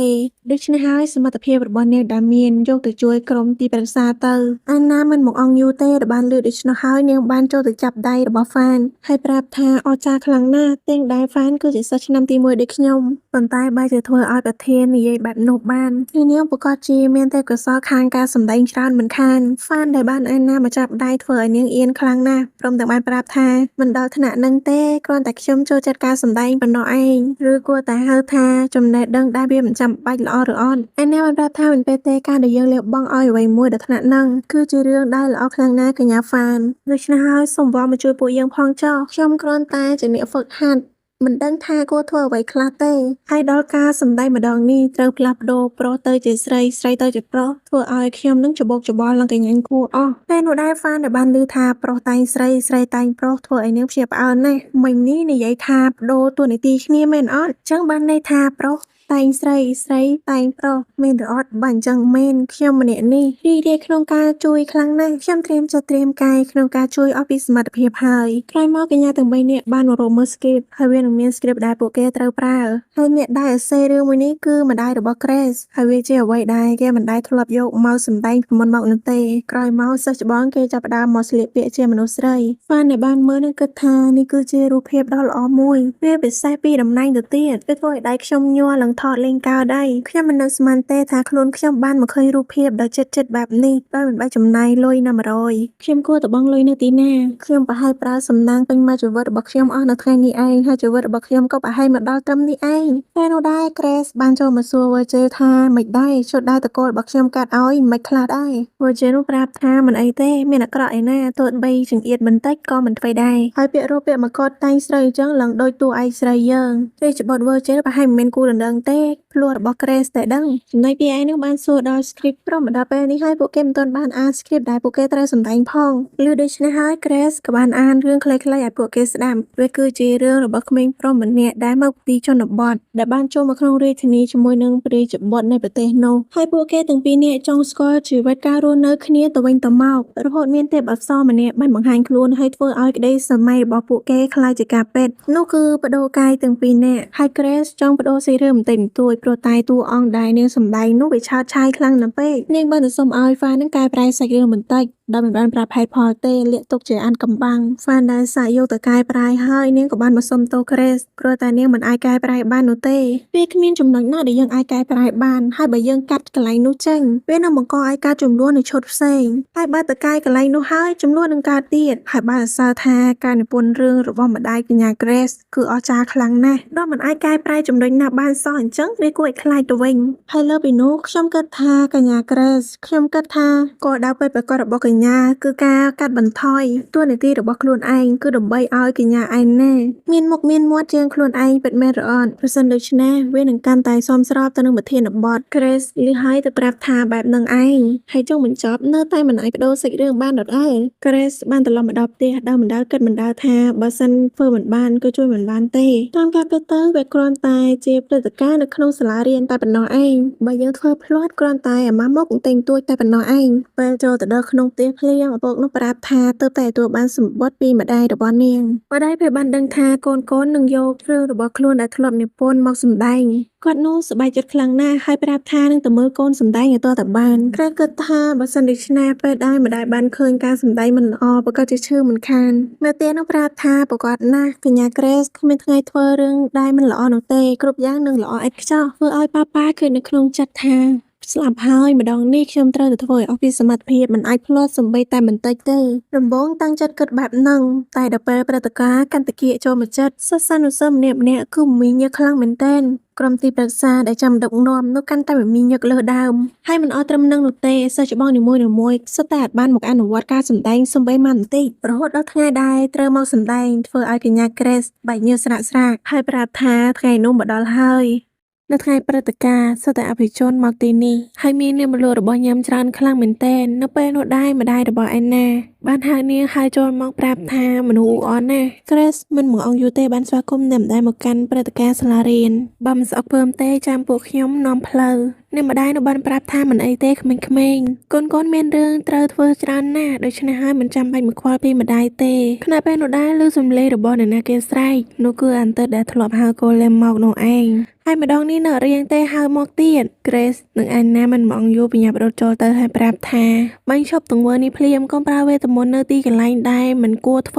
ដូច្នេះហើយសមត្ថភាពរបស់នាងដែលមានយកទៅជួយក្រុមទីប្រឹក្សាទៅAnnaមិនមកអង្គយូរទេដែលបានលឺដូច្នោះហើយនាងបានចូលទៅចាប់ដៃរបស់ Fan ហើយប្រាប់ថាអស្ចារ្យខ្លាំងណាស់ទាំងដែល Fan គឺជាសិស្សឆ្នាំទី1ដូចខ្ញុំប៉ុន្តែបែរជាធ្វើឲ្យប្រធាននិយាយបែបនោះបាននា នាងប្រកាសជាមានទេពកោសល្យខាងការសម្ដែងច្រើនមិនខានហ្វានដែលបានឯណាមកចាប់ដៃធ្វើឲ្យនាងអៀនខ្លាំងណាស់ព្រមទាំងបានប្រាប់ថាមិនដល់ថ្នាក់នឹងទេគ្រាន់តែខ្ញុំចូលចិត្តការសម្ដែងប៉ុណ្ណោះឯងឬគួរតែហៅថាចំណេះដឹងដែលវាមិនចាំបាច់ល្អឬអត់ឯណាបានប្រាប់ថាមិនពេលទេការដែលយើងលះបង់ឲ្យអ្វីមួយដល់ថ្នាក់នឹងគឺជារឿងដែលល្អខ្លាំងណាស់កញ្ញាហ្វានដូច្នេះហើយសូមវល់មកជួយពួកយើងផងចុះខ្ញុំគ្រាន់តែជាអ្នកហ្វឹកហាត់មិនដឹងថាគួរធ្វើអ្វីខ្លះទេហើយដល់ការសម្ដែងម្ដងនេះត្រូវផ្លាស់ប្ដូរប្រុសទៅជាស្រីស្រីទៅជាប្រុសធ្វើឲ្យខ្ញុំនឹងច្បោកច្បល់ឡើងកញ្ញាគួរអស់ពេលនោះដែរហ្វានដែលបានឮថាប្រុសតែងស្រីស្រីតែងប្រុសធ្វើឲ្យនាងភ្ញាក់ផ្អើលណាស់មិញនេះនិយាយថាប្ដូរតួនាទីគ្នាមែនអត់ចឹងបានន័យថាប្រុសតែងស្រីស្រីតែងប្រុសមានឬអត់បើអញ្ចឹងមែនខ្ញុំម្នាក់នេះរីករាយក្នុងការជួយខ្លាំងណាស់ខ្ញុំត្រៀមចិត្តត្រៀមកាយក្នុងការជួយអស់ពីសមត្ថភាពហើយក្រោយមកកញ្ញាទាំង3នាក់បានមករកមើល script ហើយវានឹងមាន script ដែលពួកគេត្រូវប្រើហើយអ្នកដែលអសេរឿងមួយនេះគឺម្ដាយរបស់ Grace ហើយវាជាអ្វីដែលគេមិនដែលធ្លាប់យកមកសម្ដែងពីមុនមកនោះទេក្រោយមកសិស្សច្បងគេចាប់ផ្ដើមមកស្លៀកពាក់ជាមនុស្សស្រីហ្វានដែលបានមើលនឹងគិតថានេះគឺជារូបភាពដ៏ល្អមួយវាពិសេសពីតំណែងទៅទៀតវាធ្វើឲ្យដៃខ្ញុំញ័រឡើងថតលេងកោដៃខ្ញុំមិននឹកស្មានទេថាខ្លួនខ្ញុំបានមកឃើញរូបភាពដ៏ចិត្តបែបនេះដោយមិនបាច់ចំណាយលុយណា100ខ្ញុំគួរតែបង់លុយនៅទីណាខ្ញុំប្រហែលប្រើសំណាងពេញមួយជីវិតរបស់ខ្ញុំអស់នៅថ្ងៃនេះឯងហើយជីវិតរបស់ខ្ញុំក៏ប្រហែលមកដល់ត្រឹមនេះឯងពេលនោះដែរ Grace បានចូលមកសួរ Virgil ថាមិនដែរឈុតដែរតកូលរបស់ខ្ញុំកាត់ឲ្យមិនខ្លះដែរ Virgil នោះប្រាប់ថាមិនអីទេមានអាក្រក់ឯណាទោះបីចង្អៀតបន្តិចក៏មិនធ្វើដែរហើយពាក្យរូបពាក្យមកកត់តែងស្រីអញ្ចឹងឡើងដូចតួឯកស្រីយើងទេច្បត់ Virgil ប្រហែលមិនមែនគូរដណ្ដឹងទេភ្លោះរបស់ Grace តែដឹងចំណុចពីឯងនឹងបានសួរដល់ script ព្រមមកដល់ពេលនេះហើយពួកគេមិនទាន់បានអាន script ដែលពួកគេត្រូវសម្ដែងផងឮដូច្នេះហើយ Grace ក៏បានអានរឿងខ្លីៗឲ្យពួកគេស្ដាប់វាគឺជារឿងរបស់ក្មេងប្រុសម្នាក់ដែលមកពីជនបទដែលបានចូលមកក្នុងរាជធានីជាមួយនឹងព្រះរាជបុត្រនៃប្រទេសនោះហើយពួកគេទាំងពីរនាក់ចង់ស្គាល់ជីវិតការរស់នៅគ្នាទៅវិញទៅមករហូតមានទេពអប្សរម្នាក់បានបង្ហាញខ្លួនហើយធ្វើឲ្យក្តីសម័យរបស់ពួកគេខ្លាចជាការពិតនោះគឺបដូរកាយទាំងពីរនាក់ហើយ Grace ចង់បដូរសាច់រឿងបន្តិចបន្តួចព្រោះតែតួអង្គដែលនាងសម្ដែងនោះវាឆើតឆាយខ្លាំងណាស់ពេកនាងបានទៅសុំឲ្យហ្វាននឹងកែប្រែសាច់រឿងបន្តិចដោយមិនបានប្រាប់ហេតុផលទេលាក់ទុកជាអានកំបាំងហ្វានដែលសាកយកទៅកែប្រែហើយនាងក៏បានមកសុំទោស Grace ព្រោះតែនាងមិនអាចកែប្រែបាននោះទេវាគ្មានចំណុចណាដែលយើងអាចកែប្រែបានហើយបើយើងកាត់កន្លែងនោះចេញវានឹងបង្កឲ្យការចំនួននៅឈុតផ្សេងហើយបើទៅកែកន្លែងនោះហើយចំនួននឹងកើតទៀតហើយបានសរសើរថាការនិពន្ធរឿងរបស់ម្ដាយកញ្ញា Grace គឺអស្ចារ្យខ្លាំងណាស់ដល់មិនអាចកែប្រែចំណុចណាបានសោះអញ្ចឹងវាគួរឲ្យខ្លាចទៅវិញហើយលើពីនោះខ្ញុំគិតថាកញ្ញា Grace ខ្ញុំគិតថាគោលដៅពិតប្រាកដរបស់កញ្ញាគឺការកាត់បន្ថយតួនាទីរបស់ខ្លួនឯងគឺដើម្បីឲ្យកញ្ញាឯណាមានមុខមានមាត់ជាងខ្លួនឯងពិតមែនឬអត់ប្រសិនដូច្នេះវានឹងកាន់តែសមស្របទៅនឹងប្រធានបទ Grace ឮហើយទៅប្រាប់ថាបែបនឹងឯងហើយចុងបញ្ចប់នៅតែមិនអាចបដូរសាច់រឿងបានដដែល Grace បានត្រឡប់មកដល់ផ្ទះដោយមិនដែលគិតមិនដែលថាបើសិនធ្វើមិនបានក៏ជួយមិនបានទេតាមការពិតទៅវាគ្រាន់តែជាព្រឹត្តិការណ៍នៅក្នុងសាលារៀនតែប៉ុណ្ណោះឯងបើយើងធ្វើភ្លាត់គ្រាន់តែអាម៉ាស់មកតែងទួចតែប៉ុណ្ណោះឯងពេលចូលទៅដល់ក្នុងផ្ទះភ្លាមឪពុកនោះប្រាប់ថាទើបតែទទួលបានសម្បត្តិពីម្ដាយរបស់នាងម្ដាយពេលបានដឹងថាកូននឹងយករឿងរបស់ខ្លួនដែលធ្លាប់និពន្ធមកសម្ដែងគាត់នោះសប្បាយចិត្តខ្លាំងណាស់ហើយប្រាប់ថានឹងទៅមើលកូនសម្ដែងឲ្យទាល់តែបានក្រែគិតថាបើសិនដូច្នេះពេលដែលម្ដាយបានឃើញការសម្ដែងមិនល្អប្រកាសជាឈឺមិនខាននៅទីនោះប្រាប់ថាប្រកាសណាស់កញ្ញា Grace គ្មានថ្ងៃធ្វើរឿងដែលមិនល្អនោះទេគ្រប់យ៉ាងនឹងល្អឥតខ្ចោះធ្វើឲ្យប៉ាឃើញនៅក្នុងចិត្តថាស្លាប់ហើយម្ដងនេះខ្ញុំត្រូវទៅធ្វើឲ្យអស់ពីសមត្ថភាពមិនអាចផ្លាត់សំបីតែបន្តិចទេដំបូងតាំងចិត្តគិតបែបហ្នឹងតែដល់ពេលព្រឹត្តិការណ៍កន្តគៀកចូលមកចិត្តសិស្សានុសិស្សម្នាក់គឺមីញឹកខ្លាំងមែនទែនក្រុមទីប្រឹក្សាដែលចាំដឹកនាំនោះកាន់តែមីញឹកលើដើមហើយមិនអត់ត្រឹមនឹងនោះទេសិស្សច្បងនីមួយៗសុទ្ធតែអាចបានមកអនុវត្តការសម្ដែងសំបីមកបន្តិចរហូតដល់ថ្ងៃដែលត្រូវមកសម្ដែងធ្វើឲ្យកញ្ញា Grace បែកញើសស្រាក់ហើយប្រាប់ថាថ្ងៃនោះមកដល់ហើយនៅថ្ងៃព្រឹត្តិការណ៍សុទ្ធតែអភិជនមកទីនេះហើយមាននាងមលក់របស់ញ៉ាំច្រើនខ្លាំងមែនទែននៅពេលនោះដែរម្ដាយរបស់ឯណាបានហៅនាងហើយចូលមកប្រាប់ថាមនុស្សអន់ណាស់ Grace មិនមកអង្គយូរទេបានស្វាគមន៍អ្នកម្ដាយមកកាន់ព្រឹត្តិការណ៍សាលារៀនបើមិនស្អកពើមទេចាំពួកខ្ញុំនាំផ្លូវអ្នកម្ដាយនោះបានប្រាប់ថាមិនអីទេក្មេងៗកូនមានរឿងត្រូវធ្វើច្រើនណាស់ដូច្នេះហើយមិនចាំបាច់មកខ្វល់ពីម្ដាយទេខណៈពេលនោះដែរឮសំឡេងរបស់អ្នកណាគេស្រែកនោះគឺអានទិតដែលធ្លាប់ហៅកូលេមមកនោះឯងហើយម្ដងនេះនៅរៀងទេហៅមកទៀត Grace នឹងឯណាមិនមកយូរបញ្ញាប់រត់ចូលទៅហើយប្រាប់ថាបាញ់ឈប់ទង្វើនេះភ្លាមកុំប្រើវេទមន្តនៅទីកន្លែងដែលមិនគួរធ្វ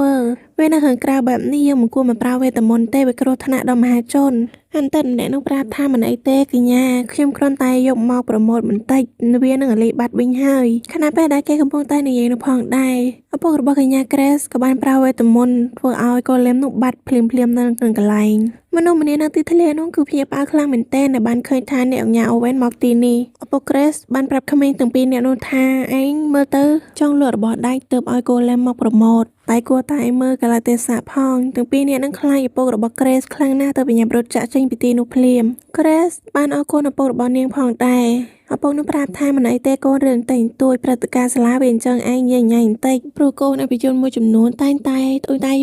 ើវានៅខាងក្រៅបែបនេះយើងមិនគួរមកប្រើវេទមន្តទេវាគ្រោះថ្នាក់ដល់មហាជន ហាន់តិនអ្នកនឹងប្រាប់ថាមិនអីទេកញ្ញាខ្ញុំគ្រាន់តែយកមកប្រម៉ូទបន្តិចវានឹងលេបាត់វិញហើយខណៈពេលដែលគេកំពុងតែនិយាយនោះផងដែរឪពុករបស់កញ្ញា Grace ក៏បានប្រើវេទមន្តធ្វើឲ្យ Golem នោះបាត់ភ្លាមៗនៅក្នុងកន្លែងមនុស្សម្នានៅទីធ្លានោះគឺភ្ញាក់ផ្អើលខ្លាំងមែនទែនដែលបានឃើញថាអ្នកញ៉ា Owen មកទីនេះឪពុក Grace បានប្រាប់ក្មេងទាំងពីរនាក់នោះថាឯងមើលទៅចង់លក់របស់ដាច់ទើបឲ្យ Golem មកប្រម៉ូទតែគួរតែមើលកាលៈទេសៈផងទាំងពីរនាក់នឹងខ្លាចឪពុករបស់ Grace ខ្លាំងណាស់ទៅបញ្ញាប់រត់ចាក់ចេញពីទីនោះភ្លាម Grace បានអរគុណឪពុករបស់នាងផងដែរឪពុកនឹងប្រាប់ថាមិនអីទេកូនរឿងតែងទួយព្រឹត្តិការណ៍សាលាវាអញ្ចឹងឯងញ៉ៃបន្តិចព្រោះកូនអភិជនមួយចំនួនតែងតែ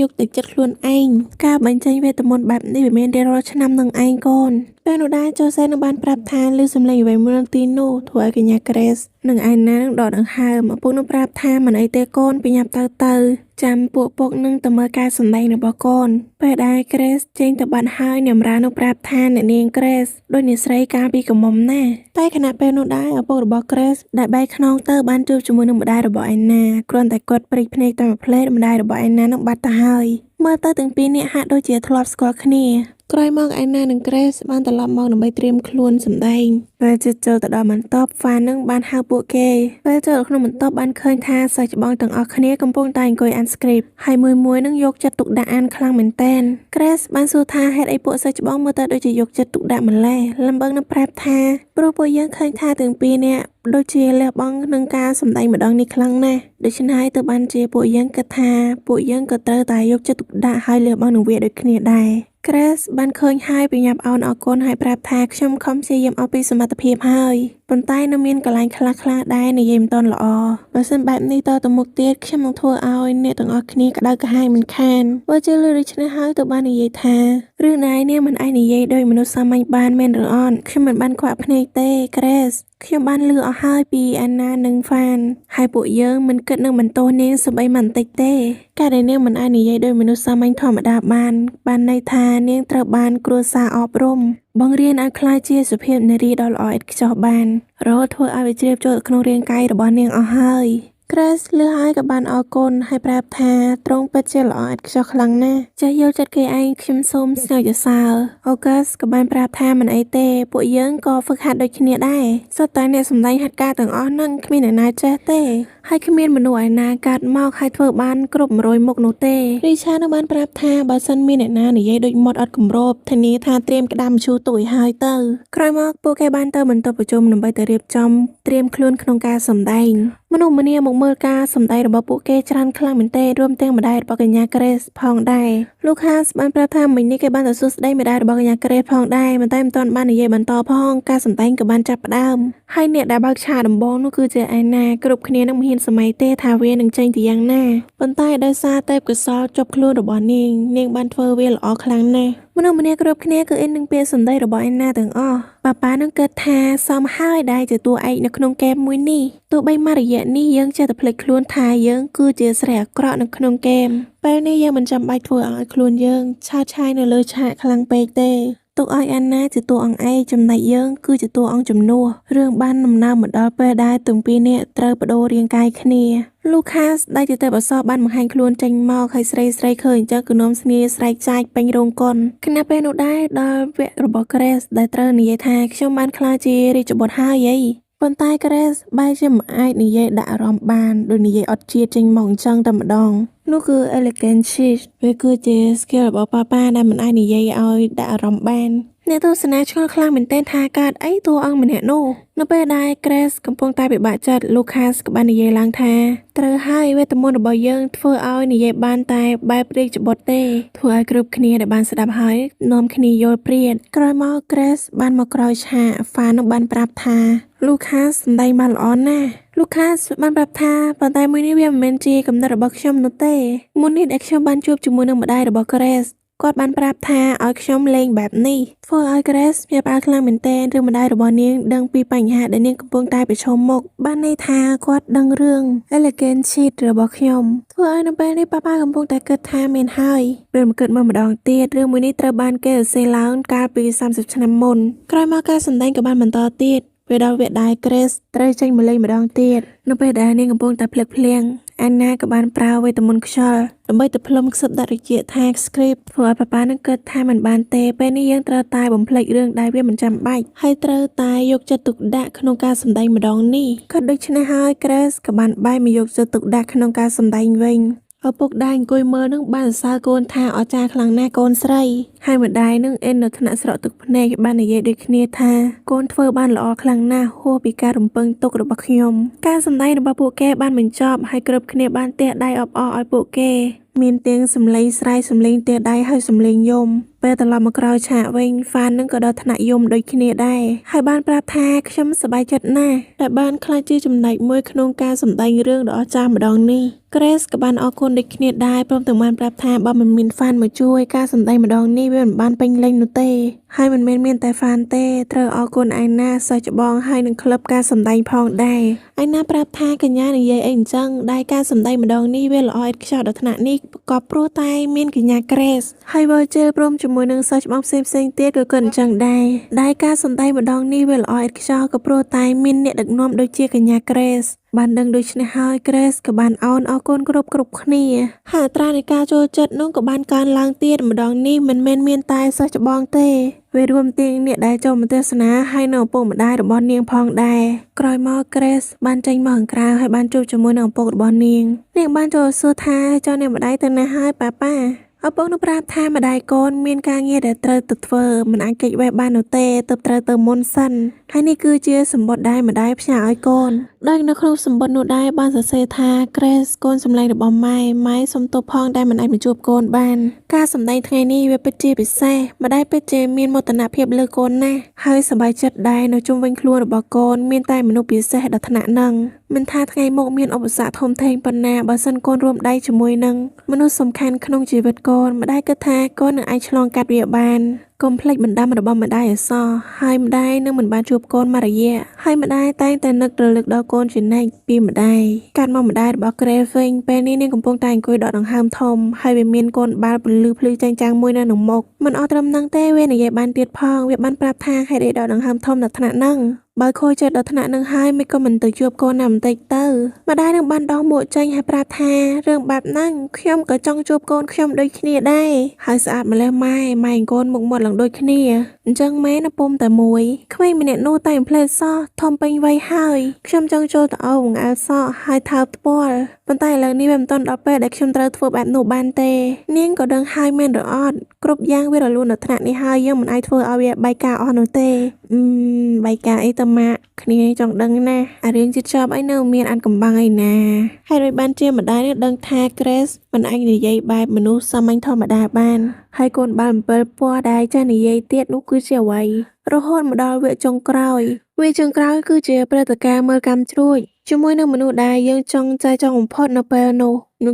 យកទៅចិត្តខ្លួនឯងការបញ្ចេញវេទមន្តបែបនេះវាមានរៀងរាល់ឆ្នាំនឹងឯងកូនពេលនោះដែរចូលសែននឹងបានប្រាប់ថាឮសំឡេងអ្វីមួយនៅទីនោះធ្វើឲ្យកញ្ញា Grace និងឯណានឹងដកដង្ហើមឪពុកនឹងប្រាប់ថាមិនអីទេកូនប្រញាប់ទៅចាំពួកពុកនឹងទៅមើលការសម្ដែងរបស់កូនពេលដែល Grace ចេញទៅបាត់ហើយអ្នកម្រានឹងប្រាប់ថាអ្នកនាង Grace ដូចអ្នកស្រីកាលពីកំមុំណាតែខណៈពេលនោះដែរឪពុករបស់ Grace ដែលបែកខ្នងទៅបានជួបជាមួយនឹងម្ដាយរបស់ឯណាគ្រាន់តែគាត់ព្រិចភ្នែកតាមមួយភ្លែតម្ដាយរបស់ឯណានឹងបាត់ទៅហើយមើលទៅទាំងពីរនាក់ហាក់ដូចជាធ្លាប់ស្គាល់គ្នាក្រោយមកឯណានិង Grace បានត្រឡប់មកដើម្បីត្រៀមខ្លួនសម្ដែងពេលជិតចូលទៅដល់បន្ទប់ Fan នឹងបានហៅពួកគេពេលចូលក្នុងបន្ទប់បានឃើញថាសិស្សច្បងទាំងអស់គ្នាកំពុងតែអង្គុយអាន script ហើយមួយនឹងយកចិត្តទុកដាក់អានខ្លាំងមែនទែន Grace បានសួរថាហេតុអីពួកសិស្សច្បងមើលទៅដូចជាយកចិត្តទុកដាក់ម្ល៉េះលំបឹងនឹងប្រាប់ថាព្រោះពួកយើងឃើញថាទាំងពីរនាក់ដូចជាលះបង់នឹងការសម្ដែងម្ដងនេះខ្លាំងណាស់ដូច្នេះហើយទើបបានជាពួកយើងគិតថាពួកយើងក៏ត្រូវតែយកចិត្តទុកដាក់ហើយលះបង់នឹងវាដូចគ្នាដែរ Grace បានឃើញហើយប្រញាប់អោនអរគុណហើយប្រាប់ថាខ្ញុំខំព្យាយាមអស់ពីសមត្ថភាពហើយប៉ុន្តែនៅមានកន្លែងខ្លះៗដែរនិយាយមិនទាន់ល្អបើសិនបែបនេះតទៅមុខទៀតខ្ញុំនឹងធ្វើឲ្យអ្នកទាំងអស់គ្នាក្តៅក្រហាយមិនខានបើជឿលើដូច្នេះហើយទៅបាននិយាយថារឿងណៃនេះមិនអាចនិយាយដោយមនុស្សសាមញ្ញបានមែនឬអត់ខ្ញុំមិនបានខ្វាក់ភ្នែកទេ Grace ខ្ញុំបានលឺអស់ហើយពីអាណានិង Fan ហើយពួកយើងមិនគិតនឹងបន្ទោសនាងសូម្បីបន្តិចទេការដែលនាងមិនអាចនិយាយដោយមនុស្សសាមញ្ញធម្មតាបានន័យថានាងត្រូវបានគ្រួសារអប់រំបង្រៀនឲ្យក្លាយជាសុភាពនារីដ៏ល្អឥតខ្ចោះបានរហូតធ្វើឲ្យវាជ្រាបចូលក្នុងរាងកាយរបស់នាងអស់ហើយ Grace លឺហើយក៏បានអរគុណហើយប្រាប់ថាទ្រង់ពិតជាល្អឥតខ្ចោះខ្លាំងណាស់ចេះយល់ចិត្តគេឯងខ្ញុំសូមស្នើសរសើរ August ក៏បានប្រាប់ថាមិនអីទេពួកយើងក៏ហ្វឹកហាត់ដូចគ្នាដែរសុទ្ធតែអ្នកសម្ដែងហាត់ការទាំងអស់ហ្នឹងគ្មានអ្នកណាចេះទេហើយគ្មានមនុស្សឯណាកាត់មកហើយធ្វើបានគ្រប់100មុខនោះទេ Richard នឹងបានប្រាប់ថាបើសិនមានអ្នកណានិយាយដូចមាត់អត់គម្របធានាថាត្រៀមក្តាមមឈូសទុយហើយទៅក្រោយមកពួកគេបានទៅបន្ទប់ប្រជុំដើម្បីទៅរៀបចំត្រៀមខ្លួនក្នុងការសម្ដែងមនុស្សម្នាមកមើលការសម្ដែងរបស់ពួកគេច្រើនខ្លាំងមែនទែនរួមទាំងម្ដាយរបស់កញ្ញា Grace ផងដែរ Lucas បានប្រាប់ថាមិញនេះគេបានទៅសួរស្ដីម្ដាយរបស់កញ្ញា Grace ផងដែរមិនតែមិនទាន់បាននិយាយបន្តផងការសម្ដែងក៏បានចាប់ផ្ដើមហើយអ្នកដែលបើកឆាកដំបូងនោះគឺជាឯណាគ្រប់គ្នានឹងមិនហ៊ានសម័យទេថាវានឹងចេញទៅយ៉ាងណាប៉ុន្តែដោយសារទេពកោសល្យជាប់ខ្លួនរបស់នាងបានធ្វើវាល្អខ្លាំងណាស់មនុស្សម្នាគ្រប់គ្នាគឺអ៊ិននឹងពាក្យសម្ដីរបស់ឯណាទាំងអស់ប៉ានឹងគិតថាសមហើយដែលជាតួឯកនៅក្នុងហ្គេមមួយនេះទោះបីមករយៈនេះយើងចេះតែភ្លេចខ្លួនថាយើងគឺជាស្រីអាក្រក់នៅក្នុងហ្គេមពេលនេះយើងមិនចាំបាច់ធ្វើឲ្យខ្លួនយើងឆើតឆាយនៅលើឆាកខ្លាំងពេកទេទុកឲ្យអាណាជាតួអង្គឯកចំណែកយើងគឺជាតួអង្គជំនួសរឿងបានដំណើរមកដល់ពេលដែលទាំងពីរនាក់ត្រូវបដូររាងកាយគ្នា Lucas ដែលជាទេពអប្សរបានបង្ហាញខ្លួនចេញមកហើយស្រីឃើញអញ្ចឹងគឺនាំគ្នាស្រែកចាចពេញរោងកុនខណៈពេលនោះដែរដល់វគ្គរបស់ Grace ដែលត្រូវនិយាយថាខ្ញុំបានក្លាយជារាជបុត្រហើយអីប៉ុន្តែ Grace បែរជាមិនអាចនិយាយដាក់អារម្មណ៍បានដោយនិយាយអត់ជាតិចេញមកអញ្ចឹងតែម្ដងនោះគឺ elegant cheat វាគឺជា skill របស់ប៉ាដែលមិនអាចនិយាយឲ្យដាក់អារម្មណ៍បានអ្នកទស្សនាឆ្ងល់ខ្លាំងមែនទែនថាកើតអីតួអង្គម្នាក់នោះនៅពេលដែល Grace កំពុងតែពិបាកចិត្ត Lucas ក៏បាននិយាយឡើងថាត្រូវហើយវេទមន្តរបស់យើងធ្វើឲ្យនិយាយបានតែបែបរាជបុត្រទេធ្វើឲ្យគ្រប់គ្នាដែលបានស្ដាប់ហើយនាំគ្នាយល់ព្រាតក្រោយមក Grace បានមកក្រោយឆាក Fan នឹងបានប្រាប់ថា Lucas សម្ដែងបានល្អណាស់ Lucas បានប្រាប់ថាប៉ុន្តែមួយនេះវាមិនមែនជាកំណត់របស់ខ្ញុំនោះទេមុននេះដែលខ្ញុំបានជួបជាមួយនឹងម្ដាយរបស់ Graceគាត់បានប្រាប់ថាឲ្យខ្ញុំលេងបែបនេះធ្វើឲ្យ Grace មានផ្អើលខ្លាំងមែនទែនរឿងម្ដាយរបស់នាងដឹងពីបញ្ហាដែលនាងកំពុងតែប្រឈមមុខបានន័យថាគាត់ដឹងរឿង elegant cheat របស់ខ្ញុំធ្វើឲ្យនៅពេលនេះប៉ាកំពុងតែគិតថាមានហើយពេលមកគិតមកម្ដងទៀតរឿងមួយនេះត្រូវបានគេសរសេរឡើងកាលពី30ឆ្នាំមុនក្រោយមកការសម្ដែងក៏បានបន្តទៀតពេលដល់វគ្គដែល Grace ត្រូវចេញមកលេងម្ដងទៀតនៅពេលដែលនាងកំពុងតែភ្លឹកភ្លាំង អាណាក៏បានប្រើវេទមន្តខ្យល់ដើម្បីទៅផ្លុំខ្សឹបដាក់រជាថា script ធ្វើឲ្យប៉ានឹងគិតថាមិនបានទេពេលនេះយើងត្រូវតែបំភ្លេចរឿងដែលវាមិនចាំបាច់ហើយត្រូវតែយកចិត្តទុកដាក់ក្នុងការសម្ដែងម្ដងនេះក៏ដូច្នេះហើយ Grace ក៏បានបែរមកយកចិត្តទុកដាក់ក្នុងការសម្ដែងវិញឪពុកដែលអង្គុយមើលនឹងបានសរសើរកូនថាអស្ចារ្យខ្លាំងណាស់កូនស្រីហើយម្ដាយនឹងអិននៅថ្នាក់ស្រក់ទឹកភ្នែកបាននិយាយដូចគ្នាថាកូនធ្វើបានល្អខ្លាំងណាស់ហួសពីការរំពឹងទុករបស់ខ្ញុំការសម្ដែងរបស់ពួកគេបានបញ្ចប់ហើយគ្រប់គ្នាបានទះដៃអបអរឲ្យពួកគេមានទាំងសំឡេងស្រែកសំឡេងទះដៃហើយសំឡេងយំពេលត្រឡប់មកក្រោយឆាកវិញហ្វាននឹងក៏ដល់ថ្នាក់យំដូចគ្នាដែរហើយបានប្រាប់ថាខ្ញុំសប្បាយចិត្តណាស់ដែលបានក្លាយជាចំណែកមួយក្នុងការសម្ដែងរឿងដ៏អស្ចារ្យម្ដងនេះ Grace ក៏បានអរគុណដូចគ្នាដែរព្រមទាំងបានប្រាប់ថាបើមិនមានហ្វានមកជួយការសម្ដែងម្ដងនេះវាមិនបានពេញលេញនោះទេហើយមិនមែនមានតែហ្វានទេត្រូវអរគុណឯណាសិស្សច្បងហើយនឹងក្លឹបការសម្ដែងផងដែរឯណាប្រាប់ថាកញ្ញានិយាយអីអញ្ចឹងដែលការសម្ដែងម្ដងនេះវាល្អឥតខ្ចោះដល់ថ្នាក់នេះក៏ព្រោះតែមានកញ្ញា Grace ហើយ Virgil ព្រមជាមួយនឹងសិស្សច្បងផ្សេងៗទៀតក៏គិតអញ្ចឹងដែរការសម្ដែងម្ដងនេះវាល្អឥតខ្ចោះក៏ព្រោះតែមានអ្នកដឹកនាំដូចជាកញ្ញា Grace បានដឹងដូច្នេះហើយ Grace ក៏បានអរគុណគ្រប់គ្នាហើយអត្រានៃការចូលចិត្តនោះក៏បានកើនឡើងទៀតម្ដងនេះមិនមែនមានតែសិស្សច្បងទេវារួមទាំងអ្នកដែលចូលមកទស្សនាហើយនៅឪពុកម្ដាយរបស់នាងផងដែរក្រោយមក Grace បានចេញមកខាងក្រៅហើយបានជួបជាមួយនឹងឪពុករបស់នាងបានចូលសួរថាចុះអ្នកម្ដាយទៅណាហើយប៉ាឪពុកនឹងប្រាប់ថាម្ដាយកូនមានការងារដែលត្រូវទៅធ្វើមិនអាចគេចវេះបាននោះទេទើបត្រូវទៅមុនសិនហើយនេះគឺជាសម្បត្តិដែលម្ដាយផ្ញើឲ្យកូនដោយនៅក្នុងសម្បត្តិនោះដែរបានសរសេរថា Grace កូនសម្លេងរបស់ម៉ែសុំទោសផងដែលមិនអាចមកជួបកូនបានការសម្ដែងថ្ងៃនេះវាពិតជាពិសេសម្ដាយពិតជាមានមោទនភាពលើកូនណាស់ហើយសប្បាយចិត្តដែរនៅជុំវិញខ្លួនរបស់កូនមានតែមនុស្សពិសេសដល់ថ្នាក់ហ្នឹងមិនថាថ្ងៃមុខមានឧបសគ្គធំធេងប៉ុណ្ណាបើសិនកូនរួមដៃជាមួយនឹងមនុស្សសំខាន់ក្នុងជីវិតកូនម្ដាយគិតថាកូននឹងអាចឆ្លងកាត់វាបានកុំភ្លេចបណ្ដាំរបស់ម្ដាយឲ្យសោះហើយម្ដាយនឹងមិនបានជួបកូនមករយៈហើយម្ដាយតែងតែនឹករលឹកដល់កូនជានិច្ចពីម្ដាយកាត់មកម្ដាយរបស់ Grace វិញពេលនេះនាងកំពុងតែអង្គុយដកដង្ហើមធំហើយវាមានកូនបាល់ពន្លឺភ្លឺចែងចាំងមួយនៅក្នុងមុខមិនអត់ត្រឹមហ្នឹងទេវានិយាយបានទៀតផងវាបានប្រាប់ថាហេតុអីដកដង្ហើមធំដល់ថ្នាក់ហ្នឹងបើខូចចិត្តដល់ថ្នាក់នឹងហើយមិនក៏មិនទៅជួបកូនណាបន្តិចទៅម្ដាយនឹងបានដោះមួកចេញហើយប្រាប់ថារឿងបែបហ្នឹងខ្ញុំក៏ចង់ជួបកូនខ្ញុំដូចគ្នាដែរហើយស្អាតម្លេះម៉ែកូនមុខមាត់ឡើងដូចគ្នាអញ្ចឹងម៉ែនៅពុំតែមួយក្មេងម្នាក់នោះតែផ្លេតសោះធំពេញវ័យហើយខ្ញុំចង់ចូលទៅអោបបង្អែលសក់ហើយថើបថ្ពាល់ប៉ុន្តែឥឡូវនេះវាមិនទាន់ដល់ពេលដែលខ្ញុំត្រូវធ្វើបែបនោះបានទេនាងក៏ដឹងហើយមែនឬអត់គ្រប់យ៉ាងវារលូនដល់ថ្នាក់នេះហើយយើងមិនអាចធ្វើឲ្យវាបែកការអស់នោះទេបែកការអីទៅម៉ាក់គ្នាចង់ដឹងណាអារឿងជិតចប់អីនៅមានអានកំបាំងអីណាហើយដូចបានជាម្ដាយនឹងដឹងថា Grace មិនអាចនិយាយបែបមនុស្សសាមញ្ញធម្មតាបានហើយកូនបាល់7ពណ៌ដែលចេះនិយាយទៀតនោះគឺជាអ្វីរហូតមកដល់វគ្គចុងក្រោយគឺជាព្រឹត្តិការណ៍មើលកាំជ្រួចជាមួយនឹងមនុស្សដែលយើងចង់បំផុតនៅពេលនោះ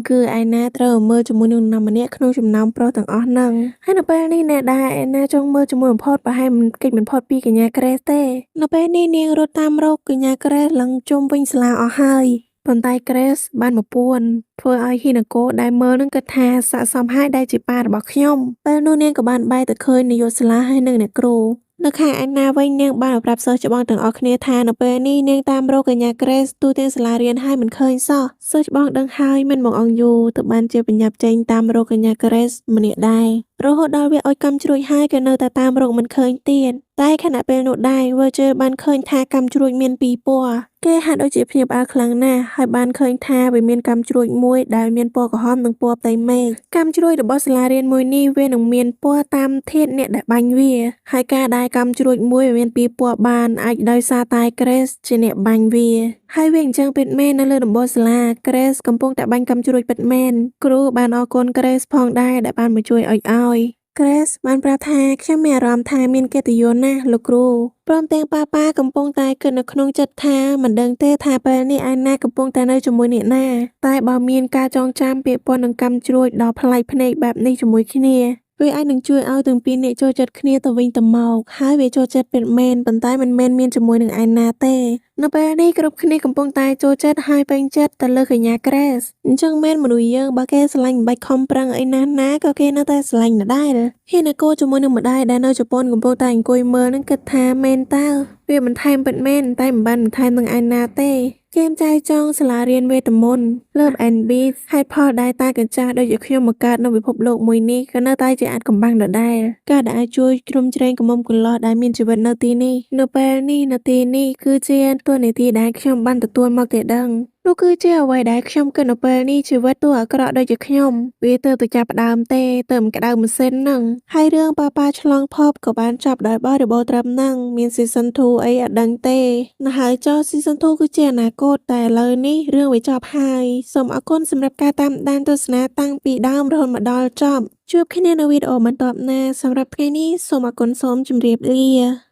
គឺឯណាត្រូវមើលជាមួយនឹងនរណាម្នាក់ក្នុងចំណោមប្រុសទាំងអស់ហ្នឹងហើយនៅពេលនេះអ្នកដែលឯណាចង់មើលជាមួយបំផុតប្រហែលមិនគេចមិនផុតពីកញ្ញា Grace ទេនៅពេលនេះនាងរត់តាមរកកញ្ញា Grace ឡើងជុំវិញសាលាអស់ហើយប៉ុន្តែ Grace បានមកពួនធ្វើឲ្យហ៊ីណាកូដែលមើលនឹងគិតថាស័ក្តិសមហើយដែលជាប៉ារបស់ខ្ញុំពេលនោះនាងក៏បានបែរទៅឃើញនាយកសាលាហើយនឹងអ្នកគ្រូនៅខាងឯណាវិញនាងបានប្រាប់សិស្សច្បងទាំងអស់គ្នាថានៅពេលនេះនាងតាមរកកញ្ញា Grace ទូទាំងសាលារៀនហើយមិនឃើញសោះសិស្សច្បងដឹងហើយមិនមកអង្គយូរទៅបានជាបញ្ញាប់ចេញតាមរកកញ្ញា Grace ម្នាក់ដែររហូតដល់វាឲ្យកម្មជ្រួចហើយក៏នៅតែតាមរកមិនឃើញទៀតតែខណៈពេលនោះដែរ Virgil បានឃើញថាកម្មជ្រួចមាន2ពណ៌គេហាក់ដូចជាភ្ញាក់ផ្អើលខ្លាំងណាស់ហើយបានឃើញថាវាមានកម្មជ្រួចមួយដែលមានពណ៌ក្រហមនិងពណ៌ផ្ទៃមេឃកម្មជ្រួចរបស់សាលារៀនមួយនេះវានឹងមានពណ៌តាមធាតុអ្នកដែលបាញ់វាហើយការដែលកម្មជ្រួចមួយវាមាន2ពណ៌បានអាចដោយសារតែ Grace ជាអ្នកបាញ់វាហើយវាអញ្ចឹងពិតមែននៅលើដំបូលសាលា Grace កំពុងតែបាញ់កម្មជ្រួចពិតមែនគ្រូបានអរគុណ Grace ផងដែរដែលបានមកជួយឲ្យ Grace បានប្រាប់ថាខ្ញុំមានអារម្មណ៍ថាមានកិត្តិយសណាស់លោកគ្រូព្រមទាំងប៉ាកំពុងតែគិតនៅក្នុងចិត្តថាមិនដឹងទេថាពេលនេះឯណាកំពុងតែនៅជាមួយអ្នកណាតែបើមានការចងចាំពាក្យពន្ធនឹងកម្មជ្រួចដ៏ប្លែកភ្នែកបែបនេះជាមួយគ្នាវាអាចនឹងជួយឲ្យទាំងពីរអ្នកចូលចិត្តគ្នាទៅវិញទៅមកហើយវាចូលចិត្តពិតមែនប៉ុន្តែមិនមែនមានជាមួយនឹងឯណាទេនៅពេលនេះគ្រប់គ្នាកំពុងតែចូលចិត្តហើយពេញចិត្តទៅលើកញ្ញា Grace អញ្ចឹងមែនមនុស្សយើងបើគេស្រឡាញ់មិនបាច់ខំប្រឹងអីណាក៏គេនៅតែស្រឡាញ់ដដែល ហ៊ានណាកូជាមួយនឹងម្ដាយដែលនៅជប៉ុនកំពុងតែអង្គុយមើលនឹងគិតថាមែនតើវាបន្ថែមពិតមែនតែមិនបានបន្ថែមនឹងឯណាទេเกมចៅចង់សាលារៀនវេទមន្ត Love and Beat ហេតុផលដែលតាកញ្ចាស់ដូចជាខ្ញុំមកកើតនៅពិភពលោកមួយនេះក៏នៅតែជាអាចកំបាំងដដែលការដែលអាចជួយជ្រោមជ្រែងកុំមុំកន្លោះដែលមានជីវិតនៅទីនេះនៅពេលនេះនាទីនេះគឺជាតួនាទីដែលខ្ញុំបានទទួលមកទេដឹងនោះគឺជាអ្វីដែលខ្ញុំគិតនៅពេលនេះជីវិតតួអាក្រក់ដូចជាខ្ញុំវាទើបតែចាប់ផ្ដើមទេទើបក្តៅម៉ាស៊ីនហ្នឹងហើយរឿងប៉ាឆ្លងភពក៏បានចប់ដោយបរិបូរណ៍ត្រឹមហ្នឹងមាន season 2 អីអត់ដឹងទេណាហើយចុះ season 2 គឺជាអនាគតតែឥឡូវនេះរឿងវាចប់ហើយសូមអរគុណសម្រាប់ការតាមដានទស្សនាតាំងពីដើមរហូតមកដល់ចប់ជួបគ្នានៅវីដេអូបន្ទាប់ណាសម្រាប់ថ្ងៃនេះសូមអរគុណសូមជម្រាបលា